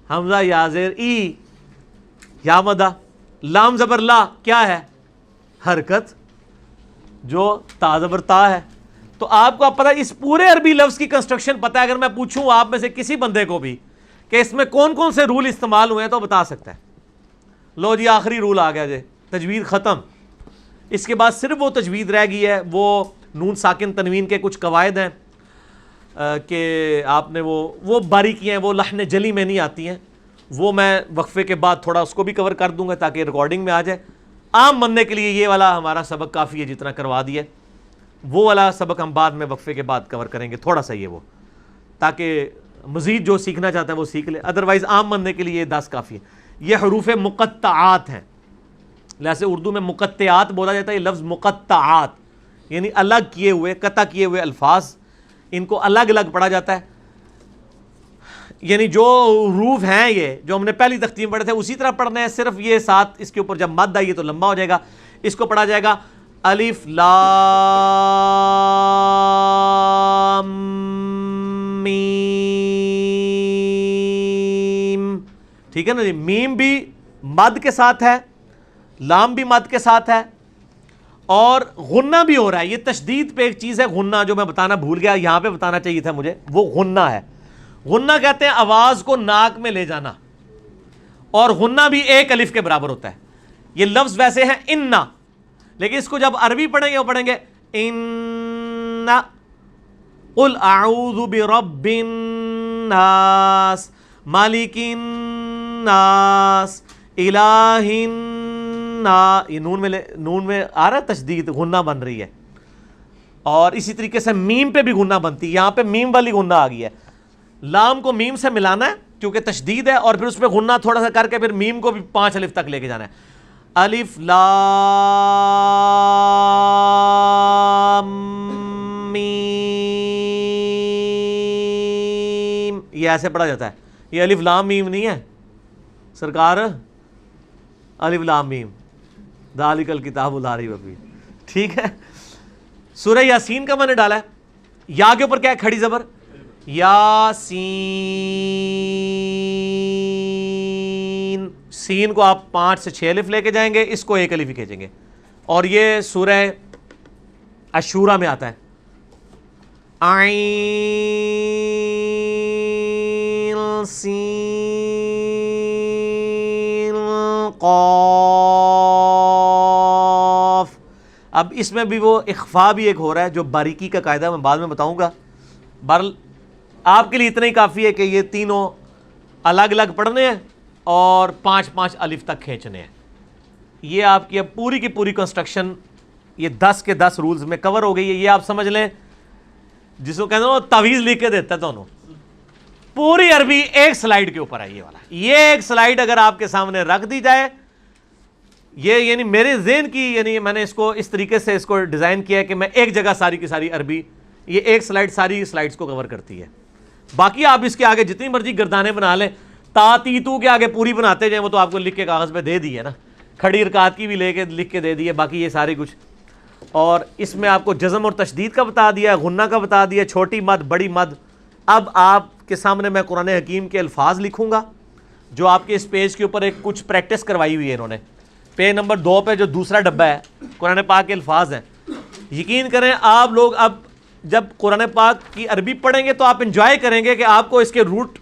حمزہ یا زیر ای, یا مدہ. لام زبر لا کیا ہے, حرکت, جو تا زبر تا ہے. تو آپ کو پتہ, اس پورے عربی لفظ کی کنسٹرکشن پتہ ہے. اگر میں پوچھوں آپ میں سے کسی بندے کو بھی کہ اس میں کون کون سے رول استعمال ہوئے ہیں تو بتا سکتا ہے. لو جی آخری رول آ گیا جی, تجوید ختم. اس کے بعد صرف وہ تجوید رہ گئی ہے, وہ نون ساکن تنوین کے کچھ قواعد ہیں کہ آپ نے وہ باریکیاں ہیں, وہ لحن جلی میں نہیں آتی ہیں. وہ میں وقفے کے بعد تھوڑا اس کو بھی کور کر دوں گا تاکہ ریکارڈنگ میں آ جائے. عام بننے کے لیے یہ والا ہمارا سبق کافی ہے, جتنا کروا دیا. وہ والا سبق ہم بعد میں وقفے کے بعد کور کریں گے, تھوڑا سا یہ وہ, تاکہ مزید جو سیکھنا چاہتا ہے وہ سیکھ لے. ادروائز عام بننے کے لیے یہ 10 کافی ہے. یہ حروف مقطعات ہیں, جیسے اردو میں مقطعات بولا جاتا ہے, یہ لفظ مقطعات یعنی الگ کیے ہوئے, قطع کیے ہوئے الفاظ, ان کو الگ الگ پڑھا جاتا ہے. یعنی جو حروف ہیں یہ جو ہم نے پہلی تختی میں پڑھے تھے اسی طرح پڑھنا ہے, صرف یہ ساتھ اس کے اوپر جب مد آئیے تو لمبا ہو جائے گا. اس کو پڑھا جائے گا الف لام میم, ٹھیک ہے نا جی. میم بھی مد کے ساتھ ہے, لام بھی مد کے ساتھ ہے, اور غنہ بھی ہو رہا ہے. یہ تشدید پہ ایک چیز ہے غنہ, جو میں بتانا بھول گیا, یہاں پہ بتانا چاہیے تھا مجھے. وہ غنہ ہے. غنہ کہتے ہیں آواز کو ناک میں لے جانا, اور غنہ بھی ایک الف کے برابر ہوتا ہے. یہ لفظ ویسے ہے اننا, لیکن اس کو جب عربی پڑھیں گے وہ پڑھیں گے اننا قل اعوذ برب الناس مالک الناس الہ الناس. یہ نون میں آ رہا ہے تشدید, غنہ بن رہی ہے. اور اسی طریقے سے میم پہ بھی غنہ بنتی ہے, یہاں پہ میم والی غنہ آ گئی ہے. لام کو میم سے ملانا ہے کیونکہ تشدید ہے, اور پھر اس پہ غنہ تھوڑا سا کر کے پھر میم کو بھی 5 الف تک لے کے جانا ہے. الف لام میم, یہ ایسے پڑھا جاتا ہے. یہ الف لام میم نہیں ہے سرکار, الف لام میم ذالک الکتاب لا ریب فیہ, ٹھیک ہے. سورہ یاسین کا میں نے ڈالا ہے, یا کے اوپر کیا ہے, کھڑی زبر, یاسین. سین کو آپ 5 سے 6 الف لے کے جائیں گے, اس کو 1 الف ہی کھینچیں گے. اور یہ سورہ اشورا میں آتا ہے, عین سین قاف. اب اس میں بھی وہ اخفا بھی ایک ہو رہا ہے جو باریکی کا قاعدہ میں بعد میں بتاؤں گا. بہرحال آپ کے لیے اتنا ہی کافی ہے کہ یہ تینوں الگ الگ پڑھنے ہیں اور 5 الف تک کھینچنے ہیں. یہ آپ کی اب پوری کی پوری کنسٹرکشن یہ 10 کے 10 رولز میں کور ہو گئی ہے. یہ آپ سمجھ لیں جس کو کہتے ہیں وہ تعویذ لکھ کے دیتا ہے دونوں. پوری عربی ایک سلائیڈ کے اوپر ہے یہ والا. یہ ایک سلائیڈ اگر آپ کے سامنے رکھ دی جائے, یہ یعنی میرے ذہن کی, یعنی میں نے اس کو اس طریقے سے اس کو ڈیزائن کیا ہے کہ میں ایک جگہ ساری کی ساری عربی, یہ ایک سلائیڈ ساری سلائیڈز کو کور کرتی ہے. باقی آپ اس کے آگے جتنی مرضی گردانے بنا لیں, تا تی تو کے آگے پوری بناتے جائیں, وہ تو آپ کو لکھ کے کاغذ پہ دے دی ہے نا. کھڑی رکعت کی بھی لے کے لکھ کے دے دی ہے, باقی یہ سارے کچھ. اور اس میں آپ کو جزم اور تشدید کا بتا دیا ہے, غنہ کا بتا دیا, چھوٹی مد بڑی مد. اب آپ کے سامنے میں قرآن حکیم کے الفاظ لکھوں گا جو آپ کے اس پیج کے اوپر ایک کچھ پریکٹس کروائی ہوئی ہے انہوں نے. پیج نمبر 2 پہ جو دوسرا ڈبہ ہے قرآن پاک کے الفاظ ہیں. یقین کریں آپ لوگ اب جب قرآن پاک کی عربی پڑھیں گے تو آپ انجوائے کریں گے کہ آپ کو اس کے روٹ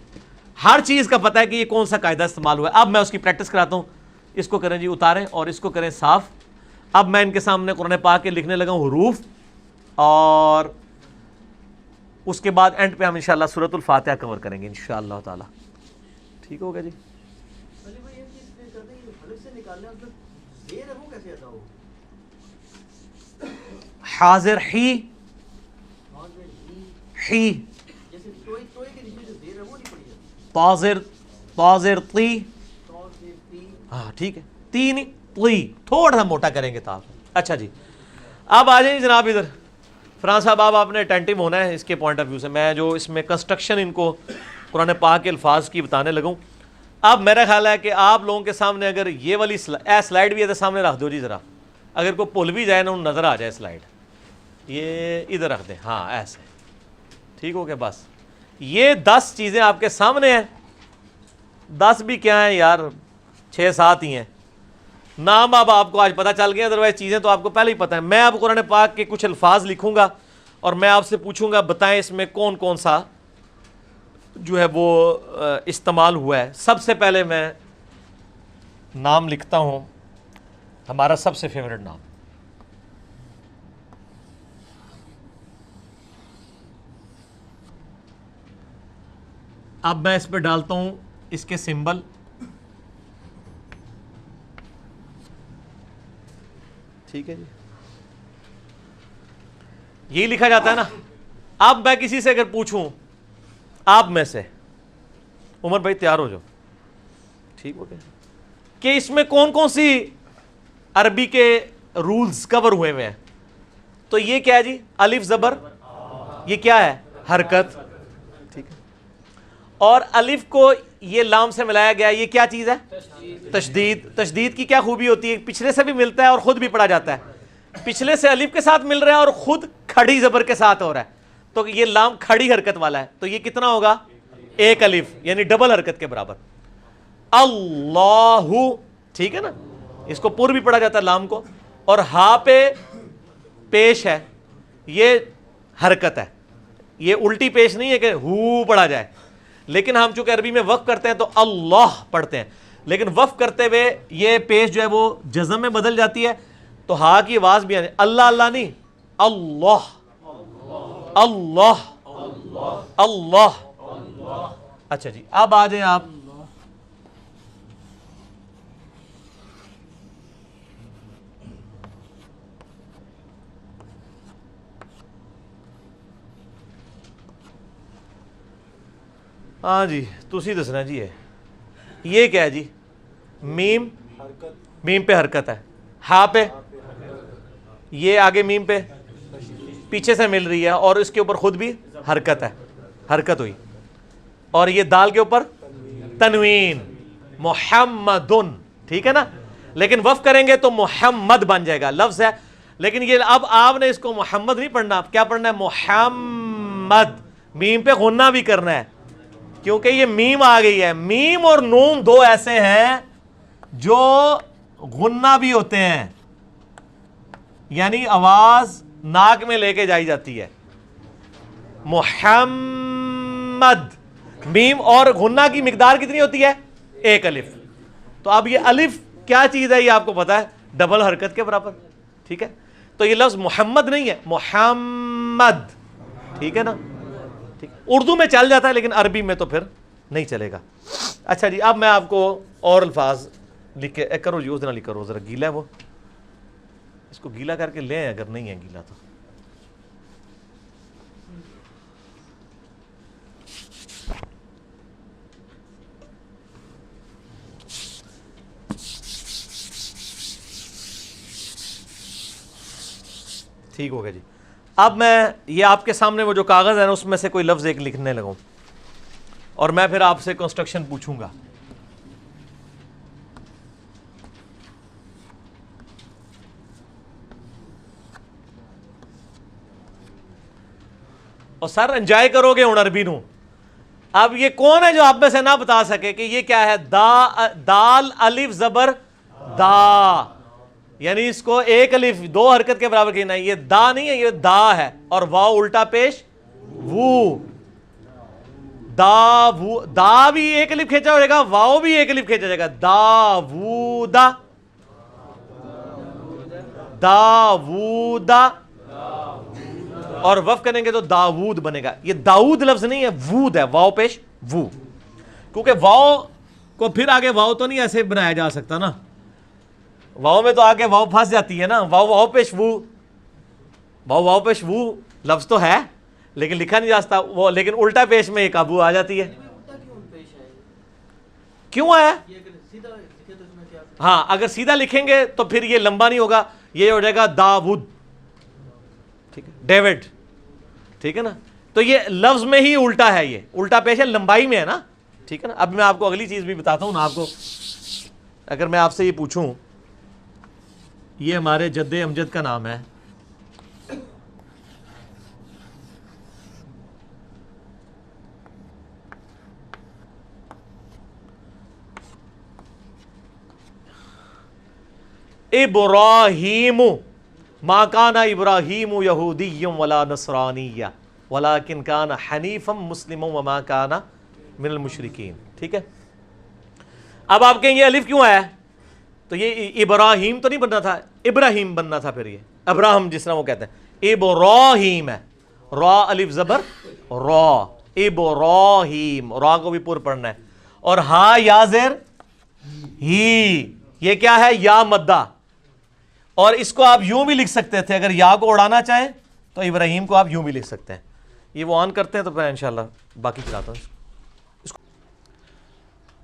ہر چیز کا پتہ ہے کہ یہ کون سا قاعدہ استعمال ہوا ہے. اب میں اس کی پریکٹس کراتا ہوں. اس کو کریں جی اتاریں اور اس کو کریں صاف. اب میں ان کے سامنے قرآن پاک کے لکھنے لگا ہوں حروف, اور اس کے بعد اینڈ پہ ہم انشاءاللہ سورۃ الفاتحہ کور کریں گے انشاءاللہ تعالی. ٹھیک ہوگا جی. حاضر ہی طاظر طاظر تی, ہاں ٹھیک ہے, تین تی تھوڑا سا موٹا کریں گے تھا. اچھا جی اب آ جائیں جناب ادھر. فرحان صاحب آپ نے اٹینٹو ہونا ہے اس کے پوائنٹ آف ویو سے. میں جو اس میں کنسٹرکشن ان کو قرآن پاک کے الفاظ کی بتانے لگوں. اب میرا خیال ہے کہ آپ لوگوں کے سامنے اگر یہ والی سلائڈ بھی ادھر سامنے رکھ دو جی ذرا, اگر کوئی بھول بھی جائے نا نظر آ جائے سلائڈ, یہ ادھر رکھ دیں. ہاں ایسے ٹھیک ہو گیا. بس یہ 10 چیزیں آپ کے سامنے ہیں. 10 بھی کیا ہیں یار, 6-7 ہی ہیں. نام اب آپ کو آج پتہ چل گیا, ادروائز چیزیں تو آپ کو پہلے ہی پتہ ہیں. میں اب قرآن پاک کے کچھ الفاظ لکھوں گا اور میں آپ سے پوچھوں گا بتائیں اس میں کون کون سا جو ہے وہ استعمال ہوا ہے. سب سے پہلے میں نام لکھتا ہوں ہمارا سب سے فیورٹ نام. اب میں اس پہ ڈالتا ہوں اس کے سمبل. ٹھیک ہے جی, یہی لکھا جاتا ہے نا. اب میں کسی سے اگر پوچھوں آپ میں سے, عمر بھائی تیار ہو جاؤ, ٹھیک ہو گیا, کہ اس میں کون کون سی عربی کے رولز کور ہوئے ہوئے ہیں, تو یہ کیا ہے جی, الف زبر, یہ کیا ہے حرکت, ٹھیک ہے. اور الف کو یہ لام سے ملایا گیا, یہ کیا چیز ہے تشدید. تشدید کی کیا خوبی ہوتی ہے, پچھلے سے بھی ملتا ہے اور خود بھی پڑھا جاتا ہے. پچھلے سے الف کے ساتھ مل رہا ہے اور خود کھڑی زبر کے ساتھ ہو رہا ہے, تو یہ لام کھڑی حرکت والا ہے, تو یہ کتنا ہوگا, ایک الف, یعنی ڈبل حرکت کے برابر. اللہ, ٹھیک ہے نا, اس کو پر بھی پڑھا جاتا ہے لام کو, اور ہا پہ پیش ہے, یہ حرکت ہے, یہ الٹی پیش نہیں ہے کہ ہو پڑھا جائے. لیکن ہم چونکہ عربی میں وقف کرتے ہیں تو اللہ پڑھتے ہیں, لیکن وقف کرتے ہوئے یہ پیش جو ہے وہ جزم میں بدل جاتی ہے, تو ہا کی آواز بھی آنے, اللہ اللہ نہیں, اللہ اللہ اللہ. اچھا جی اب آ جائیں آپ. ہاں جی تسی دسنا جی, یہ کیا ہے جی, میم, میم پہ حرکت ہے, ہا پہ, یہ آگے میم پہ پیچھے سے مل رہی ہے اور اس کے اوپر خود بھی حرکت ہے, حرکت ہوئی. اور یہ دال کے اوپر تنوین, محمدن, ٹھیک ہے نا. لیکن وقف کریں گے تو محمد بن جائے گا, لفظ ہے. لیکن یہ اب آپ نے اس کو محمد نہیں پڑھنا, کیا پڑھنا ہے, محمد. میم پہ غنہ بھی کرنا ہے کیونکہ یہ میم آ گئی ہے. میم اور نون دو ایسے ہیں جو غنہ بھی ہوتے ہیں, یعنی آواز ناک میں لے کے جائی جاتی ہے. محمد, میم اور غنہ کی مقدار کتنی ہوتی ہے, ایک الف. تو اب یہ الف کیا چیز ہے یہ آپ کو پتا ہے, ڈبل حرکت کے برابر, ٹھیک ہے. تو یہ لفظ محمد نہیں ہے، محمد، ٹھیک ہے نا؟ ٹھیک، اردو میں چل جاتا ہے لیکن عربی میں تو پھر نہیں چلے گا. اچھا جی، اب میں آپ کو اور الفاظ لکھ کے کرو جی، اس دن لکھ کرو، ذرا گیلا ہے وہ، اس کو گیلا کر کے لیں اگر نہیں ہے گیلا تو. ٹھیک ہو گیا جی. اب میں یہ آپ کے سامنے وہ جو کاغذ ہے نا، اس میں سے کوئی لفظ ایک لکھنے لگوں اور میں پھر آپ سے کنسٹرکشن پوچھوں گا. اور سر انجوائے کرو گے ہوں عربی نو. اب یہ کون ہے جو آپ میں سے نہ بتا سکے کہ یہ کیا ہے؟ دال الف زبر دا، یعنی اس کو ایک الف دو حرکت کے برابر کہنا ہے. یہ دا نہیں ہے، یہ دا ہے، اور واو الٹا پیش وو. دا وو، دا بھی ایک الف کھینچا ہو جائے گا، واو بھی ایک الف کھینچا جائے گا. دا وو دا، دا وو دا، اور وف کریں گے تو داود بنے گا. یہ داؤد لفظ نہیں ہے، وود ہے، واو پیش وو. کیونکہ واو کو پھر آگے واو تو نہیں ایسے بنایا جا سکتا نا، واو میں تو آگے واو پھنس جاتی ہے نا. واو پیش وو، واو پیش وو لفظ تو ہے لیکن لکھا نہیں جا سکتا وہ، لیکن الٹا پیش میں ایک ابو آ جاتی ہے. کیوں آیا؟ ہاں اگر سیدھا لکھیں گے تو پھر یہ لمبا نہیں ہوگا، یہ ہو جائے گا داود، ٹھیک ہے، ڈیوڈ، ٹھیک ہے نا. تو یہ لفظ میں ہی الٹا ہے، یہ الٹا پیش ہے، لمبائی میں ہے نا، ٹھیک ہے نا. اب میں آپ کو اگلی چیز بھی بتاتا ہوں نا. آپ کو اگر میں آپ سے یہ پوچھوں، یہ ہمارے جد امجد کا نام ہے، ابراہیم، ما کان ابراہیم یہودی ولا نصرانی ولکن کان حنیفا مسلما وما کان من المشرکین. ٹھیک ہے. اب آپ کہیں یہ الف کیوں آیا؟ تو یہ ابراہیم تو نہیں بننا تھا، ابراہیم بننا تھا. پھر یہ ابراہم جس طرح وہ کہتے ہیں، ابراہیم ہے، را الف زبر را، ابراہیم، را کو بھی پر پڑھنا ہے. اور ہا یا زیر ہی، یہ کیا ہے؟ یا مدہ. اور اس کو آپ یوں بھی لکھ سکتے تھے، اگر یا کو اڑانا چاہیں تو ابراہیم کو آپ یوں بھی لکھ سکتے ہیں. یہ وہ آن کرتے ہیں تو پھر انشاءاللہ باقی چلاتا ہوں اس کو.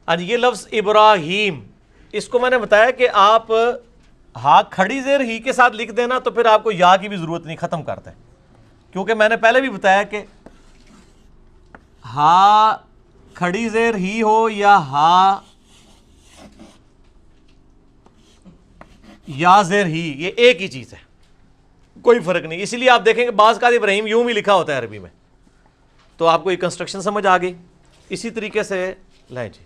ہاں جی، یہ لفظ ابراہیم، اس کو میں نے بتایا کہ آپ ہا کھڑی زیر ہی کے ساتھ لکھ دینا تو پھر آپ کو یا کی بھی ضرورت نہیں، ختم کرتے ہیں. کیونکہ میں نے پہلے بھی بتایا کہ ہا کھڑی زیر ہی ہو یا ہا یا زیر ہی، یہ ایک ہی چیز ہے، کوئی فرق نہیں. اسی لیے آپ دیکھیں کہ بعض کا ابراہیم یوں بھی لکھا ہوتا ہے عربی میں. تو آپ کو یہ کنسٹرکشن سمجھ آ گئی. اسی طریقے سے لیں جی.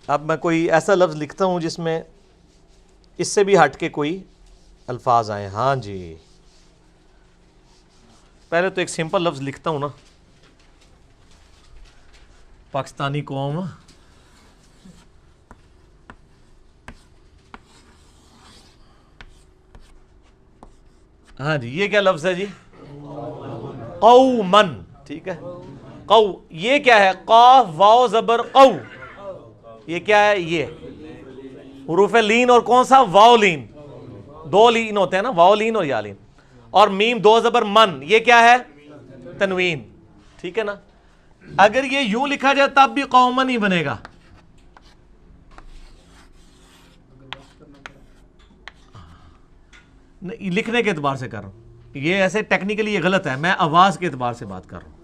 اب میں کوئی ایسا لفظ لکھتا ہوں جس میں اس سے بھی ہٹ کے کوئی الفاظ آئیں. ہاں جی، پہلے تو ایک سمپل لفظ لکھتا ہوں نا. پاکستانی قوم، ہاں جی، یہ کیا لفظ ہے جی؟ قومن. ٹھیک ہے، قو، یہ کیا ہے؟ قاف واو زبر قو. یہ کیا ہے؟ یہ حروف لین، اور کون سا؟ واو لین. دو لین ہوتے ہیں نا، واو لین اور یا لین. اور میم دو زبر من، یہ کیا ہے؟ تنوین. ٹھیک ہے نا. اگر یہ یوں لکھا جائے تب بھی قومن ہی بنے گا. لکھنے کے اعتبار سے کر رہا ہوں، یہ ایسے ٹیکنیکلی یہ غلط ہے، میں آواز کے اعتبار سے بات کر رہا ہوں.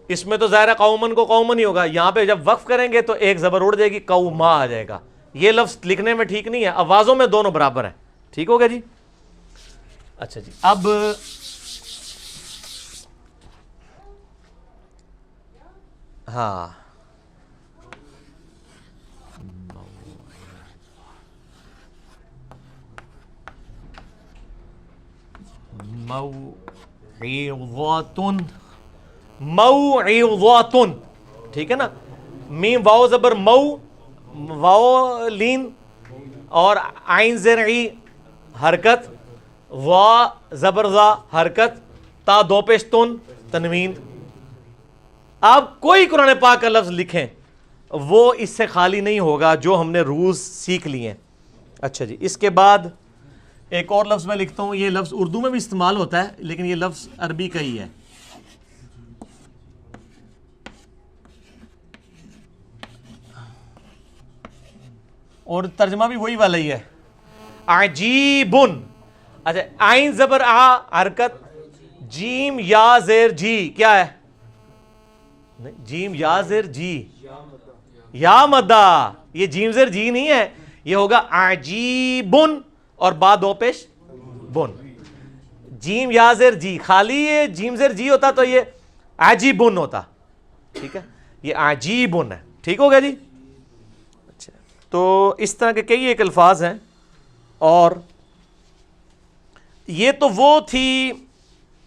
اس میں تو ظاہر ہے قومن کو قومن ہی ہوگا. یہاں پہ جب وقف کریں گے تو ایک زبر اڑ جائے گی، قوما آ جائے گا. یہ لفظ لکھنے میں ٹھیک نہیں ہے، آوازوں میں دونوں برابر ہیں. ٹھیک ہو گیا جی. اچھا جی، اب ہاں، موعظۃ، موعظۃ، ٹھیک ہے نا. میم واو زبر مو، واو لین، اور عین زر ای، حرکت، وا زبر زا حرکت، تا دو پیش تن تنوین. آپ کوئی قرآن پاک کا لفظ لکھیں وہ اس سے خالی نہیں ہوگا جو ہم نے روز سیکھ لیے ہیں. اچھا جی، اس کے بعد ایک اور لفظ میں لکھتا ہوں. یہ لفظ اردو میں بھی استعمال ہوتا ہے لیکن یہ لفظ عربی کا ہی ہے. اور ترجمہ بھی وہی والا ہی ہے، عجیبن. اچھا، عین زبر آ حرکت، جیم یا زیر جی کیا ہے؟ جیم یا زیر جی، یا مدہ. یہ جیم زیر جی نہیں ہے، یہ ہوگا عجیبن اور با دو پیش بن. جیم یا زیر جی، خالی یہ جیم زیر جی ہوتا تو یہ عجیبن ہوتا. ٹھیک ہے، یہ عجیبن ہے. ٹھیک ہو گیا جی. اچھا، تو اس طرح کے کئی ایک الفاظ ہیں. اور یہ تو وہ تھی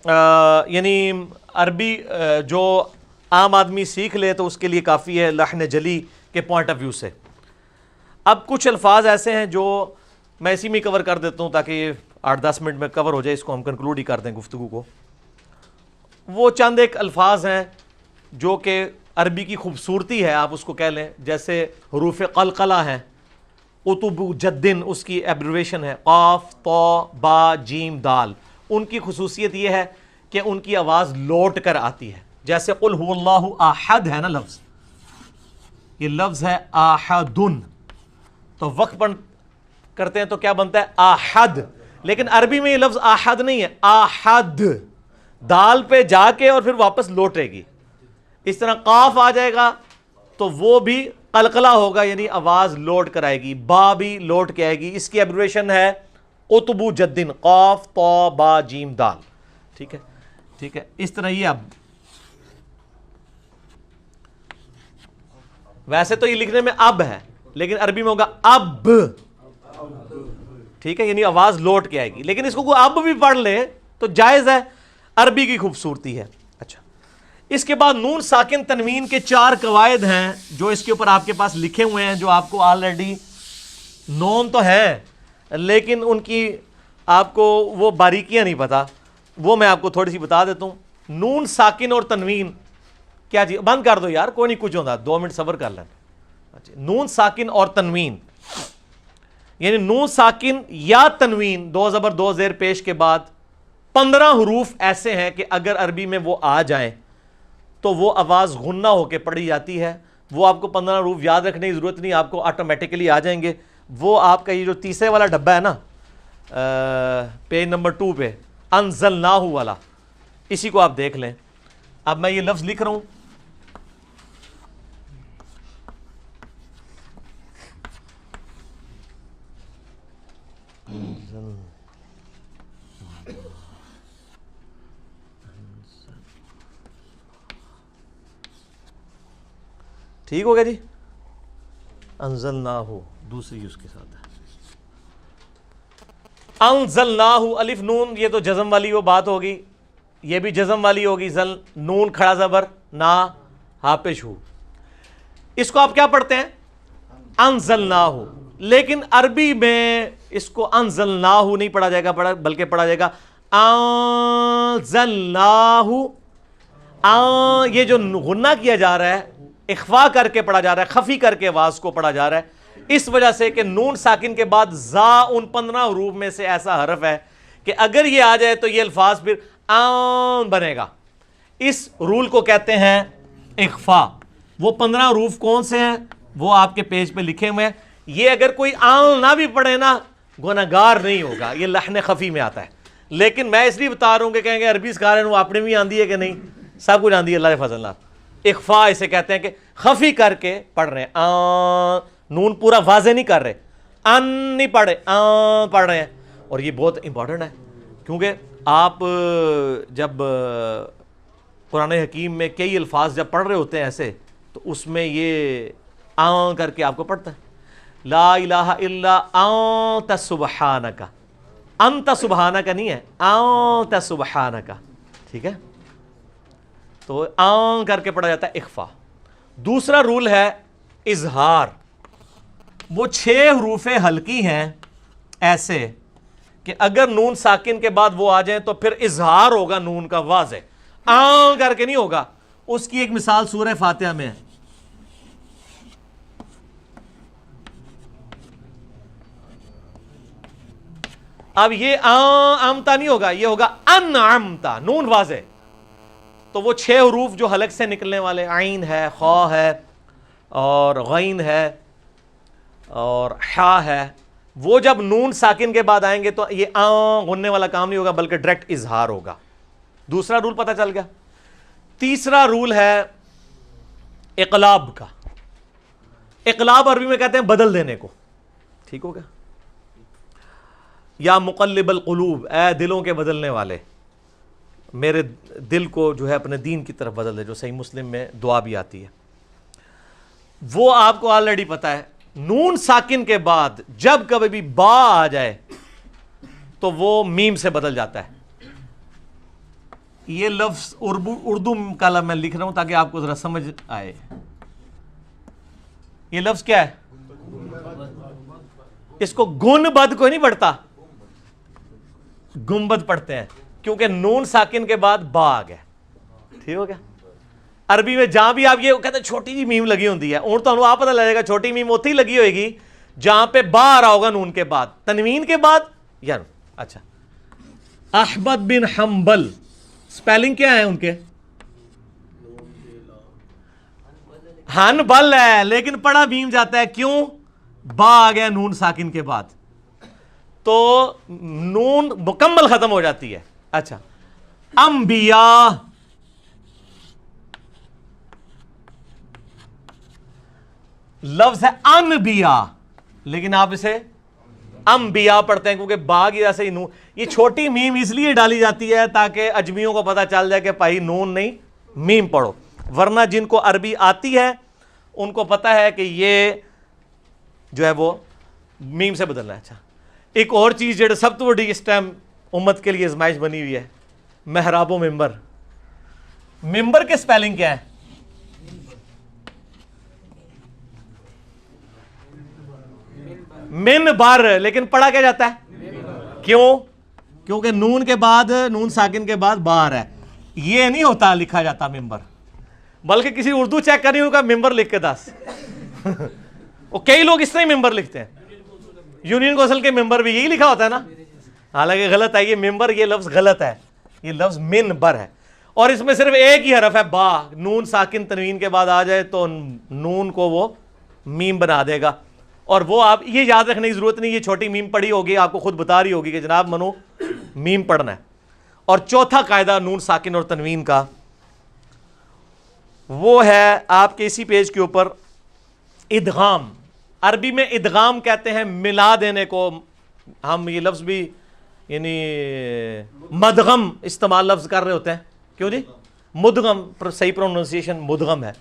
یعنی عربی جو عام آدمی سیکھ لے تو اس کے لیے کافی ہے لحن جلی کے پوائنٹ آف ویو سے. اب کچھ الفاظ ایسے ہیں جو میں اسی میں کور کر دیتا ہوں تاکہ یہ 8-10 منٹ میں کور ہو جائے، اس کو ہم کنکلوڈ ہی کر دیں گفتگو کو. وہ چند ایک الفاظ ہیں جو کہ عربی کی خوبصورتی ہے، آپ اس کو کہہ لیں. جیسے حروف قلقلہ ہیں، اتب جدن اس کی ایبریویشن ہے، قاف طا با جیم دال. ان کی خصوصیت یہ ہے کہ ان کی آواز لوٹ کر آتی ہے. جیسے قل هو اللہ احد ہے نا لفظ، یہ لفظ ہے احدن، تو وقت بند کرتے ہیں تو کیا بنتا ہے؟ احد. لیکن عربی میں یہ لفظ احد نہیں ہے، احد دال پہ جا کے اور پھر واپس لوٹے گی. اس طرح قاف آ جائے گا تو وہ بھی قلقلہ ہوگا، یعنی آواز لوٹ کر آئے گی. با بھی لوٹ کے آئے گی. اس کی ایبریویشن ہے اتبو جدن، قاف طا با جیم دال. ٹھیک ہے، ٹھیک ہے. اس طرح یہ اب ویسے تو یہ لکھنے میں اب ہے لیکن عربی میں ہوگا اب. ٹھیک ہے، یعنی آواز لوٹ کے آئے گی. لیکن اس کو کوئی اب بھی پڑھ لے تو جائز ہے، عربی کی خوبصورتی ہے. اچھا، اس کے بعد نون ساکن تنوین کے 4 قواعد ہیں جو اس کے اوپر آپ کے پاس لکھے ہوئے ہیں، جو آپ کو آلریڈی نون تو ہے لیکن ان کی آپ کو وہ باریکیاں نہیں پتا. وہ میں آپ کو تھوڑی سی بتا دیتا ہوں. نون ساکن اور تنوین کیا جی، بند کر دو یار، کوئی نہیں کچھ ہوتا، 2 منٹ صبر کر لیں. اچھا، نون ساکن اور تنوین یعنی نون ساکن یا تنوین، 2 زبر 2 زیر پیش کے بعد 15 حروف ایسے ہیں کہ اگر عربی میں وہ آ جائیں تو وہ آواز غنہ ہو کے پڑھی جاتی ہے. وہ آپ کو 15 حروف یاد رکھنے کی ضرورت نہیں، آپ کو آٹومیٹیکلی آ جائیں گے. وہ آپ کا یہ جو تیسرے والا ڈبہ ہے نا پیج نمبر 2 پہ، انزلناہ والا، اسی کو آپ دیکھ لیں. اب میں یہ لفظ لکھ رہا ہوں، ٹھیک ہو گیا جی. انزلناہ دوسری اس کے ساتھ ہے، انزلناہ الف نون، یہ تو جزم والی وہ بات ہوگی، یہ بھی جزم والی ہوگی. زل نون کھڑا زبر نا ہاپش ہو، اس کو آپ کیا پڑھتے ہیں؟ انزلناہ. لیکن عربی میں اس کو انزلناہ نہیں پڑھا جائے گا بلکہ پڑھا جائے گا انزلناہ. یہ جو غنہ کیا جا رہا ہے اخفا کر کے پڑھا جا رہا ہے، خفی کر کے آواز کو پڑھا جا رہا ہے، اس وجہ سے کہ نون ساکن کے بعد زا ان 15 حروف میں سے ایسا حرف ہے کہ اگر یہ آ جائے تو یہ الفاظ پھر آن بنے گا. اس رول کو کہتے ہیں اخفا. وہ 15 حروف کون سے ہیں وہ آپ کے پیج پہ لکھے ہوئے ہیں. یہ اگر کوئی آن نہ بھی پڑھے نا گناہگار نہیں ہوگا، یہ لحن خفی میں آتا ہے. لیکن میں اس لیے بتا رہا ہوں کہ کہیں گے عربی سکھا رہے ہیں وہ اپنے بھی آندھی ہے کہ نہیں، سب کچھ آندھی ہے اللہ کے فضل اللہ. اخفا اسے کہتے ہیں کہ خفی کر کے پڑھ رہے ہیں، نون پورا واضح نہیں کر رہے، ان نہیں پڑھ رہے، پڑھ رہے ہیں. اور یہ بہت امپورٹنٹ ہے کیونکہ آپ جب قرآن حکیم میں کئی الفاظ جب پڑھ رہے ہوتے ہیں ایسے تو اس میں یہ کر کے آپ کو پڑھتا ہے. لا الہ الا انت سبحانک، انت سبحانک نہیں ہے، انت سبحانک. ٹھیک ہے، تو کر کے پڑھا جاتا ہے اخفا. دوسرا رول ہے اظہار. وہ 6 حروف ہلکی ہیں ایسے کہ اگر نون ساکن کے بعد وہ آ جائیں تو پھر اظہار ہوگا نون کا واضح، کر کے نہیں ہوگا. اس کی ایک مثال سورہ فاتحہ میں ہے. اب یہ امتا نہیں ہوگا، یہ ہوگا انعمتا، نون واضح. تو وہ 6 حروف جو حلق سے نکلنے والے، عین ہے، خا ہے اور غین ہے اور حا ہے، وہ جب نون ساکن کے بعد آئیں گے تو یہ غننے والا کام نہیں ہوگا بلکہ ڈائریکٹ اظہار ہوگا. دوسرا رول پتہ چل گیا. تیسرا رول ہے اقلاب کا. اقلاب عربی میں کہتے ہیں بدل دینے کو. ٹھیک ہو گیا؟ یا مقلب القلوب، اے دلوں کے بدلنے والے، میرے دل کو جو ہے اپنے دین کی طرف بدل دے، جو صحیح مسلم میں دعا بھی آتی ہے. وہ آپ کو آلریڈی پتا ہے، نون ساکن کے بعد جب کبھی بھی با آ جائے تو وہ میم سے بدل جاتا ہے. یہ لفظ اردو کا میں لکھ رہا ہوں تاکہ آپ کو ذرا سمجھ آئے. یہ لفظ کیا ہے؟ اس کو گن بد کوئی نہیں پڑھتا، گنبد پڑھتے ہیں، کیونکہ نون ساکن کے بعد با آ گیا. ٹھیک ہو گیا؟ عربی میں جہاں بھی آپ یہ کہتے ہیں چھوٹی جی میم لگی ہوتی ہے، اور تو آپ پتہ لگے گا چھوٹی میم ہوتی لگی ہوئے گی جہاں پہ با آ رہا ہوگا نون کے بعد، تنوین کے بعد. یار اچھا، احمد بن حنبل سپیلنگ کیا ہے ان کے؟ ہن بل ہے لیکن پڑھا میم جاتا ہے. کیوں؟ با آ گیا نون ساکن کے بعد تو نون مکمل ختم ہو جاتی ہے. اچھا، انبیاء، لفظ ہے انبیاء لیکن آپ اسے انبیاء پڑھتے ہیں کیونکہ با کی وجہ سے نون. یہ چھوٹی میم اس لیے ڈالی جاتی ہے تاکہ اجمیوں کو پتہ چل جائے کہ بھائی نون نہیں میم پڑھو، ورنہ جن کو عربی آتی ہے ان کو پتہ ہے کہ یہ جو ہے وہ میم سے بدلنا ہے. اچھا، ایک اور چیز جو سب تو بڑی اس ٹائم امت کے لیے آزمائش بنی ہوئی ہے، محراب و ممبر. ممبر کے سپیلنگ کیا ہے؟ من بر، لیکن پڑھا کیا جاتا ہے؟ کیوں؟ کیونکہ نون کے بعد، نون ساکن کے بعد بار ہے. یہ نہیں ہوتا لکھا جاتا ممبر، بلکہ کسی اردو چیک کرنی ان کا ممبر لکھ کے دس. وہ کئی لوگ اس طرح ہی ممبر لکھتے ہیں. یونین کونسل کے ممبر بھی یہی لکھا ہوتا ہے نا، حالانکہ غلط ہے. یہ ممبر، یہ لفظ غلط ہے، یہ لفظ من بر ہے. اور اس میں صرف ایک ہی حرف ہے با. نون ساکن تنوین کے بعد آ جائے تو نون کو وہ میم بنا دے گا. اور وہ آپ یہ یاد رکھنے کی ضرورت نہیں، یہ چھوٹی میم پڑھی ہوگی آپ کو خود بتا رہی ہوگی کہ جناب منو میم پڑھنا ہے. اور چوتھا قاعدہ نون ساکن اور تنوین کا وہ ہے آپ کے اسی پیج کے اوپر ادغام. عربی میں ادغام کہتے ہیں ملا دینے کو. ہم یہ لفظ بھی یعنی مدغم استعمال لفظ کر رہے ہوتے ہیں. کیوں جی؟ مدغم، صحیح پروننسیشن مدغم ہے.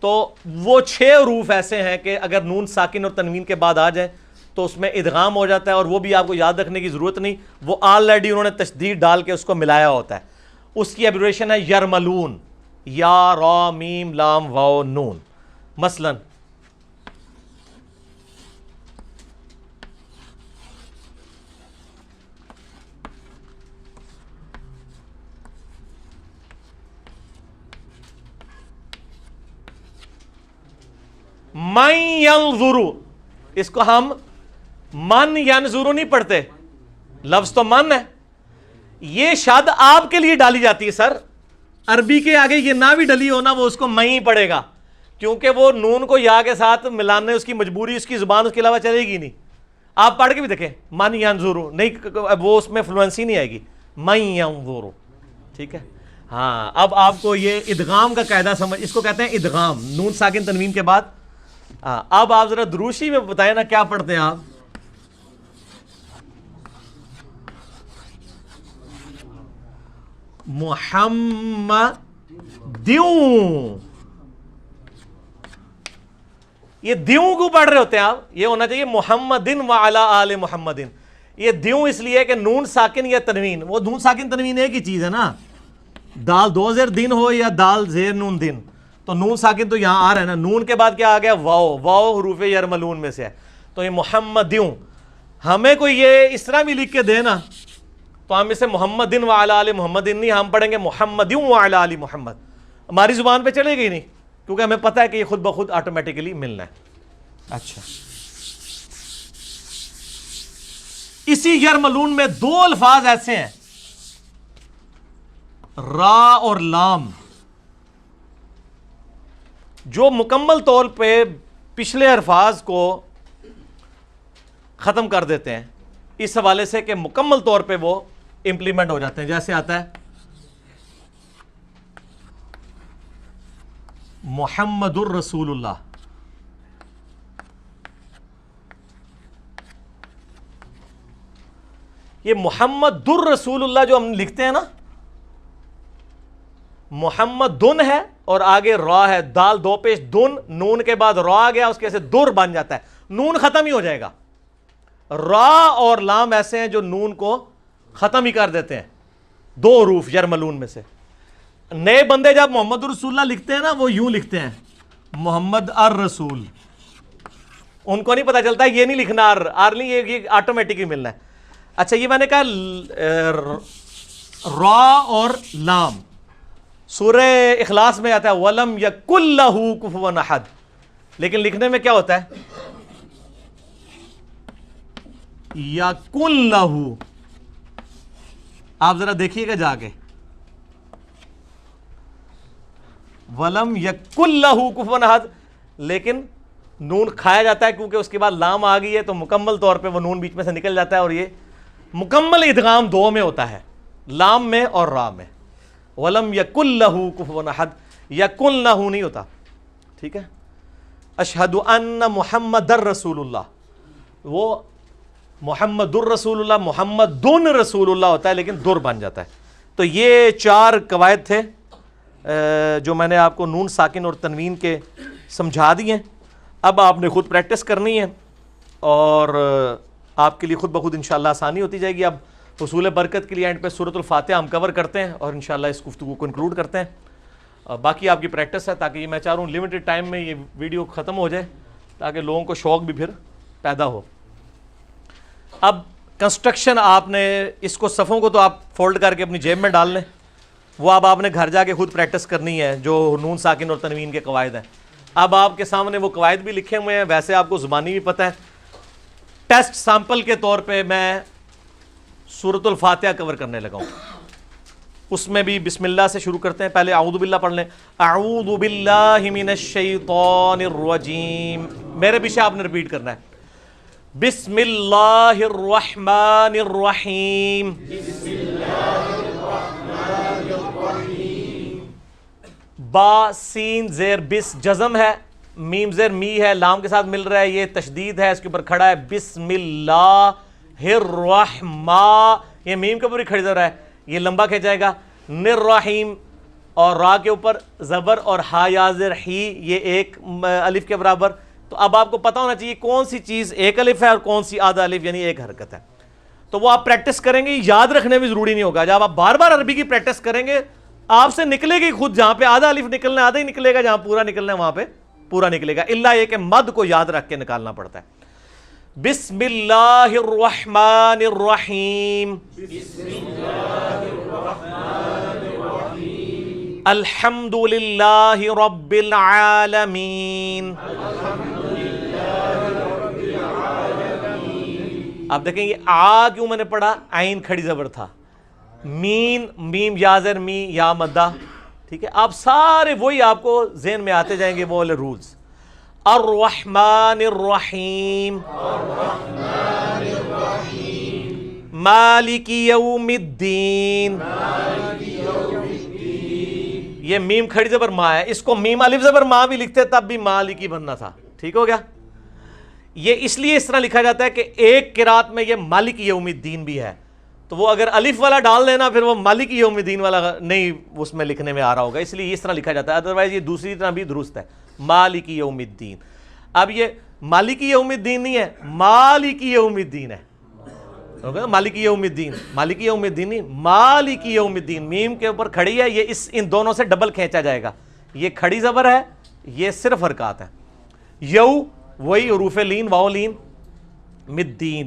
تو وہ 6 حروف ایسے ہیں کہ اگر نون ساکن اور تنوین کے بعد آ جائے تو اس میں ادغام ہو جاتا ہے. اور وہ بھی آپ کو یاد رکھنے کی ضرورت نہیں، وہ آلریڈی انہوں نے تشدید ڈال کے اس کو ملایا ہوتا ہے. اس کی ایبریویشن ہے یرملون، یا را میم لام واو نون. مثلا من ینظرو، اس کو ہم من ینظرو نہیں پڑھتے، لفظ تو من ہے. یہ شاد آپ کے لیے ڈالی جاتی ہے سر. عربی کے آگے یہ نہ بھی ڈلی ہونا وہ اس کو میں ہی پڑھے گا، کیونکہ وہ نون کو یا کے ساتھ ملانے اس کی مجبوری، اس کی زبان اس کے علاوہ چلے گی نہیں. آپ پڑھ کے بھی دیکھیں من ینظرو نہیں، وہ اس میں فلوئنسی نہیں آئے گی. من ینظرو، ٹھیک ہے. ہاں، اب آپ کو یہ ادغام کا قاعدہ سمجھ، اس کو کہتے ہیں ادغام نون ساکن تنوین کے بعد. اب آپ ذرا دروشی میں بتائیں نا کیا پڑھتے ہیں آپ؟ محمد دیوں، یہ دیوں کو پڑھ رہے ہوتے ہیں آپ. یہ ہونا چاہیے محمدن وعلی آل محمدن. یہ دیوں اس لیے کہ نون ساکن یا تنوین، وہ نون ساکن تنوین ایک ہی چیز ہے نا. دال 2 زیر دن ہو یا دال زیر نون دن، تو نون ساکن تو یہاں آ رہا ہے نا. نون کے بعد کیا آ گیا؟ واو. واو حروف یرملون میں سے ہے. تو یہ محمدیوں ہمیں کوئی یہ اس طرح بھی لکھ کے دے نا تو ہم اسے محمدن وعلی آل محمدن نہیں، ہم پڑھیں گے محمدن وعلی آل محمد، ہماری زبان پہ چلے گی نہیں، کیونکہ ہمیں پتہ ہے کہ یہ خود بخود آٹومیٹکلی ملنا ہے. اچھا، اسی یرملون میں دو الفاظ ایسے ہیں را اور لام جو مکمل طور پہ پچھلے الفاظ کو ختم کر دیتے ہیں، اس حوالے سے کہ مکمل طور پہ وہ امپلیمنٹ ہو جاتے ہیں. جیسے آتا ہے محمد الرسول اللہ، یہ محمد الرسول اللہ جو ہم لکھتے ہیں نا، محمد دن ہے اور آگے را ہے، دال دو پیش دن، نون کے بعد را آ گیا، اس کے سے در بن جاتا ہے، نون ختم ہی ہو جائے گا. را اور لام ایسے ہیں جو نون کو ختم ہی کر دیتے ہیں، دو حروف یرملون میں سے. نئے بندے جب محمد الرسول اللہ لکھتے ہیں نا، وہ یوں لکھتے ہیں محمد الرسول، ان کو نہیں پتا چلتا یہ نہیں لکھنا آر نہیں، یہ آٹومیٹکلی ملنا ہے. اچھا، یہ میں نے کہا را اور لام سورہ اخلاص میں آتا ہے وَلَمْ يَكُنْ لَهُ كُفُوًا أَحَدٌ، لیکن لکھنے میں کیا ہوتا ہے یَكُنْ لَهُ. آپ ذرا دیکھیے گا جا کے وَلَمْ يَكُنْ لَهُ كُفُوًا أَحَدٌ، لیکن نون کھایا جاتا ہے کیونکہ اس کے بعد لام آ گئی ہے تو مکمل طور پہ وہ نون بیچ میں سے نکل جاتا ہے، اور یہ مکمل ادغام دو میں ہوتا ہے، لام میں اور را میں. وَلَمْ يَكُنْ لَهُ كُفُوًا أَحَدٌ، يَكُنْ لَهُ نہیں ہوتا. ٹھیک ہے، اشہد ان محمد الرسول اللہ، وہ محمد الرسول اللہ محمد دن رسول اللہ ہوتا ہے لیکن در بن جاتا ہے. تو یہ چار قواعد تھے جو میں نے آپ کو نون ساکن اور تنوین کے سمجھا دیے. اب آپ نے خود پریکٹس کرنی ہے اور آپ کے لیے خود بخود انشاءاللہ آسانی ہوتی جائے گی. اب حصول برکت کے لیے اینڈ پہ سورۃ الفاتحہ ہم کور کرتے ہیں اور انشاءاللہ اس گفتگو کو انکلوڈ کرتے ہیں. باقی آپ کی پریکٹس ہے، تاکہ یہ میں چاہ رہا ہوں لمیٹڈ ٹائم میں یہ ویڈیو ختم ہو جائے تاکہ لوگوں کو شوق بھی پھر پیدا ہو. اب کنسٹرکشن آپ نے اس کو صفوں کو تو آپ فولڈ کر کے اپنی جیب میں ڈال لیں، وہ اب آپ نے گھر جا کے خود پریکٹس کرنی ہے جو نون ساکن اور تنوین کے قواعد ہیں. اب آپ کے سامنے وہ قواعد بھی لکھے ہوئے ہیں، ویسے آپ کو زبانی بھی پتہ ہے. ٹیسٹ سیمپل کے طور پہ میں سورۃ الفاتحہ کور کرنے لگا ہوں، اس میں بھی بسم اللہ سے شروع کرتے ہیں. پہلے اعوذ باللہ پڑھ لیں، اعوذ باللہ من الشیطان الرجیم، میرے پیچھے آپ نے ریپیٹ کرنا ہے. بسم اللہ الرحمن الرحیم، با سین زیر بس جزم ہے، میم زیر می ہے، لام کے ساتھ مل رہا ہے، یہ تشدید ہے، اس کے اوپر کھڑا ہے بسم اللہ الرحمن، یہ میم کے اوپر ہی کھڑی زبر ہے، یہ لمبا کھینچ جائے گا. الرحیم اور را کے اوپر زبر اور ہا یا زر ہی، یہ ایک الف کے برابر. تو اب آپ کو پتا ہونا چاہیے کون سی چیز ایک الف ہے اور کون سی آدھا الف یعنی ایک حرکت ہے. تو وہ آپ پریکٹس کریں گے، یاد رکھنے بھی ضروری نہیں ہوگا. جب آپ بار بار عربی کی پریکٹس کریں گے آپ سے نکلے گی خود، جہاں پہ آدھا الف نکلنا ہے آدھا ہی نکلے گا، جہاں پورا نکلنا ہے وہاں پہ پورا نکلے گا، الا یہ کہ مد کو یاد رکھ کے نکالنا پڑتا ہے. بسم اللہ الرحمن الرحیم، الحمد للہ رب العالمین. آپ دیکھیں یہ آ کیوں میں نے پڑھا، عین کھڑی زبر تھا، مین میم یا زر می یا مدہ. ٹھیک ہے، آپ سارے وہی آپ کو ذہن میں آتے جائیں گے وہ والے رولز. الرحمن الرحیم، مالک یوم الدین، یہ میم کھڑی زبر ما ہے، اس کو میم الف زبر ما بھی لکھتے تب بھی مالک ہی بننا تھا. ٹھیک ہو گیا. یہ اس لیے اس طرح لکھا جاتا ہے کہ ایک قرات میں یہ مالک یوم الدین بھی ہے، تو وہ اگر الف والا ڈال دینا پھر وہ مالک یوم الدین والا نہیں اس میں لکھنے میں آ رہا ہوگا، اس لیے اس طرح لکھا جاتا ہے. ادروائز یہ دوسری طرح بھی درست ہے، مالک یوم الدین. اب یہ مالک یوم الدین نہیں ہے، مالک یوم الدین ہے. مالک یوم الدین، مالک یوم الدین نہیں، مالک یوم الدین. میم کے اوپر کھڑی ہے، یہ ان دونوں سے ڈبل کھینچا جائے گا. یہ کھڑی زبر ہے، یہ صرف حرکات ہیں. یو وہی حروف لین واو لین، مدین